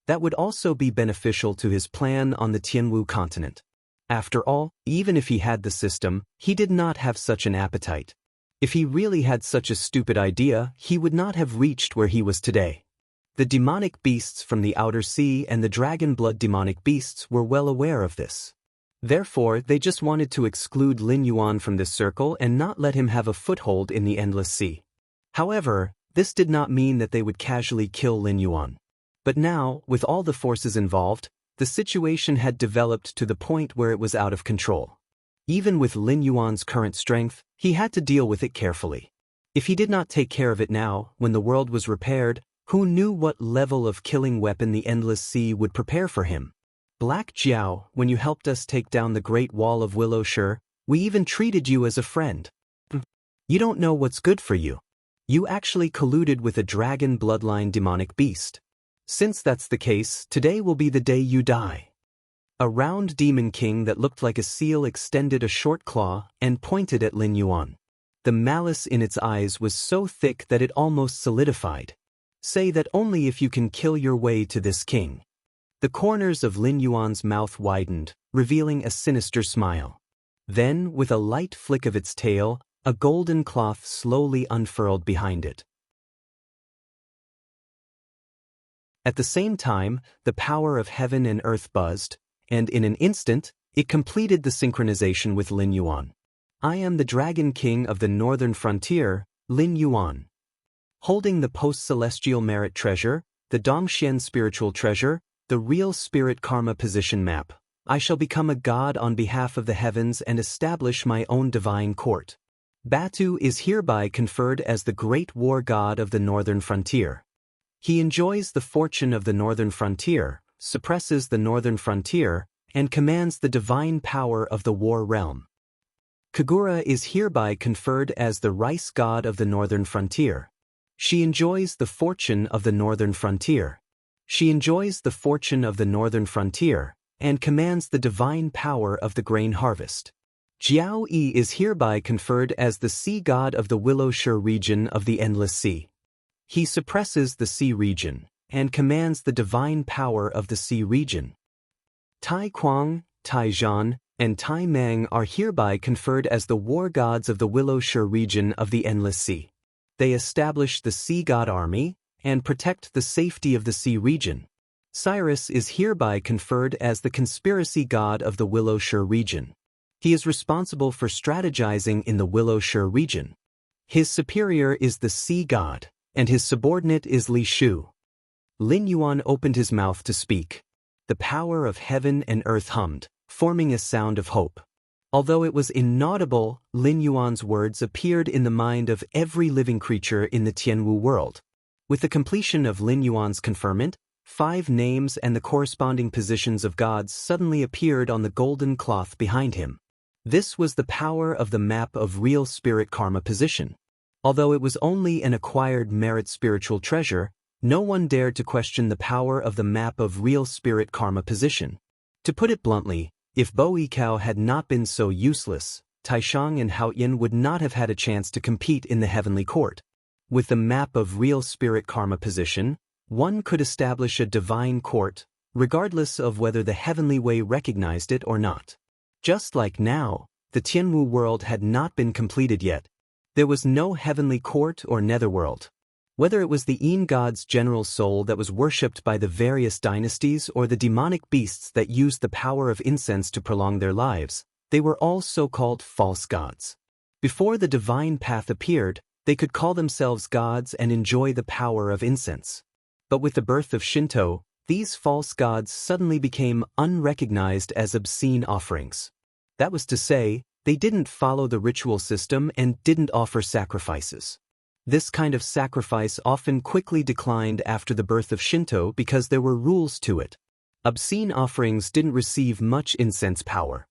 That would also be beneficial to his plan on the Tianwu continent. After all, even if he had the system, he did not have such an appetite. If he really had such a stupid idea, he would not have reached where he was today. The demonic beasts from the Outer Sea and the dragon blood demonic beasts were well aware of this. Therefore, they just wanted to exclude Lin Yuan from this circle and not let him have a foothold in the Endless Sea. However, this did not mean that they would casually kill Lin Yuan. But now, with all the forces involved, the situation had developed to the point where it was out of control. Even with Lin Yuan's current strength, he had to deal with it carefully. If he did not take care of it now, when the world was repaired, who knew what level of killing weapon the Endless Sea would prepare for him? Black Jiao, when you helped us take down the Great Wall of Willowshire, we even treated you as a friend. You don't know what's good for you. You actually colluded with a dragon bloodline demonic beast. Since that's the case, today will be the day you die. A round demon king that looked like a seal extended a short claw and pointed at Lin Yuan. The malice in its eyes was so thick that it almost solidified. Say that only if you can kill your way to this king. The corners of Lin Yuan's mouth widened, revealing a sinister smile. Then, with a light flick of its tail, a golden cloth slowly unfurled behind it. At the same time, the power of heaven and earth buzzed, and in an instant, it completed the synchronization with Lin Yuan. I am the Dragon King of the Northern Frontier, Lin Yuan. Holding the post-celestial merit treasure, the Dongxian spiritual treasure, the real spirit karma position map, I shall become a god on behalf of the heavens and establish my own divine court. Batu is hereby conferred as the great war god of the Northern Frontier. He enjoys the fortune of the Northern Frontier, suppresses the Northern Frontier, and commands the divine power of the war realm. Kagura is hereby conferred as the rice god of the Northern Frontier. She enjoys the fortune of the Northern Frontier. She enjoys the fortune of the Northern Frontier, and commands the divine power of the grain harvest. Jiao Yi is hereby conferred as the sea god of the Willowshire region of the Endless Sea. He suppresses the sea region, and commands the divine power of the sea region. Tai Kuang, Tai Zhan, and Tai Meng are hereby conferred as the war gods of the Willowshire region of the Endless Sea. They establish the sea god army, and protect the safety of the sea region. Cyrus is hereby conferred as the conspiracy god of the Willowshire region. He is responsible for strategizing in the Willowshire region. His superior is the sea god, and his subordinate is Li Shu. Lin Yuan opened his mouth to speak. The power of heaven and earth hummed, forming a sound of hope. Although it was inaudible, Lin Yuan's words appeared in the mind of every living creature in the Tianwu world. With the completion of Lin Yuan's conferment, 5 names and the corresponding positions of gods suddenly appeared on the golden cloth behind him. This was the power of the map of real spirit karma position. Although it was only an acquired merit spiritual treasure, no one dared to question the power of the map of real spirit karma position. To put it bluntly, if Bo Yikao had not been so useless, Taishang and Haoyan would not have had a chance to compete in the heavenly court. With the map of real spirit karma position, one could establish a divine court, regardless of whether the heavenly way recognized it or not. Just like now, the Tianwu world had not been completed yet. There was no heavenly court or netherworld. Whether it was the Yin god's general soul that was worshipped by the various dynasties or the demonic beasts that used the power of incense to prolong their lives, they were all so-called false gods. Before the divine path appeared, they could call themselves gods and enjoy the power of incense. But with the birth of Shinto, these false gods suddenly became unrecognized as obscene offerings. That was to say, They didn't follow the ritual system and didn't offer sacrifices. This kind of sacrifice often quickly declined after the birth of Shinto because there were rules to it. Obscene offerings didn't receive much incense power.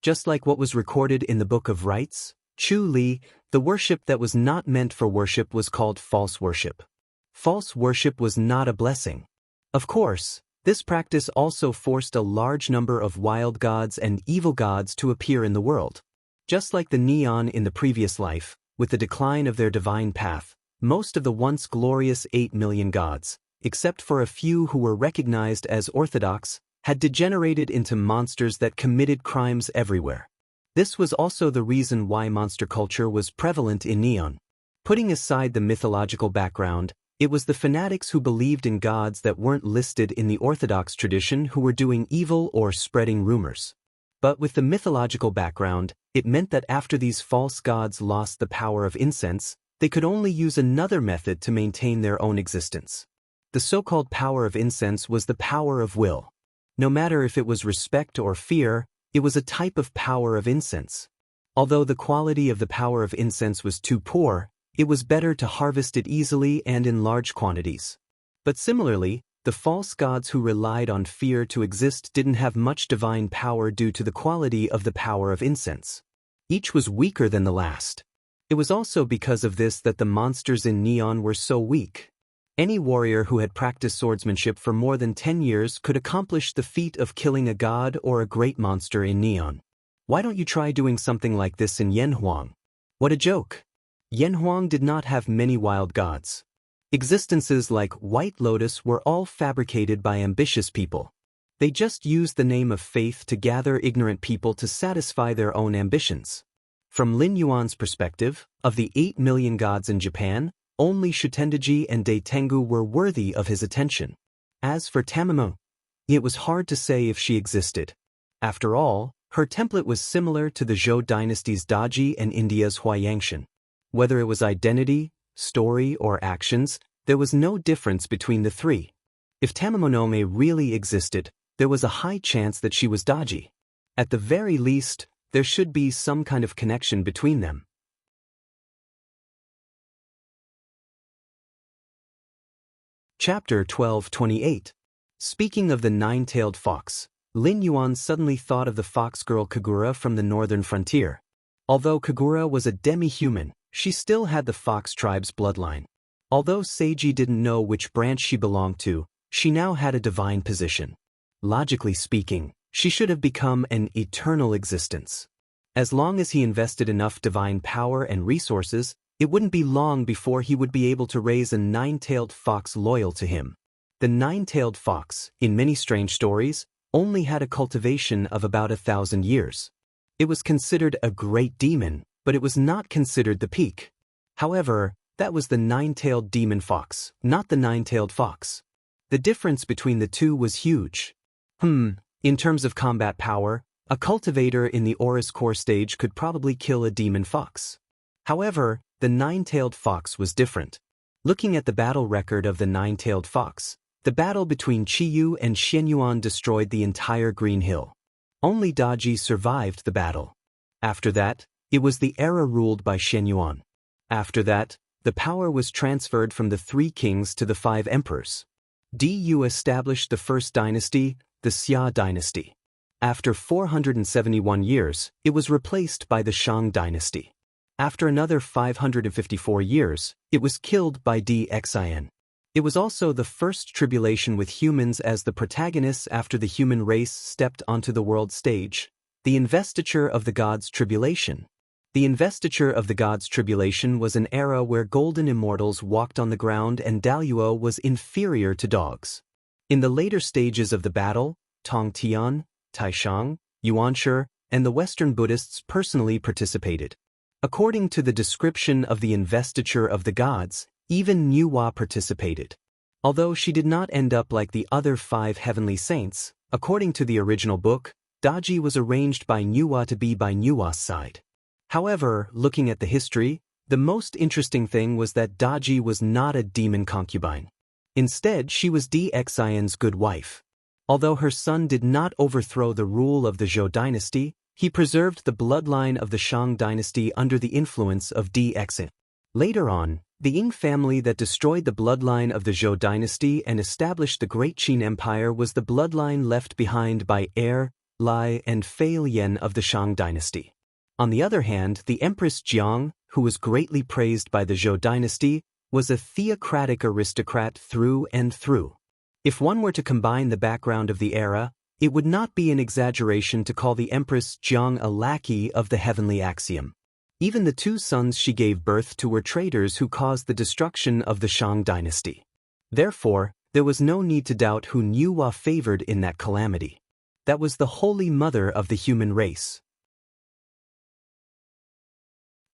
Just like what was recorded in the Book of Rites, Chu Li, the worship that was not meant for worship was called false worship. False worship was not a blessing. Of course, this practice also forced a large number of wild gods and evil gods to appear in the world. Just like the neon in the previous life, with the decline of their divine path, most of the once glorious 8 million gods, except for a few who were recognized as orthodox, had degenerated into monsters that committed crimes everywhere. This was also the reason why monster culture was prevalent in Neon. Putting aside the mythological background, it was the fanatics who believed in gods that weren't listed in the orthodox tradition who were doing evil or spreading rumors. But with the mythological background, it meant that after these false gods lost the power of incense, they could only use another method to maintain their own existence. The so-called power of incense was the power of will. No matter if it was respect or fear, it was a type of power of incense. Although the quality of the power of incense was too poor, it was better to harvest it easily and in large quantities. But similarly, the false gods who relied on fear to exist didn't have much divine power due to the quality of the power of incense. Each was weaker than the last. It was also because of this that the monsters in Neon were so weak. Any warrior who had practiced swordsmanship for more than 10 years could accomplish the feat of killing a god or a great monster in Neon. Why don't you try doing something like this in Yanhuang? What a joke! Yanhuang did not have many wild gods. Existences like White Lotus were all fabricated by ambitious people. They just used the name of faith to gather ignorant people to satisfy their own ambitions. From Lin Yuan's perspective, of the 8 million gods in Japan, only Shutendaji and Daitengu were worthy of his attention. As for Tamamo, it was hard to say if she existed. After all, her template was similar to the Zhou dynasty's Daji and India's Huayangshan. Whether it was identity, story, or actions, there was no difference between the three. If Tamamonome really existed, there was a high chance that she was Daji. At the very least, there should be some kind of connection between them. Chapter 12:28. Speaking of the nine-tailed fox, Lin Yuan suddenly thought of the fox girl Kagura from the northern frontier. Although Kagura was a demi-human, she still had the fox tribe's bloodline. Although Seiji didn't know which branch she belonged to, she now had a divine position. Logically speaking, she should have become an eternal existence. As long as he invested enough divine power and resources, it wouldn't be long before he would be able to raise a nine-tailed fox loyal to him. The nine-tailed fox, in many strange stories, only had a cultivation of about 1,000 years. It was considered a great demon, but it was not considered the peak. However, that was the nine-tailed demon fox, not the nine-tailed fox. The difference between the two was huge. In terms of combat power, a cultivator in the Aurus core stage could probably kill a demon fox. However, the nine-tailed fox was different. Looking at the battle record of the nine-tailed fox, the battle between Chiyu and Shenyuan destroyed the entire Green Hill. Only Daji survived the battle. After that, it was the era ruled by Shenyuan. After that, the power was transferred from the 3 kings to the 5 emperors. Du established the first dynasty, the Xia dynasty. After 471 years, it was replaced by the Shang dynasty. After another 554 years, it was killed by Xin. It was also the first tribulation with humans as the protagonists after the human race stepped onto the world stage, the investiture of the gods' tribulation. The investiture of the gods' tribulation was an era where golden immortals walked on the ground and Daluo was inferior to dogs. In the later stages of the battle, Tongtian, Taishang, Yuanshi, and the Western Buddhists personally participated. According to the description of the investiture of the gods, even Nuwa participated. Although she did not end up like the other 5 heavenly saints, according to the original book, Daji was arranged by Nuwa to be by Nuwa's side. However, looking at the history, the most interesting thing was that Daji was not a demon concubine. Instead, she was Xion's good wife. Although her son did not overthrow the rule of the Zhou dynasty, he preserved the bloodline of the Shang dynasty under the influence of Dxin. Later on, the Ying family that destroyed the bloodline of the Zhou dynasty and established the Great Qin Empire was the bloodline left behind by Lai and Fei Lian of the Shang dynasty. On the other hand, the Empress Jiang, who was greatly praised by the Zhou dynasty, was a theocratic aristocrat through and through. If one were to combine the background of the era, it would not be an exaggeration to call the Empress Jiang a lackey of the heavenly axiom. Even the two sons she gave birth to were traitors who caused the destruction of the Shang dynasty. Therefore, there was no need to doubt who Niuhua favored in that calamity. That was the holy mother of the human race.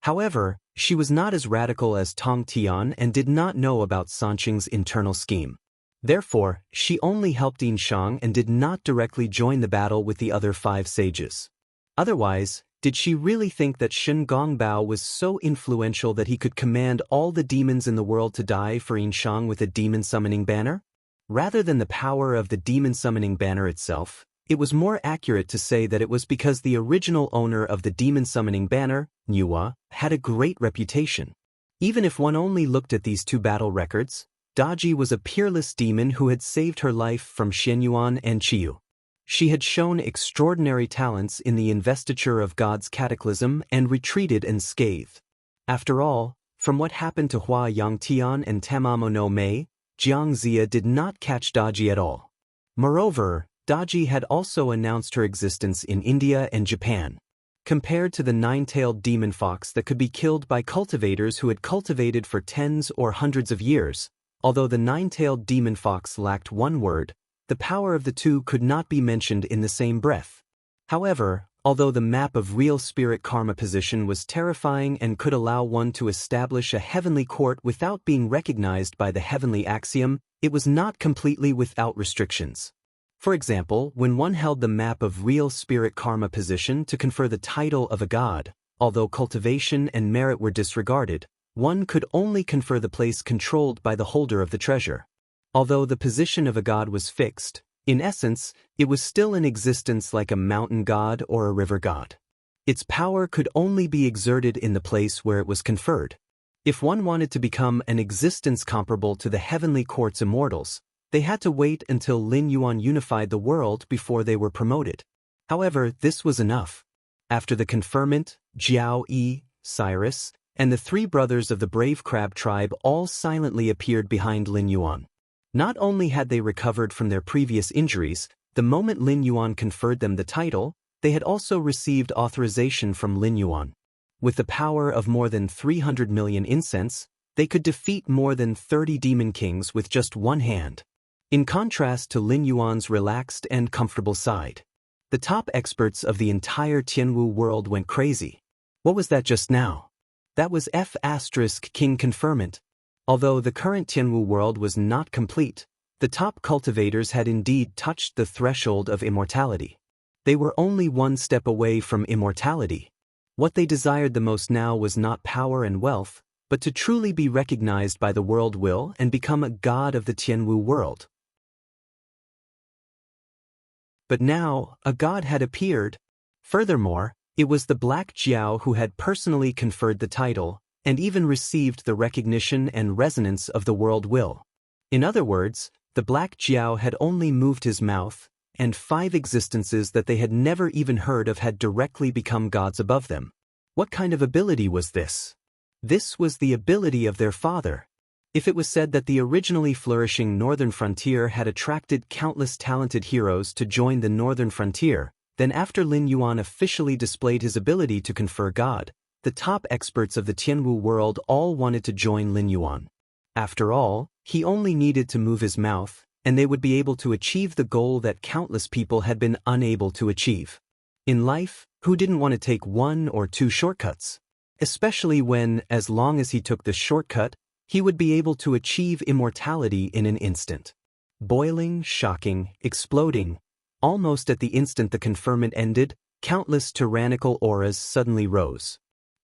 However, she was not as radical as Tong Tian and did not know about Sanqing's internal scheme. Therefore, she only helped Yin Shang and did not directly join the battle with the other 5 sages. Otherwise, did she really think that Shen Gongbao was so influential that he could command all the demons in the world to die for Yin Shang with a demon-summoning banner? Rather than the power of the demon-summoning banner itself, it was more accurate to say that it was because the original owner of the demon-summoning banner, Niuhua, had a great reputation. Even if one only looked at these 2 battle records, Daji was a peerless demon who had saved her life from Xianyuan and Qiyu. She had shown extraordinary talents in the investiture of God's cataclysm and retreated unscathed. After all, from what happened to Hua Yangtian and Tamamo no Mei, Jiang Zia did not catch Daji at all. Moreover, Daji had also announced her existence in India and Japan. Compared to the 9-tailed demon fox that could be killed by cultivators who had cultivated for tens or hundreds of years, although the 9-tailed demon fox lacked one word, the power of the 2 could not be mentioned in the same breath. However, although the map of real spirit karma position was terrifying and could allow one to establish a heavenly court without being recognized by the heavenly axiom, it was not completely without restrictions. For example, when one held the map of real spirit karma position to confer the title of a god, although cultivation and merit were disregarded, one could only confer the place controlled by the holder of the treasure. Although the position of a god was fixed, in essence, it was still in existence like a mountain god or a river god. Its power could only be exerted in the place where it was conferred. If one wanted to become an existence comparable to the heavenly court's immortals, they had to wait until Lin Yuan unified the world before they were promoted. However, this was enough. After the conferment, Jiao Yi, Cyrus, and the 3 brothers of the brave crab tribe all silently appeared behind Lin Yuan. Not only had they recovered from their previous injuries, the moment Lin Yuan conferred them the title, they had also received authorization from Lin Yuan. With the power of more than 300 million incense, they could defeat more than 30 demon kings with just one hand. In contrast to Lin Yuan's relaxed and comfortable side, the top experts of the entire Tianwu world went crazy. What was that just now? That was King conferment. Although the current Tianwu world was not complete, the top cultivators had indeed touched the threshold of immortality. They were only one step away from immortality. What they desired the most now was not power and wealth, but to truly be recognized by the world will and become a god of the Tianwu world. But now, a god had appeared. Furthermore, it was the Black Jiao who had personally conferred the title, and even received the recognition and resonance of the world will. In other words, the Black Jiao had only moved his mouth, and 5 existences that they had never even heard of had directly become gods above them. What kind of ability was this? This was the ability of their father. If it was said that the originally flourishing northern frontier had attracted countless talented heroes to join the northern frontier, then after Lin Yuan officially displayed his ability to confer God, the top experts of the Tianwu world all wanted to join Lin Yuan. After all, he only needed to move his mouth, and they would be able to achieve the goal that countless people had been unable to achieve. In life, who didn't want to take 1 or 2 shortcuts? Especially when, as long as he took the shortcut, he would be able to achieve immortality in an instant. Boiling, shocking, exploding. Almost at the instant the conferment ended, countless tyrannical auras suddenly rose.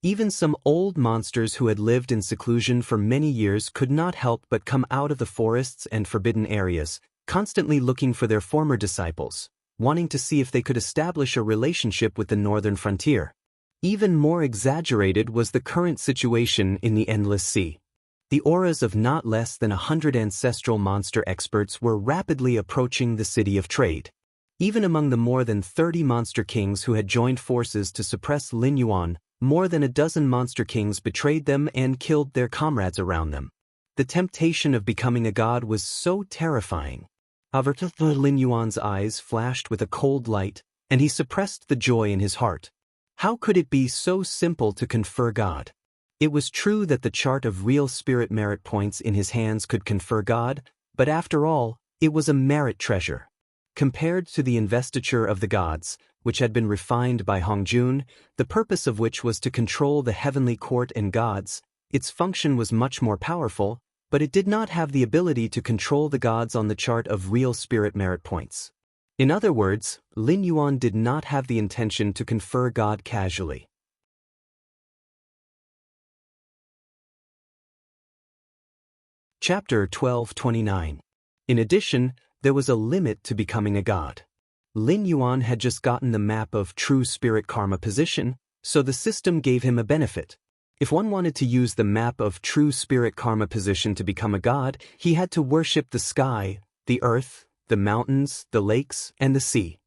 Even some old monsters who had lived in seclusion for many years could not help but come out of the forests and forbidden areas, constantly looking for their former disciples, wanting to see if they could establish a relationship with the northern frontier. Even more exaggerated was the current situation in the Endless Sea. The auras of not less than 100 ancestral monster experts were rapidly approaching the city of trade. Even among the more than 30 monster kings who had joined forces to suppress Lin Yuan, more than a dozen monster kings betrayed them and killed their comrades around them. The temptation of becoming a god was so terrifying. However, Lin Yuan's eyes flashed with a cold light, and he suppressed the joy in his heart. How could it be so simple to confer God? It was true that the chart of real spirit merit points in his hands could confer God, but after all, it was a merit treasure. Compared to the investiture of the gods, which had been refined by Hongjun, the purpose of which was to control the heavenly court and gods, its function was much more powerful, but it did not have the ability to control the gods on the chart of real spirit merit points. In other words, Lin Yuan did not have the intention to confer God casually. Chapter 1229. In addition, there was a limit to becoming a god. Lin Yuan had just gotten the map of true spirit karma position, so the system gave him a benefit. If one wanted to use the map of true spirit karma position to become a god, he had to worship the sky, the earth, the mountains, the lakes, and the sea.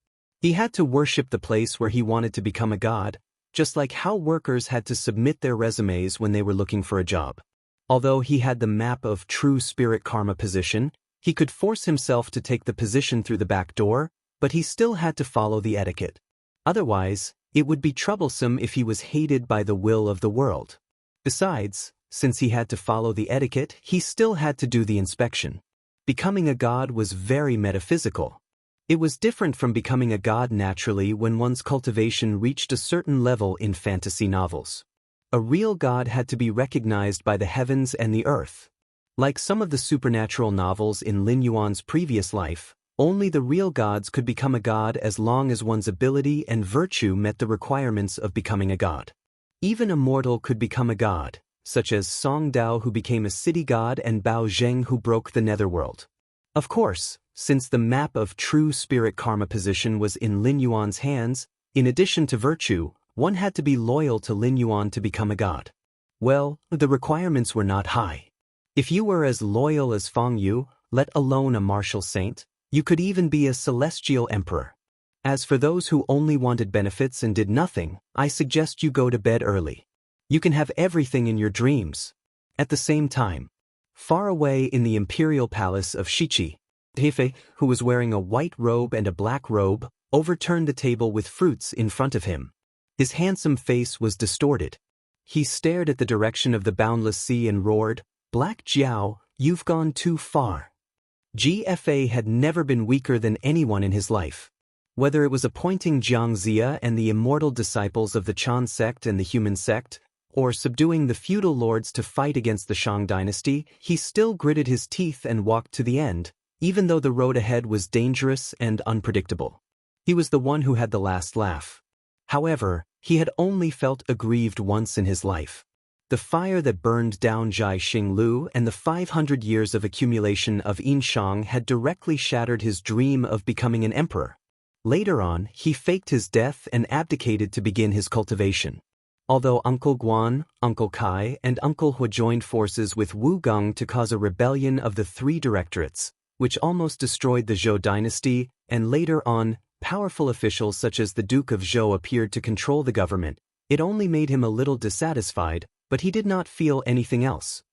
He had to worship the place where he wanted to become a god, just like how workers had to submit their resumes when they were looking for a job. Although he had the map of true spirit karma position, he could force himself to take the position through the back door, but he still had to follow the etiquette. Otherwise, it would be troublesome if he was hated by the will of the world. Besides, since he had to follow the etiquette, he still had to do the inspection. Becoming a god was very metaphysical. It was different from becoming a god naturally when one's cultivation reached a certain level in fantasy novels. A real god had to be recognized by the heavens and the earth. Like some of the supernatural novels in Lin Yuan's previous life, only the real gods could become a god as long as one's ability and virtue met the requirements of becoming a god. Even a mortal could become a god, such as Song Dao, who became a city god, and Bao Zheng, who broke the netherworld. Of course, since the map of true spirit karma position was in Lin Yuan's hands, in addition to virtue, one had to be loyal to Lin Yuan to become a god. Well, the requirements were not high. If you were as loyal as Feng Yu, let alone a martial saint, you could even be a celestial emperor. As for those who only wanted benefits and did nothing, I suggest you go to bed early. You can have everything in your dreams. At the same time, far away in the imperial palace of Shichi, Hefei, who was wearing a white robe and a black robe, overturned the table with fruits in front of him. His handsome face was distorted. He stared at the direction of the boundless sea and roared, "Black Jiao, you've gone too far." GFA had never been weaker than anyone in his life. Whether it was appointing Jiang Zia and the immortal disciples of the Chan sect and the human sect, or subduing the feudal lords to fight against the Shang dynasty, he still gritted his teeth and walked to the end, even though the road ahead was dangerous and unpredictable. He was the one who had the last laugh. However, he had only felt aggrieved once in his life. The fire that burned down Jai Xinglu and the 500 years of accumulation of Yinshang had directly shattered his dream of becoming an emperor. Later on, he faked his death and abdicated to begin his cultivation. Although Uncle Guan, Uncle Kai, and Uncle Hu joined forces with Wu Gong to cause a rebellion of the three directorates, which almost destroyed the Zhou dynasty, and later on, powerful officials such as the Duke of Zhou appeared to control the government, it only made him a little dissatisfied, but he did not feel anything else.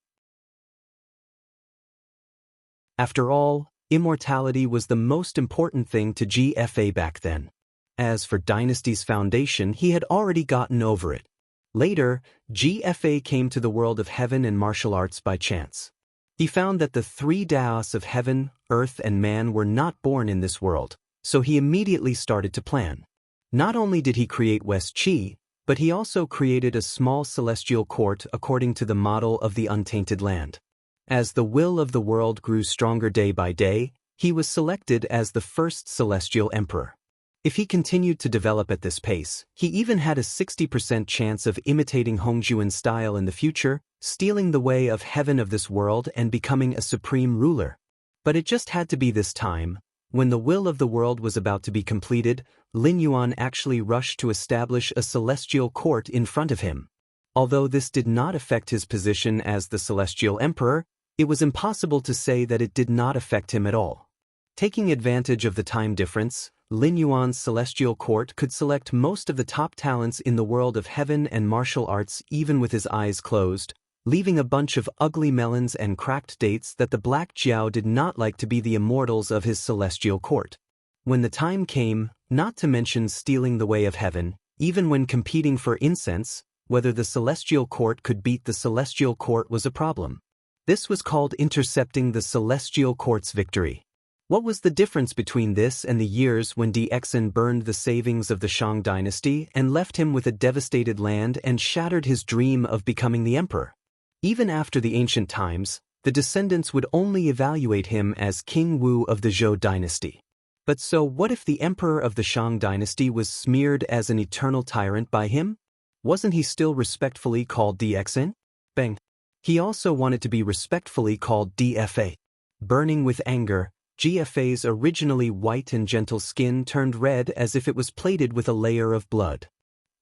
After all, immortality was the most important thing to GFA back then. As for Dynasty's foundation, he had already gotten over it. Later, GFA came to the world of heaven and martial arts by chance. He found that the three Daos of heaven, earth, and man were not born in this world, so he immediately started to plan. Not only did he create West Qi, but he also created a small celestial court according to the model of the untainted land. As the will of the world grew stronger day by day, he was selected as the first celestial emperor. If he continued to develop at this pace, he even had a 60% chance of imitating Hongjuan's style in the future, stealing the way of heaven of this world and becoming a supreme ruler. But it just had to be this time. When the will of the world was about to be completed, Lin Yuan actually rushed to establish a celestial court in front of him. Although this did not affect his position as the celestial emperor, it was impossible to say that it did not affect him at all. Taking advantage of the time difference, Lin Yuan's celestial court could select most of the top talents in the world of heaven and martial arts even with his eyes closed, leaving a bunch of ugly melons and cracked dates that the Black Jiao did not like to be the immortals of his celestial court. When the time came, not to mention stealing the way of heaven, even when competing for incense, whether the celestial court could beat the celestial court was a problem. This was called intercepting the celestial court's victory. What was the difference between this and the years when DXN burned the savings of the Shang dynasty and left him with a devastated land and shattered his dream of becoming the emperor? Even after the ancient times, the descendants would only evaluate him as King Wu of the Zhou dynasty. But so what if the emperor of the Shang dynasty was smeared as an eternal tyrant by him? Wasn't he still respectfully called DXN? Bang. He also wanted to be respectfully called DFA. Burning with anger, GFA's originally white and gentle skin turned red as if it was plated with a layer of blood.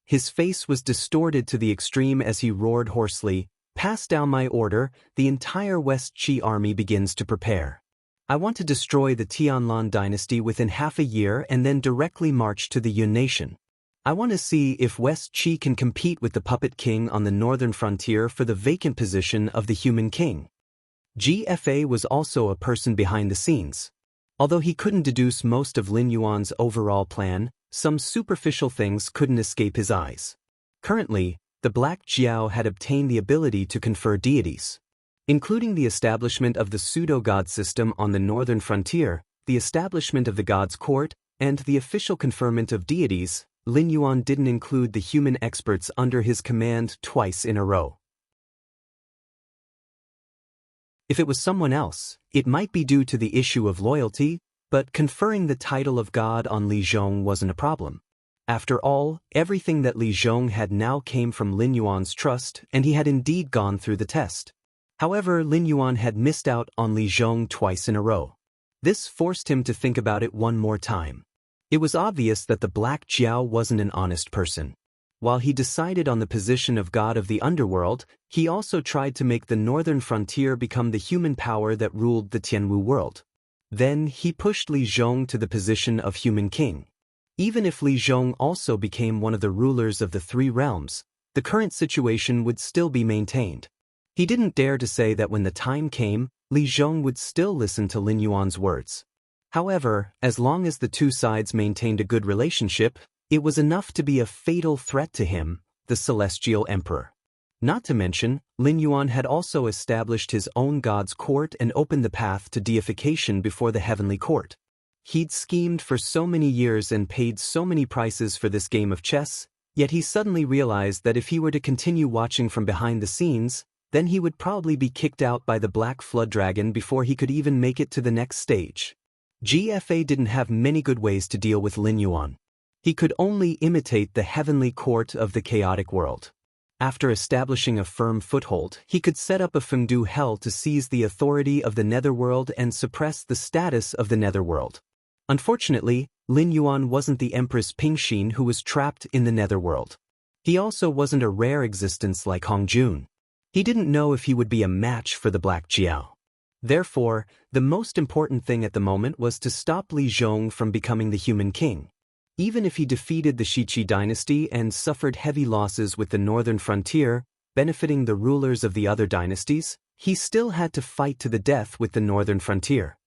His face was distorted to the extreme as he roared hoarsely, "Pass down my order, the entire West Qi army begins to prepare. I want to destroy the Tianlan dynasty within half a year and then directly march to the Yun nation. I want to see if West Qi can compete with the puppet king on the northern frontier for the vacant position of the human king." GFA was also a person behind the scenes. Although he couldn't deduce most of Lin Yuan's overall plan, some superficial things couldn't escape his eyes. Currently, the Black Jiao had obtained the ability to confer deities. Including the establishment of the pseudo-god system on the northern frontier, the establishment of the god's court, and the official conferment of deities, Lin Yuan didn't include the human experts under his command twice in a row. If it was someone else, it might be due to the issue of loyalty, but conferring the title of god on Li Zhong wasn't a problem. After all, everything that Li Zhong had now came from Lin Yuan's trust, and he had indeed gone through the test. However, Lin Yuan had missed out on Li Zhong twice in a row. This forced him to think about it one more time. It was obvious that the Black Jiao wasn't an honest person. While he decided on the position of god of the underworld, he also tried to make the northern frontier become the human power that ruled the Tianwu world. Then he pushed Li Zhong to the position of human king. Even if Li Zhong also became one of the rulers of the three realms, the current situation would still be maintained. He didn't dare to say that when the time came, Li Zhong would still listen to Lin Yuan's words. However, as long as the two sides maintained a good relationship, it was enough to be a fatal threat to him, the celestial emperor. Not to mention, Lin Yuan had also established his own god's court and opened the path to deification before the heavenly court. He'd schemed for so many years and paid so many prices for this game of chess, yet he suddenly realized that if he were to continue watching from behind the scenes, then he would probably be kicked out by the Black Flood Dragon before he could even make it to the next stage. GFA didn't have many good ways to deal with Lin Yuan. He could only imitate the heavenly court of the chaotic world. After establishing a firm foothold, he could set up a Fengdu hell to seize the authority of the netherworld and suppress the status of the netherworld. Unfortunately, Lin Yuan wasn't the Empress Pingxin who was trapped in the netherworld. He also wasn't a rare existence like Hong Jun. He didn't know if he would be a match for the Black Jiao. Therefore, the most important thing at the moment was to stop Li Zhong from becoming the human king. Even if he defeated the Shiqi dynasty and suffered heavy losses with the northern frontier, benefiting the rulers of the other dynasties, he still had to fight to the death with the northern frontier.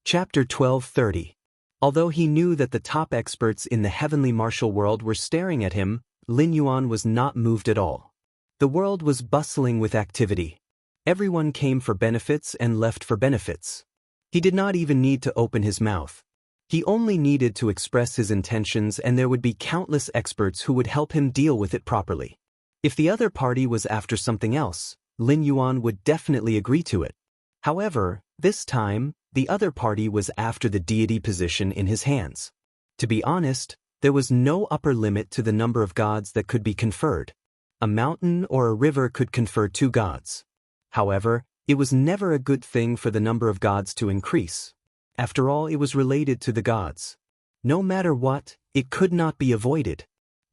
Chapter 12:30. Although he knew that the top experts in the heavenly martial world were staring at him, Lin Yuan was not moved at all. The world was bustling with activity. Everyone came for benefits and left for benefits. He did not even need to open his mouth. He only needed to express his intentions and there would be countless experts who would help him deal with it properly. If the other party was after something else, Lin Yuan would definitely agree to it. However, this time, the other party was after the deity position in his hands. To be honest, there was no upper limit to the number of gods that could be conferred. A mountain or a river could confer two gods. However, it was never a good thing for the number of gods to increase. After all, it was related to the gods. No matter what, it could not be avoided.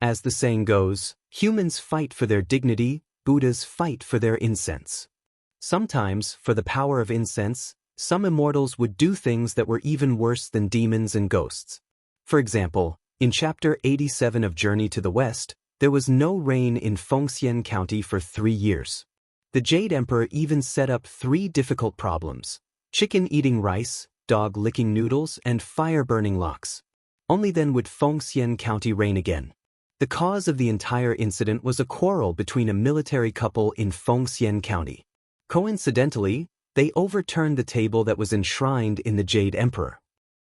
As the saying goes, humans fight for their dignity, Buddhas fight for their incense. Sometimes, for the power of incense, some immortals would do things that were even worse than demons and ghosts. For example, in Chapter 87 of Journey to the West, there was no rain in Fengxian County for 3 years. The Jade Emperor even set up 3 difficult problems: chicken eating rice, dog licking noodles, and fire burning locks. Only then would Fengxian County rain again. The cause of the entire incident was a quarrel between a military couple in Fengxian County. Coincidentally, they overturned the table that was enshrined in the Jade Emperor.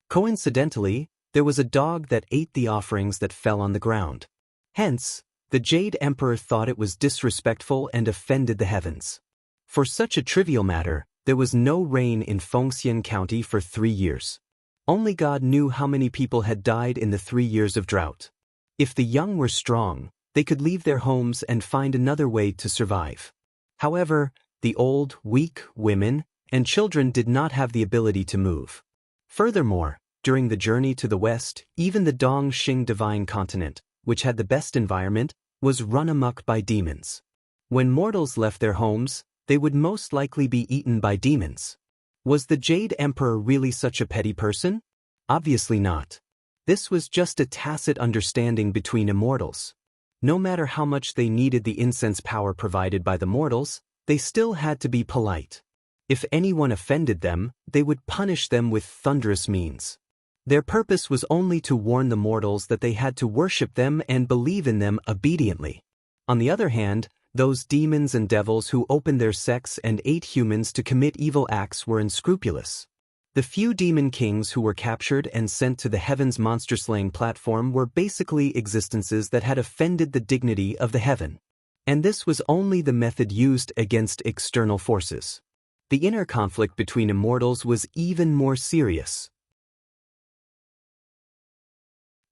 Coincidentally, there was a dog that ate the offerings that fell on the ground. Hence, the Jade Emperor thought it was disrespectful and offended the heavens. For such a trivial matter, there was no rain in Fengxian County for 3 years. Only God knew how many people had died in the 3 years of drought. If the young were strong, they could leave their homes and find another way to survive. However, the old, weak, women, and children did not have the ability to move. Furthermore, during the journey to the west, even the Dongxing Divine Continent, which had the best environment, was run amok by demons. When mortals left their homes, they would most likely be eaten by demons. Was the Jade Emperor really such a petty person? Obviously not. This was just a tacit understanding between immortals. No matter how much they needed the incense power provided by the mortals, they still had to be polite. If anyone offended them, they would punish them with thunderous means. Their purpose was only to warn the mortals that they had to worship them and believe in them obediently. On the other hand, those demons and devils who opened their sects and ate humans to commit evil acts were unscrupulous. The few demon kings who were captured and sent to the heaven's monster-slaying platform were basically existences that had offended the dignity of the heaven. And this was only the method used against external forces. The inner conflict between immortals was even more serious.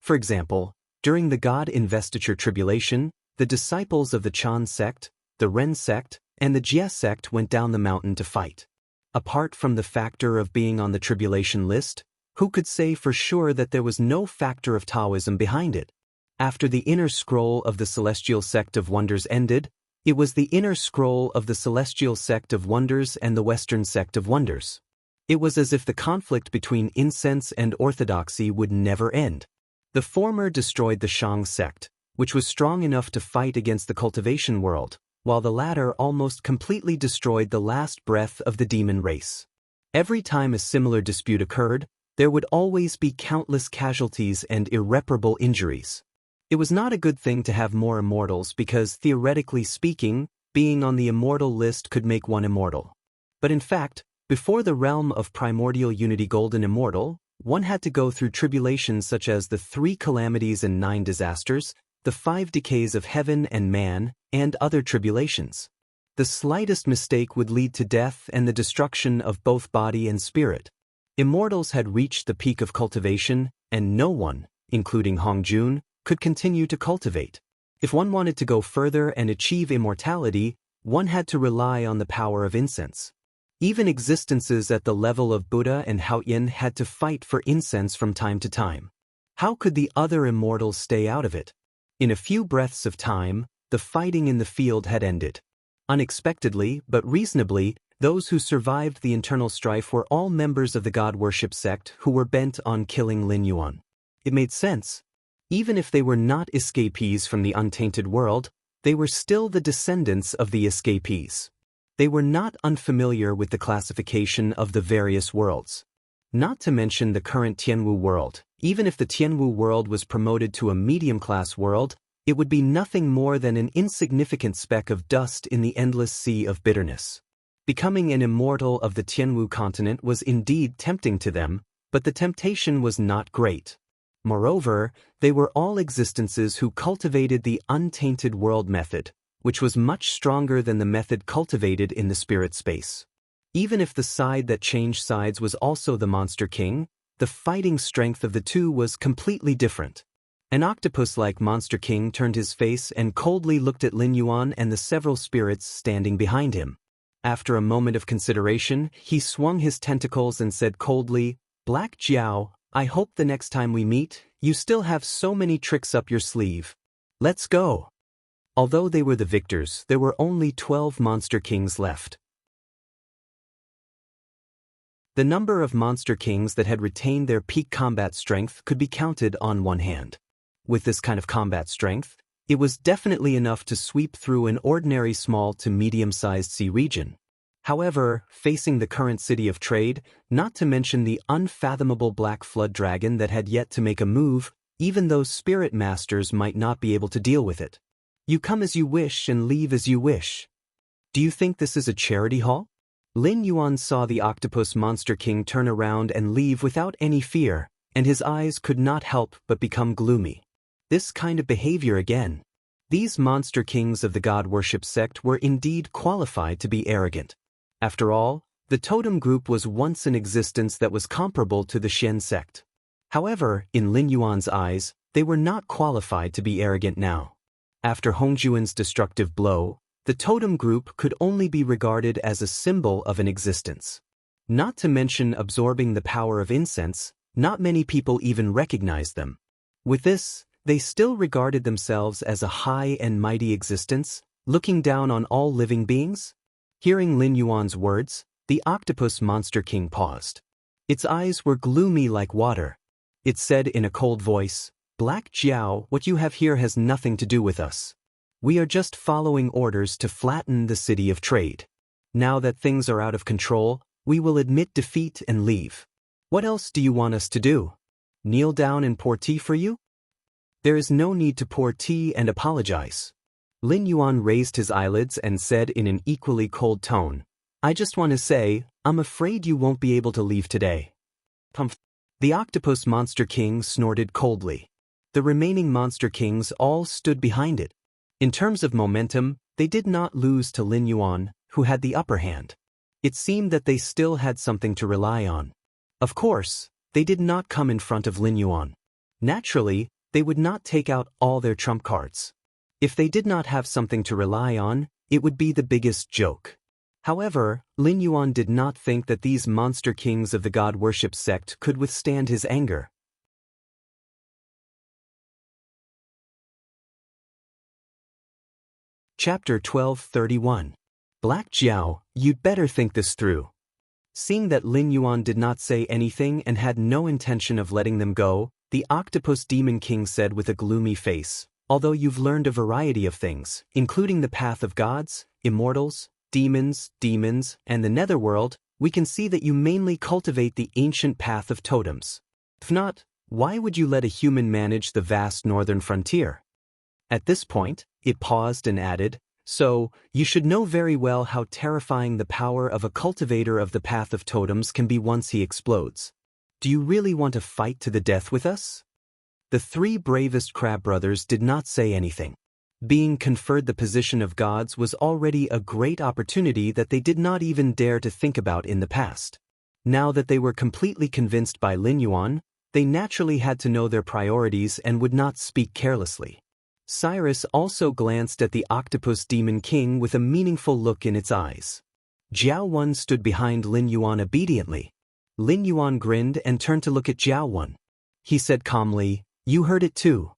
For example, during the God Investiture Tribulation, the disciples of the Chan sect, the Ren sect, and the Jia sect went down the mountain to fight. Apart from the factor of being on the tribulation list, who could say for sure that there was no factor of Taoism behind it? After the inner scroll of the Celestial Sect of Wonders ended, it was the inner scroll of the Celestial Sect of Wonders and the Western Sect of Wonders. It was as if the conflict between incense and orthodoxy would never end. The former destroyed the Shang sect, which was strong enough to fight against the cultivation world, while the latter almost completely destroyed the last breath of the demon race. Every time a similar dispute occurred, there would always be countless casualties and irreparable injuries. It was not a good thing to have more immortals because, theoretically speaking, being on the immortal list could make one immortal. But in fact, before the realm of primordial unity golden immortal, one had to go through tribulations such as the 3 calamities and 9 disasters, the 5 decays of heaven and man, and other tribulations. The slightest mistake would lead to death and the destruction of both body and spirit. Immortals had reached the peak of cultivation, and no one, including Hongjun, could continue to cultivate. If one wanted to go further and achieve immortality, one had to rely on the power of incense. Even existences at the level of Buddha and Haoyan had to fight for incense from time to time. How could the other immortals stay out of it? In a few breaths of time, the fighting in the field had ended. Unexpectedly, but reasonably, those who survived the internal strife were all members of the God worship sect who were bent on killing Lin Yuan. It made sense. Even if they were not escapees from the untainted world, they were still the descendants of the escapees. They were not unfamiliar with the classification of the various worlds. Not to mention the current Tianwu world. Even if the Tianwu world was promoted to a medium-class world, it would be nothing more than an insignificant speck of dust in the endless sea of bitterness. Becoming an immortal of the Tianwu continent was indeed tempting to them, but the temptation was not great. Moreover, they were all existences who cultivated the untainted world method, which was much stronger than the method cultivated in the spirit space. Even if the side that changed sides was also the Monster King, the fighting strength of the two was completely different. An octopus-like monster king turned his face and coldly looked at Lin Yuan and the several spirits standing behind him. After a moment of consideration, he swung his tentacles and said coldly, "Black Jiao, I hope the next time we meet, you still have so many tricks up your sleeve. Let's go." Although they were the victors, there were only 12 monster kings left. The number of monster kings that had retained their peak combat strength could be counted on one hand. With this kind of combat strength, it was definitely enough to sweep through an ordinary small to medium-sized sea region. However, facing the current city of trade, not to mention the unfathomable black flood dragon that had yet to make a move, even those spirit masters might not be able to deal with it. You come as you wish and leave as you wish. Do you think this is a charity hall? Lin Yuan saw the octopus monster king turn around and leave without any fear, and his eyes could not help but become gloomy. This kind of behavior again. These monster kings of the god worship sect were indeed qualified to be arrogant. After all, the totem group was once in existence that was comparable to the Shen sect. However, in Lin Yuan's eyes, they were not qualified to be arrogant now. After Hongjuan's destructive blow, the totem group could only be regarded as a symbol of an existence. Not to mention absorbing the power of incense, not many people even recognized them. With this, they still regarded themselves as a high and mighty existence, looking down on all living beings. Hearing Lin Yuan's words, the octopus monster king paused. Its eyes were gloomy like water. It said in a cold voice, "Black Jiao, what you have here has nothing to do with us. We are just following orders to flatten the city of trade. Now that things are out of control, we will admit defeat and leave. What else do you want us to do? Kneel down and pour tea for you?" "There is no need to pour tea and apologize." Lin Yuan raised his eyelids and said in an equally cold tone, "I just want to say, I'm afraid you won't be able to leave today." The octopus monster king snorted coldly. The remaining monster kings all stood behind it. In terms of momentum, they did not lose to Lin Yuan, who had the upper hand. It seemed that they still had something to rely on. Of course, they did not come in front of Lin Yuan. Naturally, they would not take out all their trump cards. If they did not have something to rely on, it would be the biggest joke. However, Lin Yuan did not think that these monster kings of the god worship sect could withstand his anger. Chapter 12:31. Black Jiao, you'd better think this through. Seeing that Lin Yuan did not say anything and had no intention of letting them go, the octopus demon king said with a gloomy face, "Although you've learned a variety of things, including the path of gods, immortals, demons, and the netherworld, we can see that you mainly cultivate the ancient path of totems. If not, why would you let a human manage the vast northern frontier?" At this point, it paused and added, "So, you should know very well how terrifying the power of a cultivator of the path of totems can be once he explodes. Do you really want to fight to the death with us?" The three bravest crab brothers did not say anything. Being conferred the position of gods was already a great opportunity that they did not even dare to think about in the past. Now that they were completely convinced by Lin Yuan, they naturally had to know their priorities and would not speak carelessly. Cyrus also glanced at the octopus demon king with a meaningful look in its eyes. Jiao Wen stood behind Lin Yuan obediently. Lin Yuan grinned and turned to look at Jiao Wen. He said calmly, "You heard it too.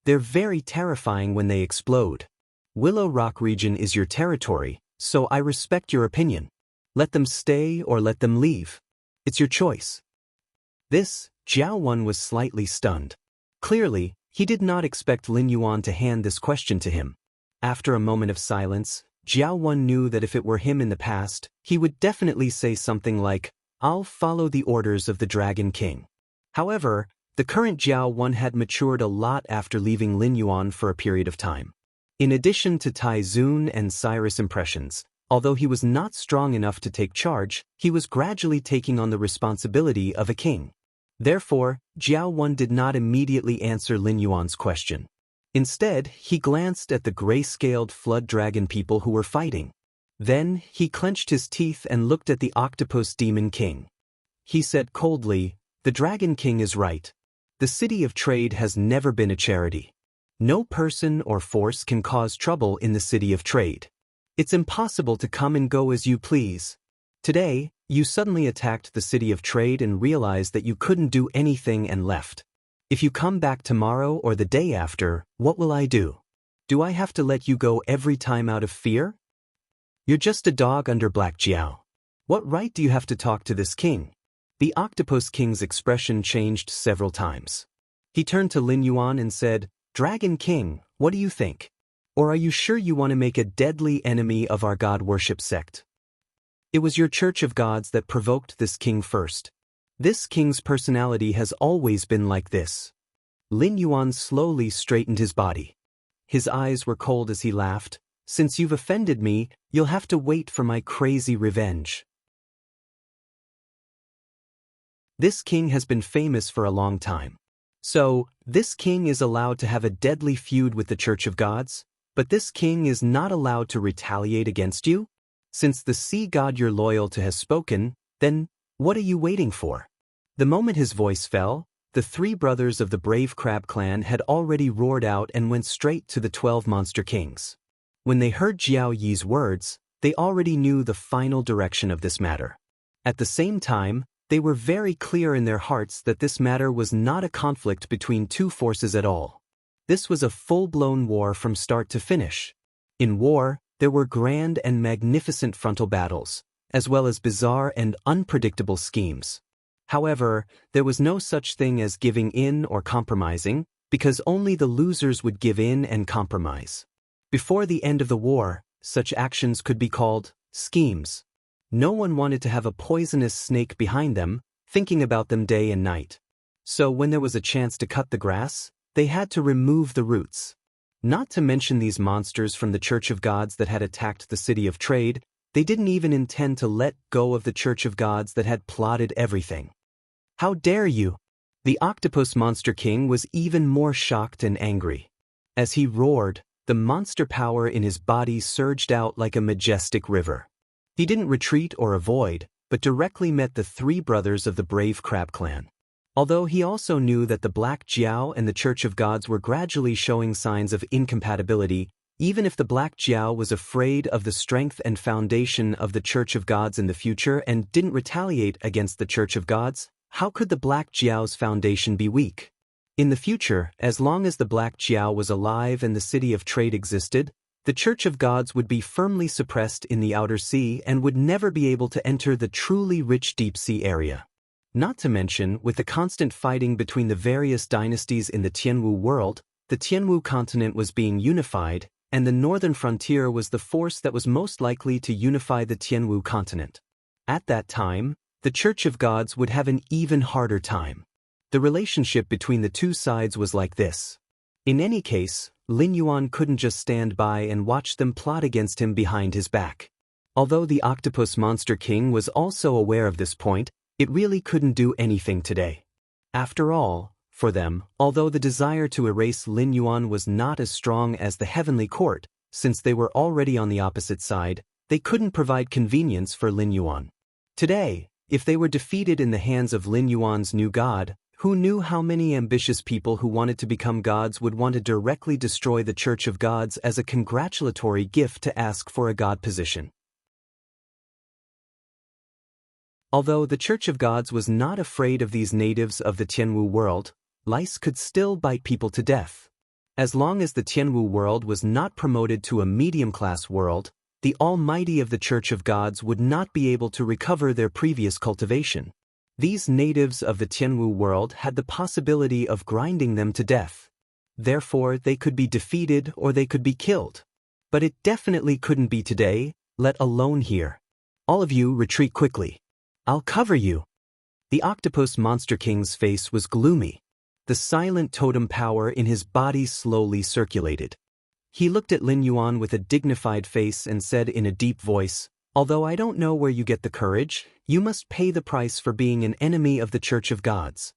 They're very terrifying when they explode. Willow Rock region is your territory, so I respect your opinion. Let them stay or let them leave. It's your choice." This, Jiao Wen was slightly stunned. Clearly, he did not expect Lin Yuan to hand this question to him. After a moment of silence, Jiao Wen knew that if it were him in the past, he would definitely say something like, "I'll follow the orders of the Dragon King." However, the current Jiao Wen had matured a lot after leaving Lin Yuan for a period of time. In addition to Tai Zun and Cyrus' impressions, although he was not strong enough to take charge, he was gradually taking on the responsibility of a king. Therefore, Jiao Wen did not immediately answer Lin Yuan's question. Instead, he glanced at the gray-scaled flood dragon people who were fighting. Then, he clenched his teeth and looked at the octopus demon king. He said coldly, "The Dragon King is right. The city of trade has never been a charity. No person or force can cause trouble in the city of trade. It's impossible to come and go as you please. Today, you suddenly attacked the city of trade and realized that you couldn't do anything and left. If you come back tomorrow or the day after, what will I do? Do I have to let you go every time out of fear? You're just a dog under Black Jiao. What right do you have to talk to this king? The Octopus King's expression changed several times. He turned to Lin Yuan and said, "Dragon King, what do you think? Or are you sure you want to make a deadly enemy of our god worship sect? It was your Church of Gods that provoked this king first. This king's personality has always been like this." Lin Yuan slowly straightened his body. His eyes were cold as he laughed. "Since you've offended me, you'll have to wait for my crazy revenge." This king has been famous for a long time. So, this king is allowed to have a deadly feud with the Church of Gods, but this king is not allowed to retaliate against you? Since the sea god you're loyal to has spoken, then what are you waiting for? The moment his voice fell, the 3 brothers of the brave crab clan had already roared out and went straight to the 12 monster kings. When they heard Jiao Yi's words, they already knew the final direction of this matter. At the same time, they were very clear in their hearts that this matter was not a conflict between 2 forces at all. This was a full-blown war from start to finish. In war, there were grand and magnificent frontal battles, as well as bizarre and unpredictable schemes. However, there was no such thing as giving in or compromising, because only the losers would give in and compromise. Before the end of the war, such actions could be called schemes. No one wanted to have a poisonous snake behind them, thinking about them day and night. So when there was a chance to cut the grass, they had to remove the roots. Not to mention these monsters from the Church of Gods that had attacked the city of trade, they didn't even intend to let go of the Church of Gods that had plotted everything. "How dare you!" The Octopus Monster King was even more shocked and angry. As he roared, the monster power in his body surged out like a majestic river. He didn't retreat or avoid, but directly met the 3 brothers of the brave crab clan. Although he also knew that the Black Jiao and the Church of Gods were gradually showing signs of incompatibility, even if the Black Jiao was afraid of the strength and foundation of the Church of Gods in the future and didn't retaliate against the Church of Gods, how could the Black Jiao's foundation be weak? In the future, as long as the Black Jiao was alive and the city of trade existed, the Church of Gods would be firmly suppressed in the outer sea and would never be able to enter the truly rich deep sea area. Not to mention, with the constant fighting between the various dynasties in the Tianwu world, the Tianwu continent was being unified, and the northern frontier was the force that was most likely to unify the Tianwu continent. At that time, the Church of Gods would have an even harder time. The relationship between the 2 sides was like this. In any case, Lin Yuan couldn't just stand by and watch them plot against him behind his back. Although the Octopus Monster King was also aware of this point, it really couldn't do anything today. After all, for them, although the desire to erase Lin Yuan was not as strong as the Heavenly Court, since they were already on the opposite side, they couldn't provide convenience for Lin Yuan. Today, if they were defeated in the hands of Lin Yuan's new god, who knew how many ambitious people who wanted to become gods would want to directly destroy the Church of Gods as a congratulatory gift to ask for a god position? Although the Church of Gods was not afraid of these natives of the Tianwu world, lice could still bite people to death. As long as the Tianwu world was not promoted to a medium-class world, the Almighty of the Church of Gods would not be able to recover their previous cultivation. These natives of the Tianwu world had the possibility of grinding them to death. Therefore, they could be defeated or they could be killed. But it definitely couldn't be today, let alone here. All of you retreat quickly. I'll cover you. The Octopus Monster King's face was gloomy. The silent totem power in his body slowly circulated. He looked at Lin Yuan with a dignified face and said in a deep voice, "Although I don't know where you get the courage, you must pay the price for being an enemy of the Church of Gods."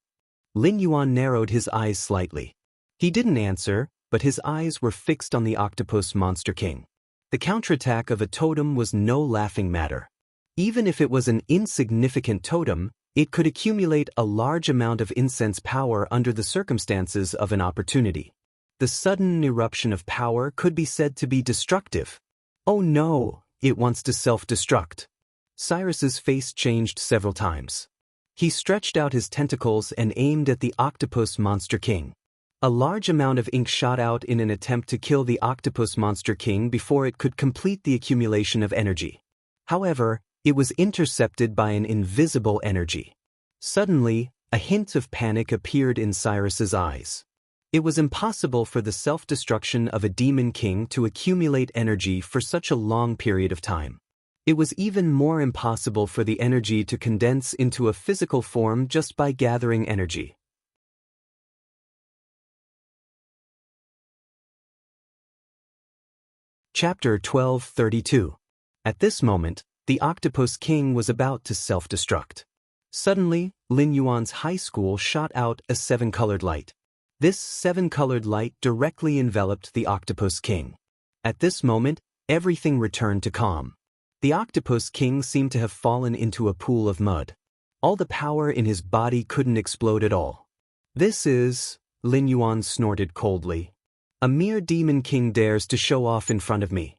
Lin Yuan narrowed his eyes slightly. He didn't answer, but his eyes were fixed on the Octopus Monster King. The counterattack of a totem was no laughing matter. Even if it was an insignificant totem, It could accumulate a large amount of incense power under the circumstances of an opportunity. The sudden eruption of power could be said to be destructive. Oh no, it wants to self-destruct. Cyrus's face changed several times. He stretched out his tentacles and aimed at the octopus monster king. A large amount of ink shot out in an attempt to kill the octopus monster king before it could complete the accumulation of energy. However, it was intercepted by an invisible energy. Suddenly, a hint of panic appeared in Cyrus's eyes. It was impossible for the self-destruction of a demon king to accumulate energy for such a long period of time. It was even more impossible for the energy to condense into a physical form just by gathering energy. Chapter 12:32. At this moment, the Octopus King was about to self-destruct. Suddenly, Lin Yuan's high school shot out a 7-colored light. This 7-colored light directly enveloped the Octopus King. At this moment, everything returned to calm. The Octopus King seemed to have fallen into a pool of mud. All the power in his body couldn't explode at all. This is, Lin Yuan snorted coldly. A mere demon king dares to show off in front of me.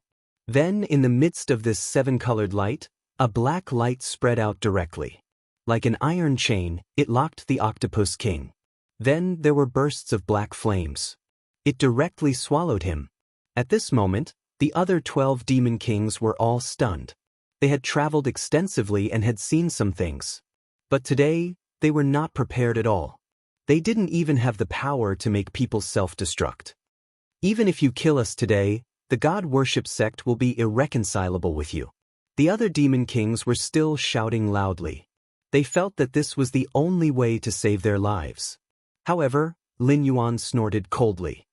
Then, in the midst of this 7-colored light, a black light spread out directly. Like an iron chain, it locked the Octopus King. Then there were bursts of black flames. It directly swallowed him. At this moment, the other 12 demon kings were all stunned. They had traveled extensively and had seen some things. But today, they were not prepared at all. They didn't even have the power to make people self-destruct. Even if you kill us today, the God worship sect will be irreconcilable with you. The other demon kings were still shouting loudly. They felt that this was the only way to save their lives. However, Lin Yuan snorted coldly.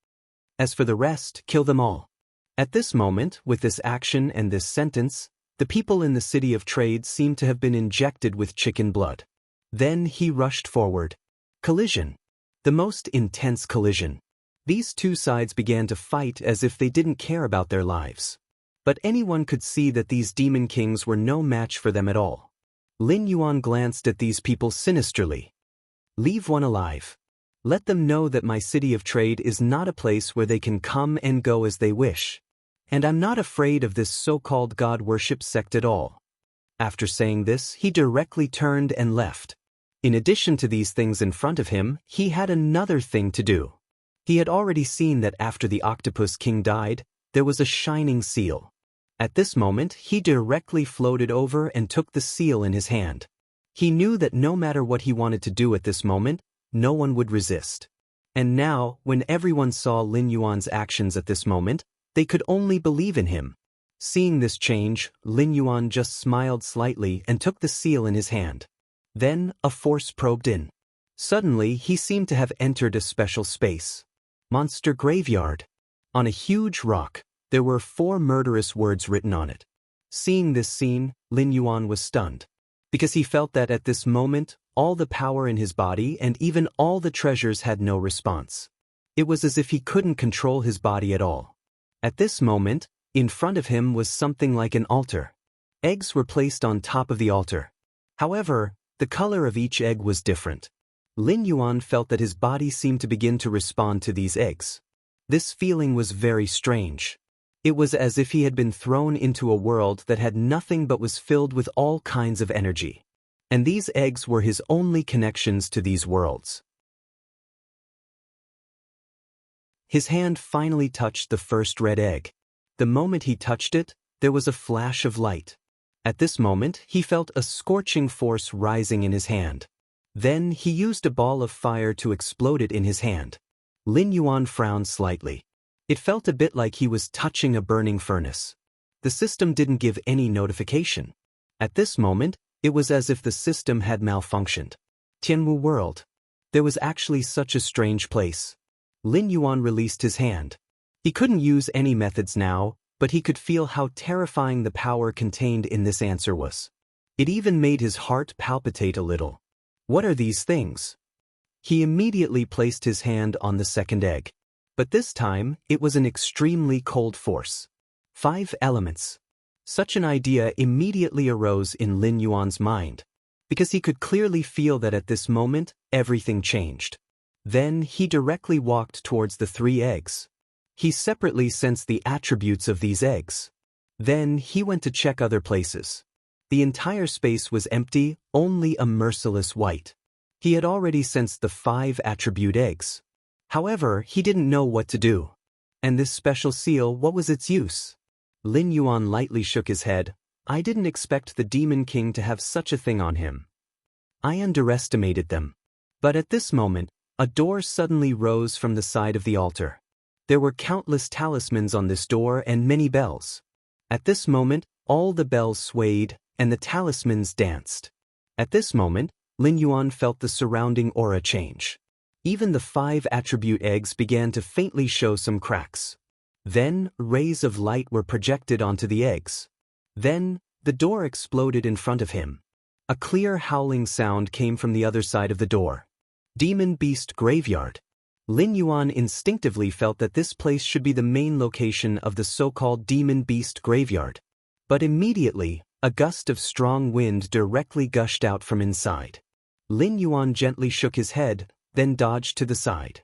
As for the rest, kill them all. At this moment, with this action and this sentence, the people in the city of trade seemed to have been injected with chicken blood. Then he rushed forward. Collision. The most intense collision. These two sides began to fight as if they didn't care about their lives. But anyone could see that these demon kings were no match for them at all. Lin Yuan glanced at these people sinisterly. Leave one alive. Let them know that my city of trade is not a place where they can come and go as they wish. And I'm not afraid of this so-called God worship sect at all. After saying this, he directly turned and left. In addition to these things in front of him, he had another thing to do. He had already seen that after the Octopus King died, there was a shining seal. At this moment, he directly floated over and took the seal in his hand. He knew that no matter what he wanted to do at this moment, no one would resist. And now, when everyone saw Lin Yuan's actions at this moment, they could only believe in him. Seeing this change, Lin Yuan just smiled slightly and took the seal in his hand. Then, a force probed in. Suddenly, he seemed to have entered a special space. Monster Graveyard. On a huge rock, there were 4 murderous words written on it. Seeing this scene, Lin Yuan was stunned. Because he felt that at this moment, all the power in his body and even all the treasures had no response. It was as if he couldn't control his body at all. At this moment, in front of him was something like an altar. Eggs were placed on top of the altar. However, the color of each egg was different. Lin Yuan felt that his body seemed to begin to respond to these eggs. This feeling was very strange. It was as if he had been thrown into a world that had nothing but was filled with all kinds of energy. And these eggs were his only connections to these worlds. His hand finally touched the first red egg. The moment he touched it, there was a flash of light. At this moment, he felt a scorching force rising in his hand. Then he used a ball of fire to explode it in his hand. Lin Yuan frowned slightly. It felt a bit like he was touching a burning furnace. The system didn't give any notification. At this moment, it was as if the system had malfunctioned. Tianwu World. There was actually such a strange place. Lin Yuan released his hand. He couldn't use any methods now, but he could feel how terrifying the power contained in this answer was. It even made his heart palpitate a little. What are these things? He immediately placed his hand on the second egg. But this time, it was an extremely cold force. 5 elements. Such an idea immediately arose in Lin Yuan's mind. because he could clearly feel that at this moment, everything changed. Then he directly walked towards the 3 eggs. He separately sensed the attributes of these eggs. Then he went to check other places. The entire space was empty, only a merciless white. He had already sensed the 5 attribute eggs. However, he didn't know what to do. And this special seal, what was its use? Lin Yuan lightly shook his head. I didn't expect the Demon King to have such a thing on him. I underestimated them. But at this moment, a door suddenly rose from the side of the altar. There were countless talismans on this door and many bells. At this moment, all the bells swayed, and the talismans danced. At this moment, Lin Yuan felt the surrounding aura change. Even the 5 attribute eggs began to faintly show some cracks. Then, rays of light were projected onto the eggs. Then, the door exploded in front of him. A clear howling sound came from the other side of the door. Demon Beast Graveyard. Lin Yuan instinctively felt that this place should be the main location of the so-called Demon Beast Graveyard. But immediately, a gust of strong wind directly gushed out from inside. Lin Yuan gently shook his head, then dodged to the side.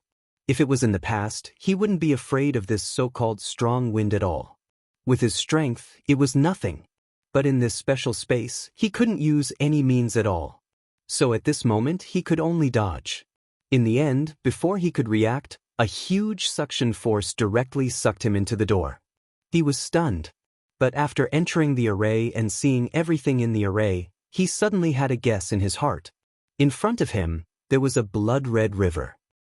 If it was in the past, he wouldn't be afraid of this so-called strong wind at all. With his strength, it was nothing. But in this special space, he couldn't use any means at all. So at this moment, he could only dodge. In the end, before he could react, a huge suction force directly sucked him into the door. He was stunned. But after entering the array and seeing everything in the array, he suddenly had a guess in his heart. In front of him, there was a blood-red river.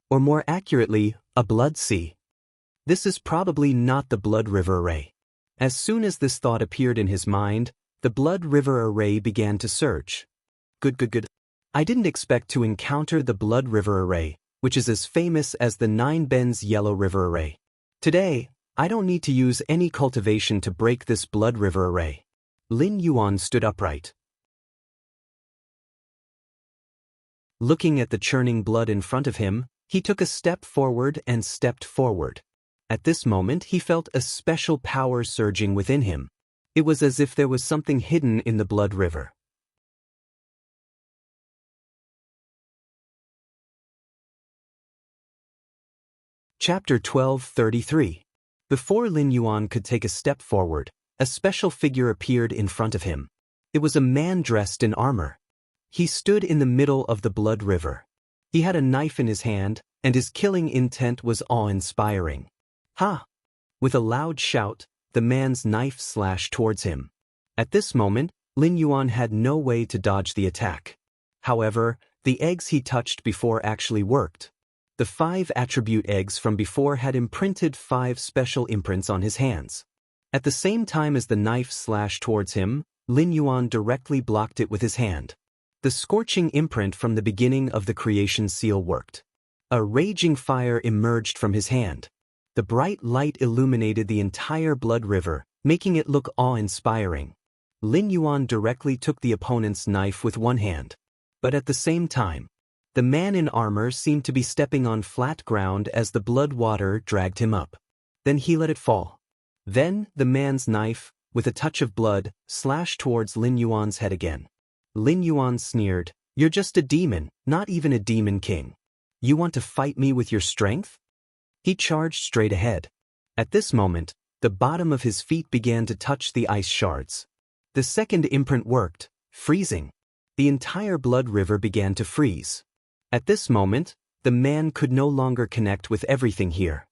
Or more accurately, a blood sea. This is probably not the blood river array. As soon as this thought appeared in his mind, the blood river array began to surge. Good. I didn't expect to encounter the blood river array, which is as famous as the 9 Bends yellow river array. Today, I don't need to use any cultivation to break this blood river array. Lin Yuan stood upright. Looking at the churning blood in front of him, he took a step forward and stepped forward. At this moment, he felt a special power surging within him. It was as if there was something hidden in the blood river. Chapter 12:33. Before Lin Yuan could take a step forward, a special figure appeared in front of him. It was a man dressed in armor. He stood in the middle of the blood river. He had a knife in his hand, and his killing intent was awe-inspiring. Ha! With a loud shout, the man's knife slashed towards him. At this moment, Lin Yuan had no way to dodge the attack. However, the eggs he touched before actually worked. The 5 attribute eggs from before had imprinted 5 special imprints on his hands. At the same time as the knife slashed towards him, Lin Yuan directly blocked it with his hand. The scorching imprint from the beginning of the creation seal worked. A raging fire emerged from his hand. The bright light illuminated the entire blood river, making it look awe-inspiring. Lin Yuan directly took the opponent's knife with one hand. But at the same time, the man in armor seemed to be stepping on flat ground as the blood water dragged him up. Then he let it fall. Then, the man's knife, with a touch of blood, slashed towards Lin Yuan's head again. Lin Yuan sneered, "You're just a demon, not even a demon king. You want to fight me with your strength?" He charged straight ahead. At this moment, the bottom of his feet began to touch the ice shards. The second imprint worked, freezing. The entire blood river began to freeze. At this moment, the man could no longer connect with everything here.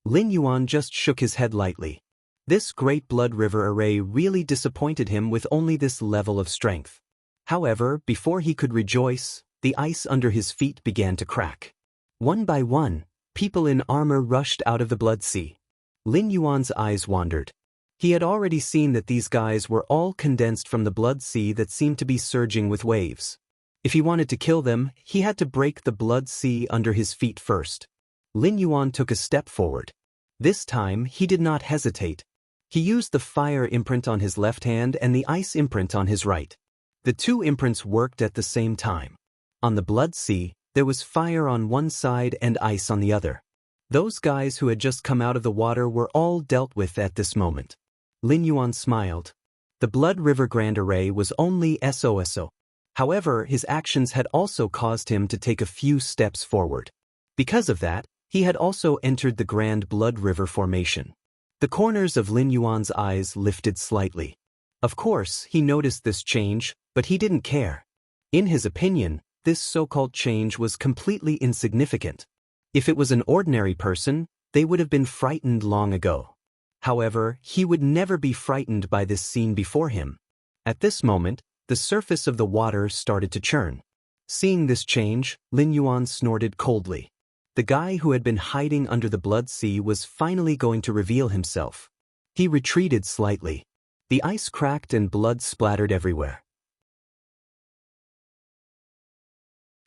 Lin Yuan just shook his head lightly. This great blood river array really disappointed him with only this level of strength. However, before he could rejoice, the ice under his feet began to crack. One by one, people in armor rushed out of the blood sea. Lin Yuan's eyes wandered. He had already seen that these guys were all condensed from the blood sea that seemed to be surging with waves. If he wanted to kill them, he had to break the blood sea under his feet first. Lin Yuan took a step forward. This time, he did not hesitate. He used the fire imprint on his left hand and the ice imprint on his right. The 2 imprints worked at the same time. On the blood sea, there was fire on one side and ice on the other. Those guys who had just come out of the water were all dealt with at this moment. Lin Yuan smiled. The blood river grand array was only SOSO. However, his actions had also caused him to take a few steps forward. Because of that, he had also entered the Grand Blood River formation. The corners of Lin Yuan's eyes lifted slightly. Of course, he noticed this change, but he didn't care. In his opinion, this so-called change was completely insignificant. If it was an ordinary person, they would have been frightened long ago. However, he would never be frightened by this scene before him. At this moment, the surface of the water started to churn. Seeing this change, Lin Yuan snorted coldly. The guy who had been hiding under the blood sea was finally going to reveal himself. He retreated slightly. The ice cracked and blood splattered everywhere.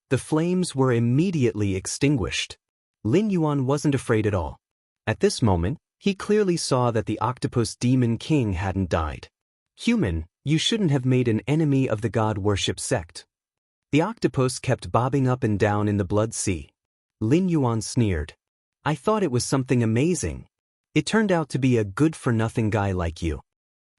The flames were immediately extinguished. Lin Yuan wasn't afraid at all. At this moment, he clearly saw that the octopus demon king hadn't died. Human, you shouldn't have made an enemy of the god worship sect. The octopus kept bobbing up and down in the blood sea. Lin Yuan sneered. I thought it was something amazing. It turned out to be a good-for-nothing guy like you.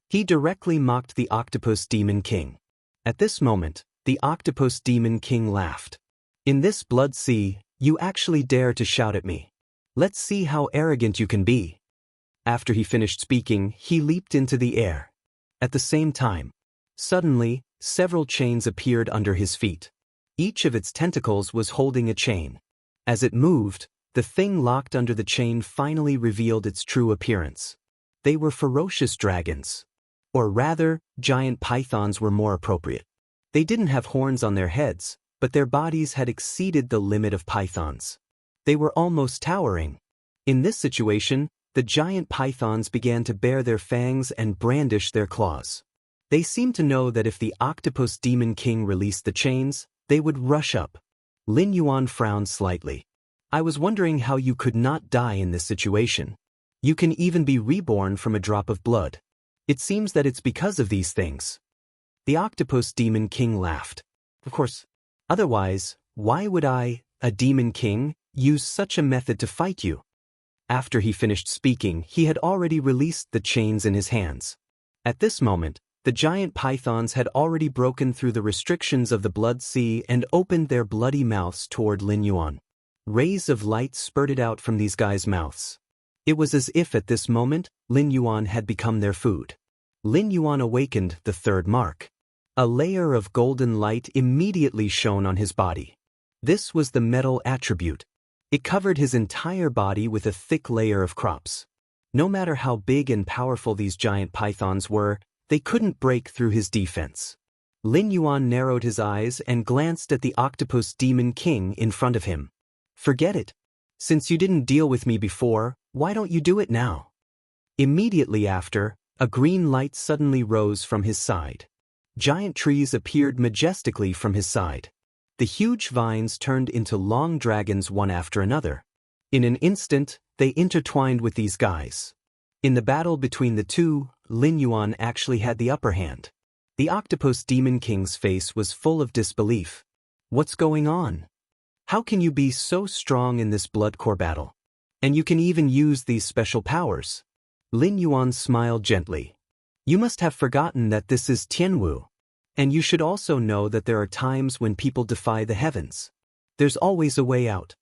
He directly mocked the octopus demon king. At this moment, the octopus demon king laughed. In this blood sea, you actually dare to shout at me. Let's see how arrogant you can be. After he finished speaking, he leaped into the air. At the same time, suddenly, several chains appeared under his feet. Each of its tentacles was holding a chain. As it moved, the thing locked under the chain finally revealed its true appearance. They were ferocious dragons. Or rather, giant pythons were more appropriate. They didn't have horns on their heads, but their bodies had exceeded the limit of pythons. They were almost towering. In this situation, the giant pythons began to bare their fangs and brandish their claws. They seemed to know that if the octopus demon king released the chains, they would rush up. Lin Yuan frowned slightly. I was wondering how you could not die in this situation. You can even be reborn from a drop of blood. It seems that it's because of these things. The octopus demon king laughed. Of course. Otherwise, why would I, a demon king, use such a method to fight you? After he finished speaking, he had already released the chains in his hands. At this moment, the giant pythons had already broken through the restrictions of the blood sea and opened their bloody mouths toward Lin Yuan. Rays of light spurted out from these guys' mouths. It was as if at this moment, Lin Yuan had become their food. Lin Yuan awakened the third mark. A layer of golden light immediately shone on his body. This was the metal attribute. It covered his entire body with a thick layer of crops. No matter how big and powerful these giant pythons were, they couldn't break through his defense. Lin Yuan narrowed his eyes and glanced at the octopus demon king in front of him. Forget it. Since you didn't deal with me before, why don't you do it now? Immediately after, a green light suddenly rose from his side. Giant trees appeared majestically from his side. The huge vines turned into long dragons one after another. In an instant, they intertwined with these guys. In the battle between the two, Lin Yuan actually had the upper hand. The octopus demon king's face was full of disbelief. What's going on? How can you be so strong in this blood core battle? And you can even use these special powers? Lin Yuan smiled gently. You must have forgotten that this is Tianwu. And you should also know that there are times when people defy the heavens. There's always a way out.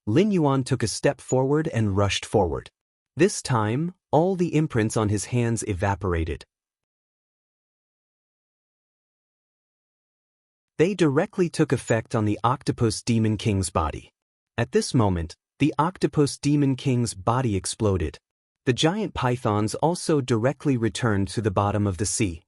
Lin Yuan took a step forward and rushed forward. This time, all the imprints on his hands evaporated. They directly took effect on the octopus demon king's body. At this moment, the octopus demon king's body exploded. The giant pythons also directly returned to the bottom of the sea.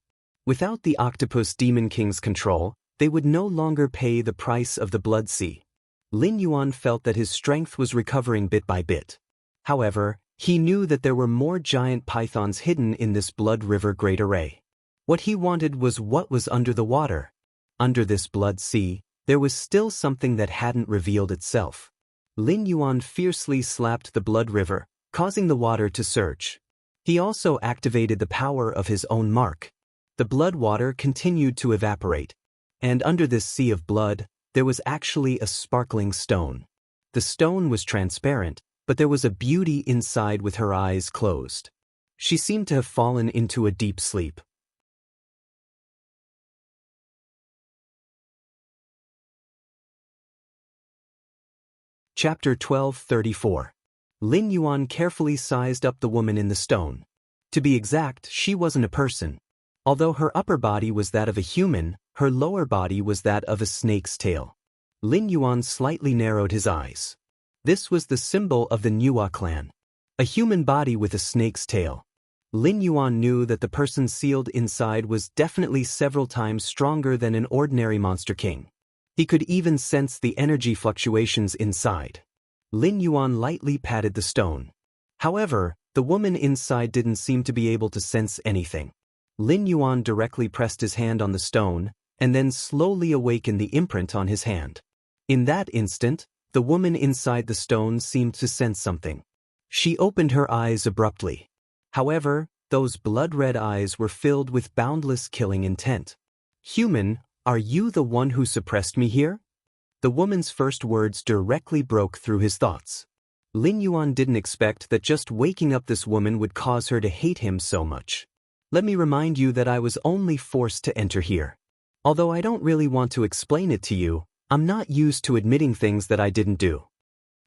Without the octopus demon king's control, they would no longer pay the price of the blood sea. Lin Yuan felt that his strength was recovering bit by bit. However, he knew that there were more giant pythons hidden in this blood river great array. What he wanted was what was under the water. Under this blood sea, there was still something that hadn't revealed itself. Lin Yuan fiercely slapped the blood river, causing the water to surge. He also activated the power of his own mark. The blood water continued to evaporate. And under this sea of blood, there was actually a sparkling stone. The stone was transparent, but there was a beauty inside with her eyes closed. She seemed to have fallen into a deep sleep. Chapter 12:34. Lin Yuan carefully sized up the woman in the stone. To be exact, she wasn't a person. Although her upper body was that of a human, her lower body was that of a snake's tail. Lin Yuan slightly narrowed his eyes. This was the symbol of the Nuwa clan. A human body with a snake's tail. Lin Yuan knew that the person sealed inside was definitely several times stronger than an ordinary monster king. He could even sense the energy fluctuations inside. Lin Yuan lightly patted the stone. However, the woman inside didn't seem to be able to sense anything. Lin Yuan directly pressed his hand on the stone, and then slowly awakened the imprint on his hand. In that instant, the woman inside the stone seemed to sense something. She opened her eyes abruptly. However, those blood-red eyes were filled with boundless killing intent. "Human, are you the one who suppressed me here?" The woman's first words directly broke through his thoughts. Lin Yuan didn't expect that just waking up this woman would cause her to hate him so much. "Let me remind you that I was only forced to enter here. Although I don't really want to explain it to you, I'm not used to admitting things that I didn't do,"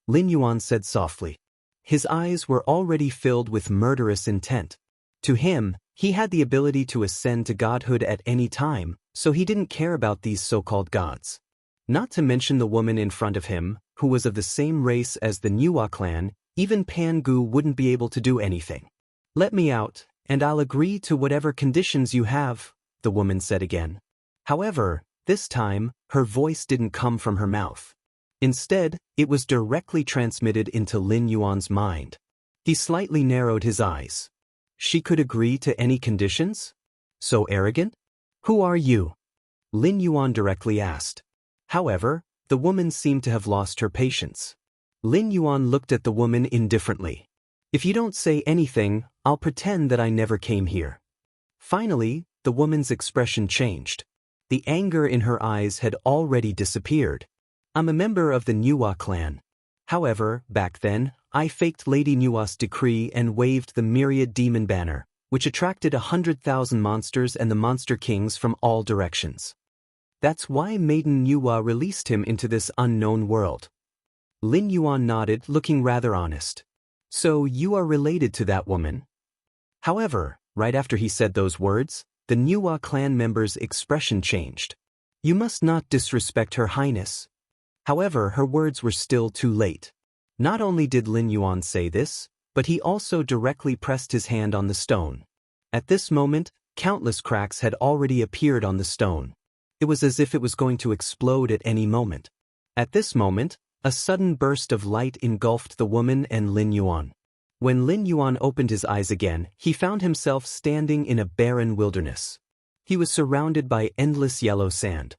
Lin Yuan said softly. His eyes were already filled with murderous intent. To him, he had the ability to ascend to godhood at any time, so he didn't care about these so-called gods. Not to mention the woman in front of him, who was of the same race as the Nuwa clan, even Pangu wouldn't be able to do anything. "Let me out, and I'll agree to whatever conditions you have," the woman said again. However, this time, her voice didn't come from her mouth. Instead, it was directly transmitted into Lin Yuan's mind. He slightly narrowed his eyes. She could agree to any conditions? So arrogant? "Who are you?" Lin Yuan directly asked. However, the woman seemed to have lost her patience. Lin Yuan looked at the woman indifferently. "If you don't say anything, I'll pretend that I never came here." Finally, the woman's expression changed. The anger in her eyes had already disappeared. "I'm a member of the Nuwa clan. However, back then, I faked Lady Nuwa's decree and waved the myriad demon banner, which attracted 100,000 monsters and the monster kings from all directions. That's why Maiden Nuwa released him into this unknown world." Lin Yuan nodded, looking rather honest. "So you are related to that woman?" However, right after he said those words, the Nuwa clan member's expression changed. "You must not disrespect Her Highness." However, her words were still too late. Not only did Lin Yuan say this, but he also directly pressed his hand on the stone. At this moment, countless cracks had already appeared on the stone. It was as if it was going to explode at any moment. At this moment, a sudden burst of light engulfed the woman and Lin Yuan. When Lin Yuan opened his eyes again, he found himself standing in a barren wilderness. He was surrounded by endless yellow sand.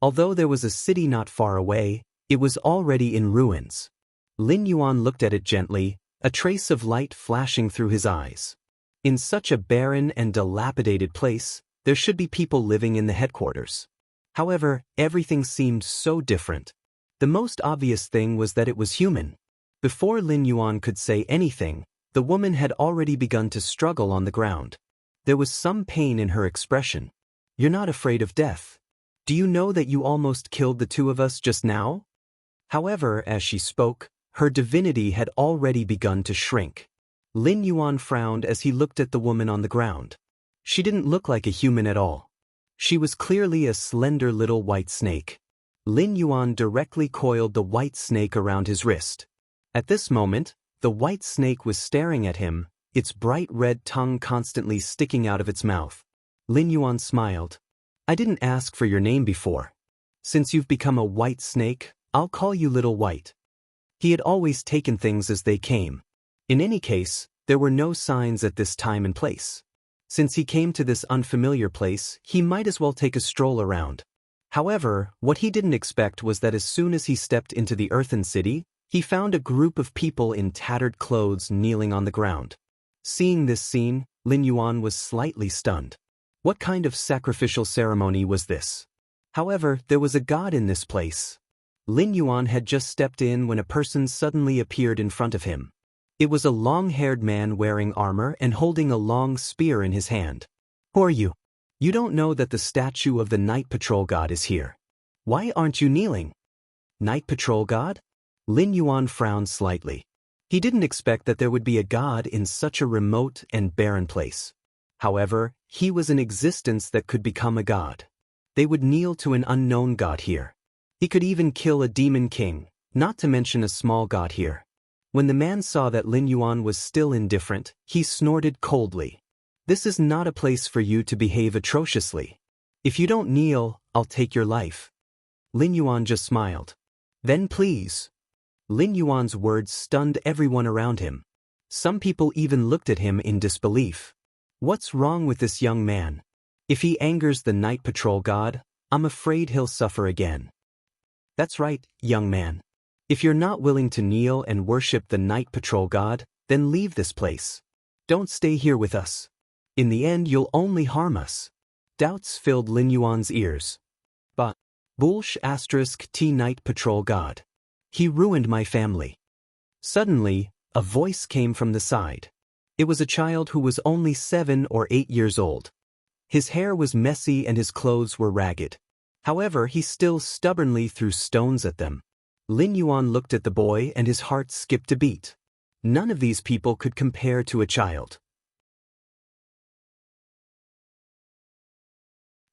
Although there was a city not far away, it was already in ruins. Lin Yuan looked at it gently, a trace of light flashing through his eyes. In such a barren and dilapidated place, there should be people living in the headquarters. However, everything seemed so different. The most obvious thing was that it was human. Before Lin Yuan could say anything, the woman had already begun to struggle on the ground. There was some pain in her expression. "You're not afraid of death. Do you know that you almost killed the two of us just now?" However, as she spoke, her divinity had already begun to shrink. Lin Yuan frowned as he looked at the woman on the ground. She didn't look like a human at all. She was clearly a slender little white snake. Lin Yuan directly coiled the white snake around his wrist. At this moment, the white snake was staring at him, its bright red tongue constantly sticking out of its mouth. Lin Yuan smiled. "I didn't ask for your name before. Since you've become a white snake, I'll call you Little White." He had always taken things as they came. In any case, there were no signs at this time and place. Since he came to this unfamiliar place, he might as well take a stroll around. However, what he didn't expect was that as soon as he stepped into the Earthen City, he found a group of people in tattered clothes kneeling on the ground. Seeing this scene, Lin Yuan was slightly stunned. What kind of sacrificial ceremony was this? However, there was a god in this place. Lin Yuan had just stepped in when a person suddenly appeared in front of him. It was a long-haired man wearing armor and holding a long spear in his hand. "Who are you? You don't know that the statue of the Night Patrol god is here." Why aren't you kneeling? Night Patrol God? Lin Yuan frowned slightly. He didn't expect that there would be a god in such a remote and barren place. However, he was an existence that could become a god. They would kneel to an unknown god here. He could even kill a demon king, not to mention a small god here. When the man saw that Lin Yuan was still indifferent, he snorted coldly. This is not a place for you to behave atrociously. If you don't kneel, I'll take your life. Lin Yuan just smiled. Then please. Lin Yuan's words stunned everyone around him. Some people even looked at him in disbelief. What's wrong with this young man? If he angers the Night Patrol God, I'm afraid he'll suffer again. That's right, young man. If you're not willing to kneel and worship the Night Patrol God, then leave this place. Don't stay here with us. In the end, you'll only harm us. Doubts filled Lin Yuan's ears. But, Bullsh * T Night Patrol God. He ruined my family. Suddenly, a voice came from the side. It was a child who was only 7 or 8 years old. His hair was messy and his clothes were ragged. However, he still stubbornly threw stones at them. Lin Yuan looked at the boy and his heart skipped a beat. None of these people could compare to a child.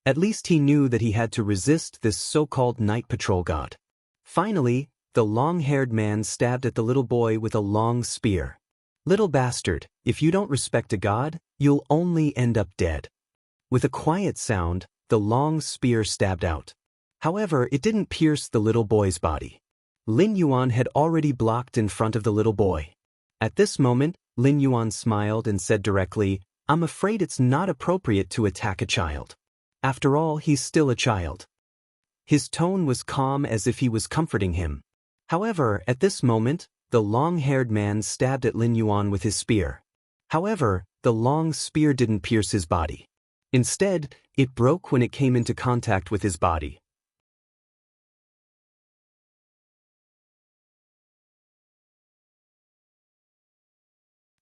At least he knew that he had to resist this so-called Night Patrol God. Finally, the long-haired man stabbed at the little boy with a long spear. Little bastard, if you don't respect a god, you'll only end up dead. With a quiet sound, the long spear stabbed out. However, it didn't pierce the little boy's body. Lin Yuan had already blocked in front of the little boy. At this moment, Lin Yuan smiled and said directly, I'm afraid it's not appropriate to attack a child. After all, he's still a child. His tone was calm as if he was comforting him. However, at this moment, the long-haired man stabbed at Lin Yuan with his spear. However, the long spear didn't pierce his body. Instead, it broke when it came into contact with his body.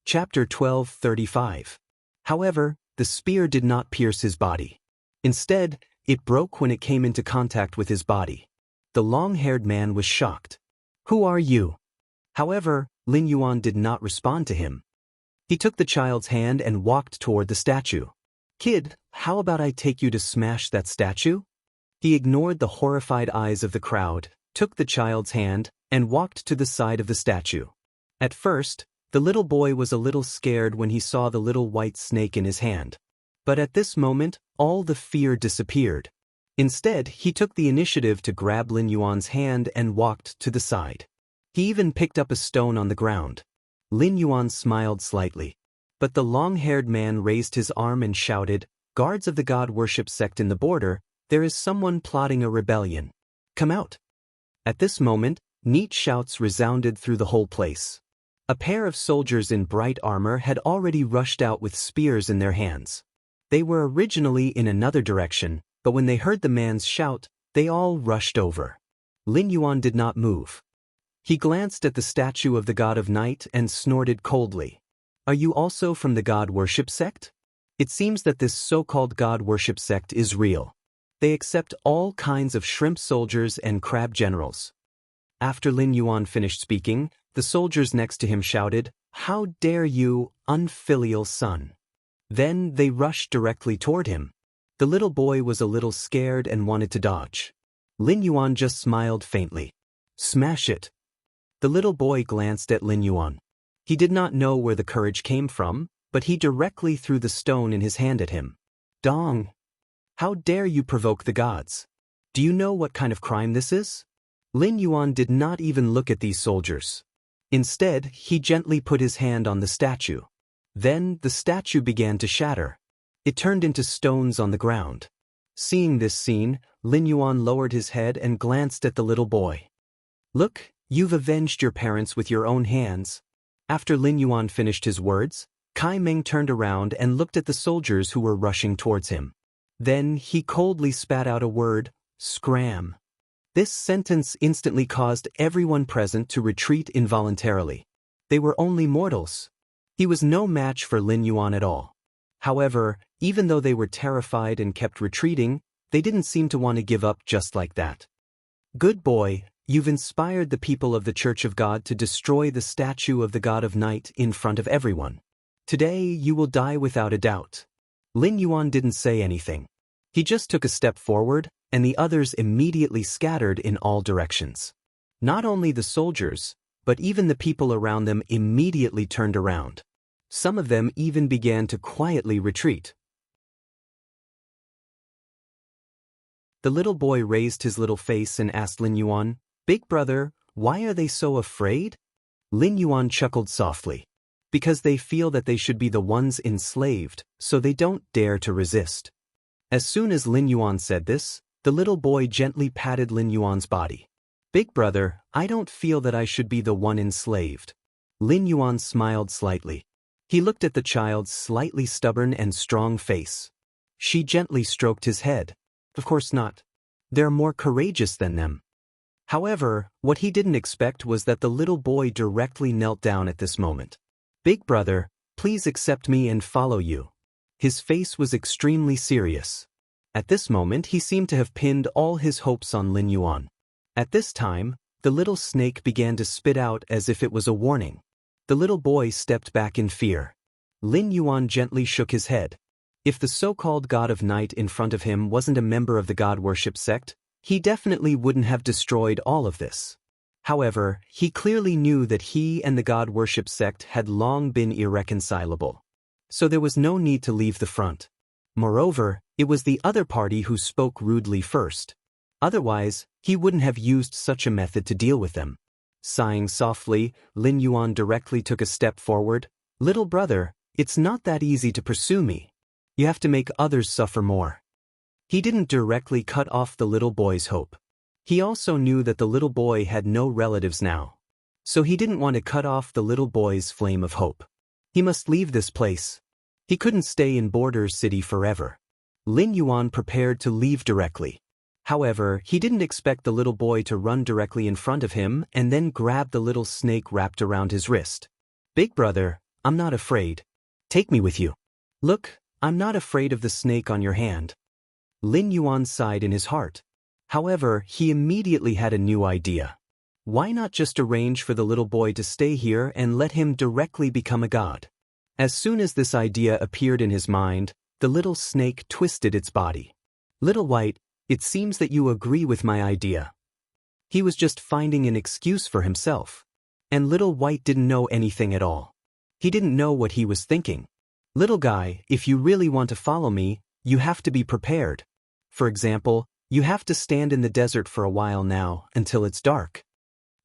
Chapter 12:35. However, the spear did not pierce his body. Instead, it broke when it came into contact with his body. The long-haired man was shocked. Who are you? However, Lin Yuan did not respond to him. He took the child's hand and walked toward the statue. Kid, how about I take you to smash that statue? He ignored the horrified eyes of the crowd, took the child's hand, and walked to the side of the statue. At first, the little boy was a little scared when he saw the little white snake in his hand. But at this moment, all the fear disappeared. Instead, he took the initiative to grab Lin Yuan's hand and walked to the side. He even picked up a stone on the ground. Lin Yuan smiled slightly. But the long-haired man raised his arm and shouted, Guards of the god worship sect in the border, there is someone plotting a rebellion. Come out. At this moment, neat shouts resounded through the whole place. A pair of soldiers in bright armor had already rushed out with spears in their hands. They were originally in another direction, but when they heard the man's shout, they all rushed over. Lin Yuan did not move. He glanced at the statue of the god of night and snorted coldly. Are you also from the god worship sect? It seems that this so-called god worship sect is real. They accept all kinds of shrimp soldiers and crab generals. After Lin Yuan finished speaking, the soldiers next to him shouted, How dare you, unfilial son! Then they rushed directly toward him. The little boy was a little scared and wanted to dodge. Lin Yuan just smiled faintly. Smash it. The little boy glanced at Lin Yuan. He did not know where the courage came from, but he directly threw the stone in his hand at him. Dong! How dare you provoke the gods? Do you know what kind of crime this is? Lin Yuan did not even look at these soldiers. Instead, he gently put his hand on the statue. Then, the statue began to shatter. It turned into stones on the ground. Seeing this scene, Lin Yuan lowered his head and glanced at the little boy. Look, you've avenged your parents with your own hands. After Lin Yuan finished his words, Kai Meng turned around and looked at the soldiers who were rushing towards him. Then, he coldly spat out a word, scram. This sentence instantly caused everyone present to retreat involuntarily. They were only mortals. He was no match for Lin Yuan at all. However, even though they were terrified and kept retreating, they didn't seem to want to give up just like that. Good boy, you've inspired the people of the Church of God to destroy the statue of the God of Night in front of everyone. Today you will die without a doubt. Lin Yuan didn't say anything. He just took a step forward, and the others immediately scattered in all directions. Not only the soldiers, but even the people around them immediately turned around. Some of them even began to quietly retreat. The little boy raised his little face and asked Lin Yuan, "Big brother, why are they so afraid?" Lin Yuan chuckled softly. Because they feel that they should be the ones enslaved, so they don't dare to resist. As soon as Lin Yuan said this, the little boy gently patted Lin Yuan's body. "Big brother, I don't feel that I should be the one enslaved." Lin Yuan smiled slightly. He looked at the child's slightly stubborn and strong face. She gently stroked his head. Of course not. They're more courageous than them. However, what he didn't expect was that the little boy directly knelt down at this moment. "Big brother, please accept me and follow you." His face was extremely serious. At this moment he seemed to have pinned all his hopes on Lin Yuan. At this time, the little snake began to spit out as if it was a warning. The little boy stepped back in fear. Lin Yuan gently shook his head. If the so-called God of Night in front of him wasn't a member of the God worship sect, he definitely wouldn't have destroyed all of this. However, he clearly knew that he and the God worship sect had long been irreconcilable. So there was no need to leave the front. Moreover, it was the other party who spoke rudely first. Otherwise, he wouldn't have used such a method to deal with them. Sighing softly, Lin Yuan directly took a step forward. "Little brother, it's not that easy to pursue me. You have to make others suffer more." He didn't directly cut off the little boy's hope. He also knew that the little boy had no relatives now. So he didn't want to cut off the little boy's flame of hope. He must leave this place. He couldn't stay in Border City forever. Lin Yuan prepared to leave directly. However, he didn't expect the little boy to run directly in front of him and then grab the little snake wrapped around his wrist. "Big brother, I'm not afraid. Take me with you." "Look, I'm not afraid of the snake on your hand." Lin Yuan sighed in his heart. However, he immediately had a new idea. Why not just arrange for the little boy to stay here and let him directly become a god? As soon as this idea appeared in his mind, the little snake twisted its body. "Little White, it seems that you agree with my idea." He was just finding an excuse for himself. And Little White didn't know anything at all. He didn't know what he was thinking. "Little guy, if you really want to follow me, you have to be prepared. For example, you have to stand in the desert for a while now, until it's dark."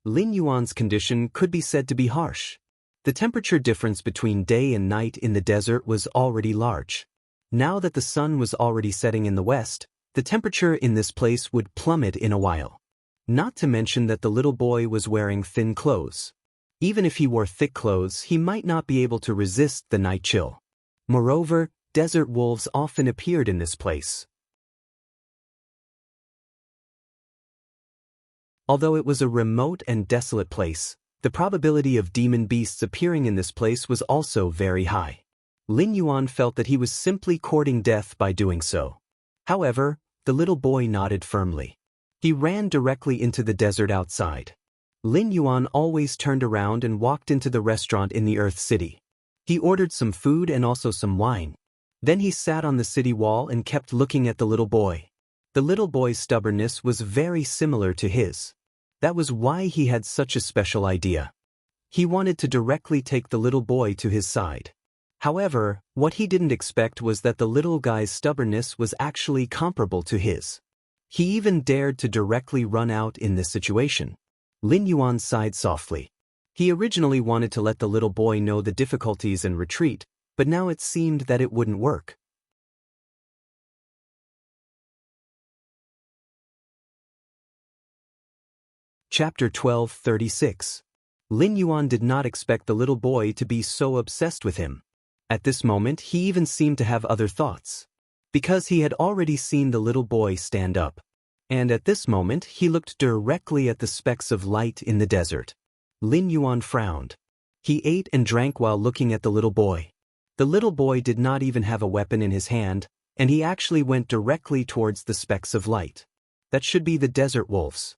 Lin Yuan's condition could be said to be harsh. The temperature difference between day and night in the desert was already large. Now that the sun was already setting in the west, the temperature in this place would plummet in a while. Not to mention that the little boy was wearing thin clothes. Even if he wore thick clothes, he might not be able to resist the night chill. Moreover, desert wolves often appeared in this place. Although it was a remote and desolate place, the probability of demon beasts appearing in this place was also very high. Lin Yuan felt that he was simply courting death by doing so. However, the little boy nodded firmly. He ran directly into the desert outside. Lin Yuan always turned around and walked into the restaurant in the Earth City. He ordered some food and also some wine. Then he sat on the city wall and kept looking at the little boy. The little boy's stubbornness was very similar to his. That was why he had such a special idea. He wanted to directly take the little boy to his side. However, what he didn't expect was that the little guy's stubbornness was actually comparable to his. He even dared to directly run out in this situation. Lin Yuan sighed softly. He originally wanted to let the little boy know the difficulties and retreat, but now it seemed that it wouldn't work. Chapter 12:36. Lin Yuan did not expect the little boy to be so obsessed with him. At this moment he even seemed to have other thoughts. Because he had already seen the little boy stand up. And at this moment he looked directly at the specks of light in the desert. Lin Yuan frowned. He ate and drank while looking at the little boy. The little boy did not even have a weapon in his hand, and he actually went directly towards the specks of light. That should be the desert wolves.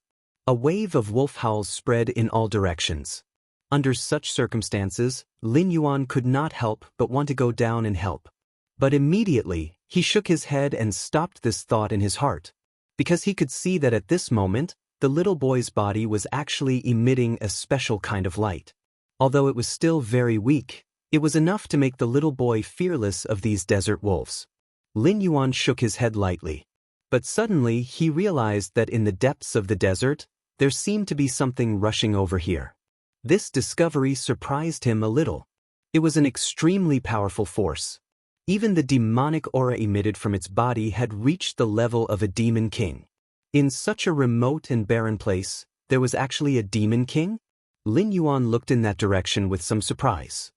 A wave of wolf howls spread in all directions. Under such circumstances, Lin Yuan could not help but want to go down and help. But immediately, he shook his head and stopped this thought in his heart, because he could see that at this moment, the little boy's body was actually emitting a special kind of light. Although it was still very weak, it was enough to make the little boy fearless of these desert wolves. Lin Yuan shook his head lightly. But suddenly he realized that in the depths of the desert, there seemed to be something rushing over here. This discovery surprised him a little. It was an extremely powerful force. Even the demonic aura emitted from its body had reached the level of a demon king. In such a remote and barren place, there was actually a demon king? Lin Yuan looked in that direction with some surprise.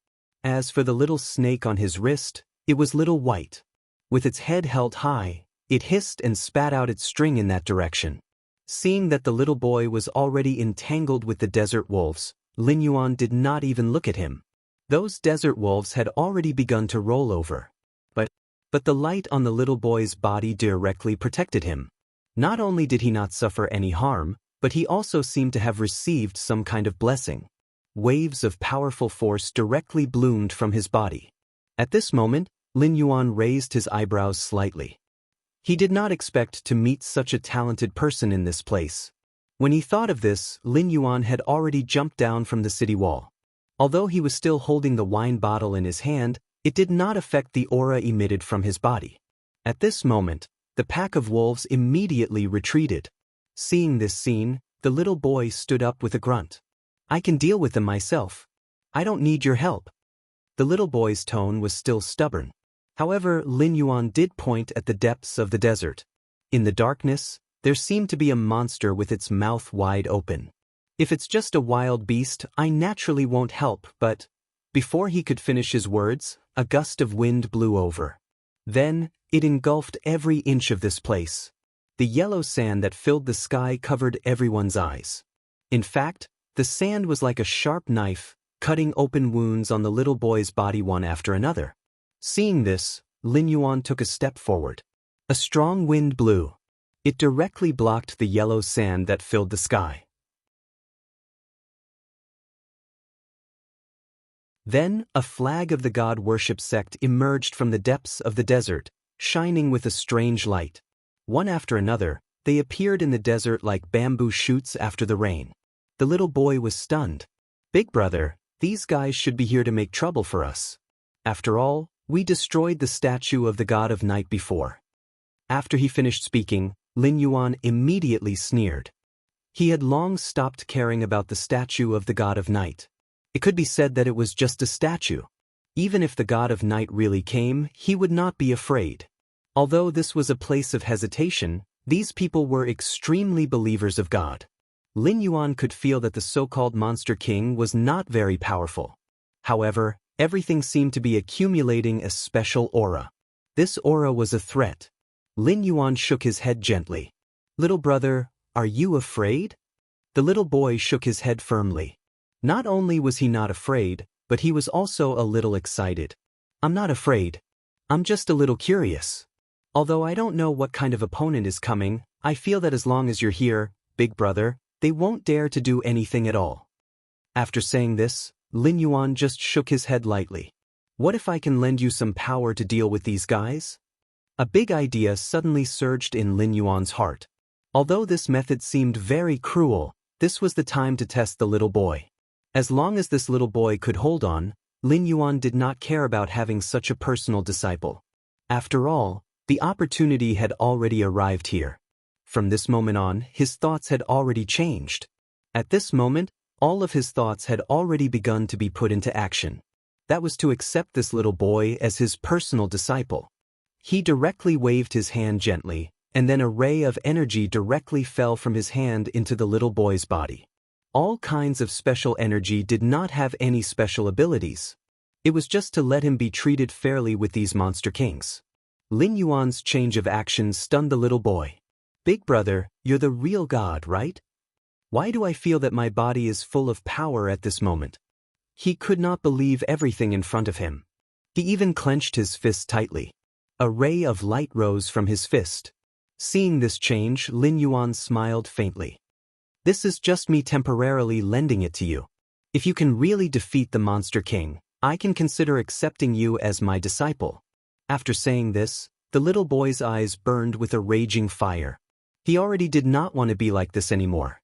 As for the little snake on his wrist, it was little white. With its head held high, it hissed and spat out its string in that direction. Seeing that the little boy was already entangled with the desert wolves, Lin Yuan did not even look at him. Those desert wolves had already begun to roll over. But the light on the little boy's body directly protected him. Not only did he not suffer any harm, but he also seemed to have received some kind of blessing. Waves of powerful force directly bloomed from his body. At this moment, Lin Yuan raised his eyebrows slightly. He did not expect to meet such a talented person in this place. When he thought of this, Lin Yuan had already jumped down from the city wall. Although he was still holding the wine bottle in his hand, it did not affect the aura emitted from his body. At this moment, the pack of wolves immediately retreated. Seeing this scene, the little boy stood up with a grunt. "I can deal with them myself. I don't need your help." The little boy's tone was still stubborn. However, Lin Yuan did point at the depths of the desert. In the darkness, there seemed to be a monster with its mouth wide open. "If it's just a wild beast, I naturally won't help, but—" Before he could finish his words, a gust of wind blew over. Then, it engulfed every inch of this place. The yellow sand that filled the sky covered everyone's eyes. In fact, the sand was like a sharp knife, cutting open wounds on the little boy's body one after another. Seeing this, Lin Yuan took a step forward. A strong wind blew. It directly blocked the yellow sand that filled the sky. Then, a flag of the god worship sect emerged from the depths of the desert, shining with a strange light. One after another, they appeared in the desert like bamboo shoots after the rain. The little boy was stunned. "Big brother, these guys should be here to make trouble for us. After all, we destroyed the statue of the god of night before." After he finished speaking, Lin Yuan immediately sneered. He had long stopped caring about the statue of the god of night. It could be said that it was just a statue. Even if the god of night really came, he would not be afraid. Although this was a place of hesitation, these people were extremely believers of God. Lin Yuan could feel that the so-called Monster King was not very powerful. However, everything seemed to be accumulating a special aura. This aura was a threat. Lin Yuan shook his head gently. "Little brother, are you afraid?" The little boy shook his head firmly. Not only was he not afraid, but he was also a little excited. "I'm not afraid. I'm just a little curious. Although I don't know what kind of opponent is coming, I feel that as long as you're here, big brother, they won't dare to do anything at all." After saying this, Lin Yuan just shook his head lightly. "What if I can lend you some power to deal with these guys?" A big idea suddenly surged in Lin Yuan's heart. Although this method seemed very cruel, this was the time to test the little boy. As long as this little boy could hold on, Lin Yuan did not care about having such a personal disciple. After all, the opportunity had already arrived here. From this moment on, his thoughts had already changed. At this moment, all of his thoughts had already begun to be put into action. That was to accept this little boy as his personal disciple. He directly waved his hand gently, and then a ray of energy directly fell from his hand into the little boy's body. All kinds of special energy did not have any special abilities. It was just to let him be treated fairly with these monster kings. Lin Yuan's change of action stunned the little boy. "Big brother, you're the real god, right? Why do I feel that my body is full of power at this moment?" He could not believe everything in front of him. He even clenched his fist tightly. A ray of light rose from his fist. Seeing this change, Lin Yuan smiled faintly. This is just me temporarily lending it to you. If you can really defeat the Monster King, I can consider accepting you as my disciple." After saying this, the little boy's eyes burned with a raging fire. He already did not want to be like this anymore.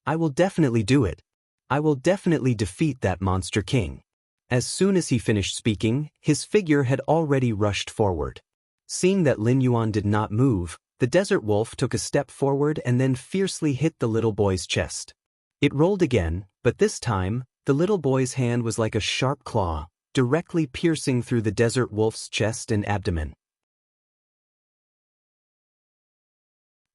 "I will definitely do it. I will definitely defeat that Monster King." As soon as he finished speaking, his figure had already rushed forward. Seeing that Lin Yuan did not move, the desert wolf took a step forward and then fiercely hit the little boy's chest. It rolled again, but this time, the little boy's hand was like a sharp claw, directly piercing through the desert wolf's chest and abdomen.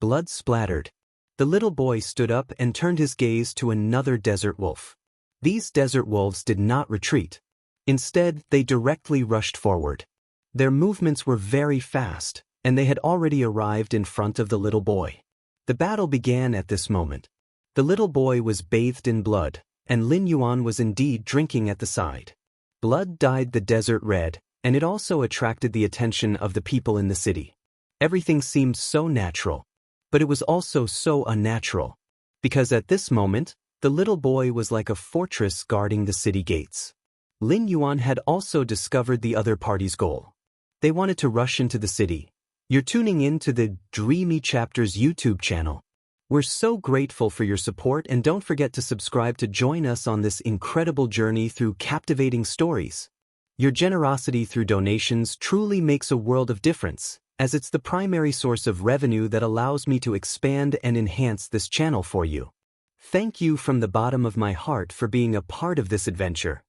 Blood splattered. The little boy stood up and turned his gaze to another desert wolf. These desert wolves did not retreat. Instead, they directly rushed forward. Their movements were very fast, and they had already arrived in front of the little boy. The battle began at this moment. The little boy was bathed in blood, and Lin Yuan was indeed drinking at the side. Blood dyed the desert red, and it also attracted the attention of the people in the city. Everything seemed so natural, but it was also so unnatural, because at this moment, the little boy was like a fortress guarding the city gates. Lin Yuan had also discovered the other party's goal. They wanted to rush into the city. You're tuning in to the Dreamy Chapters YouTube channel. We're so grateful for your support, and don't forget to subscribe to join us on this incredible journey through captivating stories. Your generosity through donations truly makes a world of difference, as it's the primary source of revenue that allows me to expand and enhance this channel for you. Thank you from the bottom of my heart for being a part of this adventure.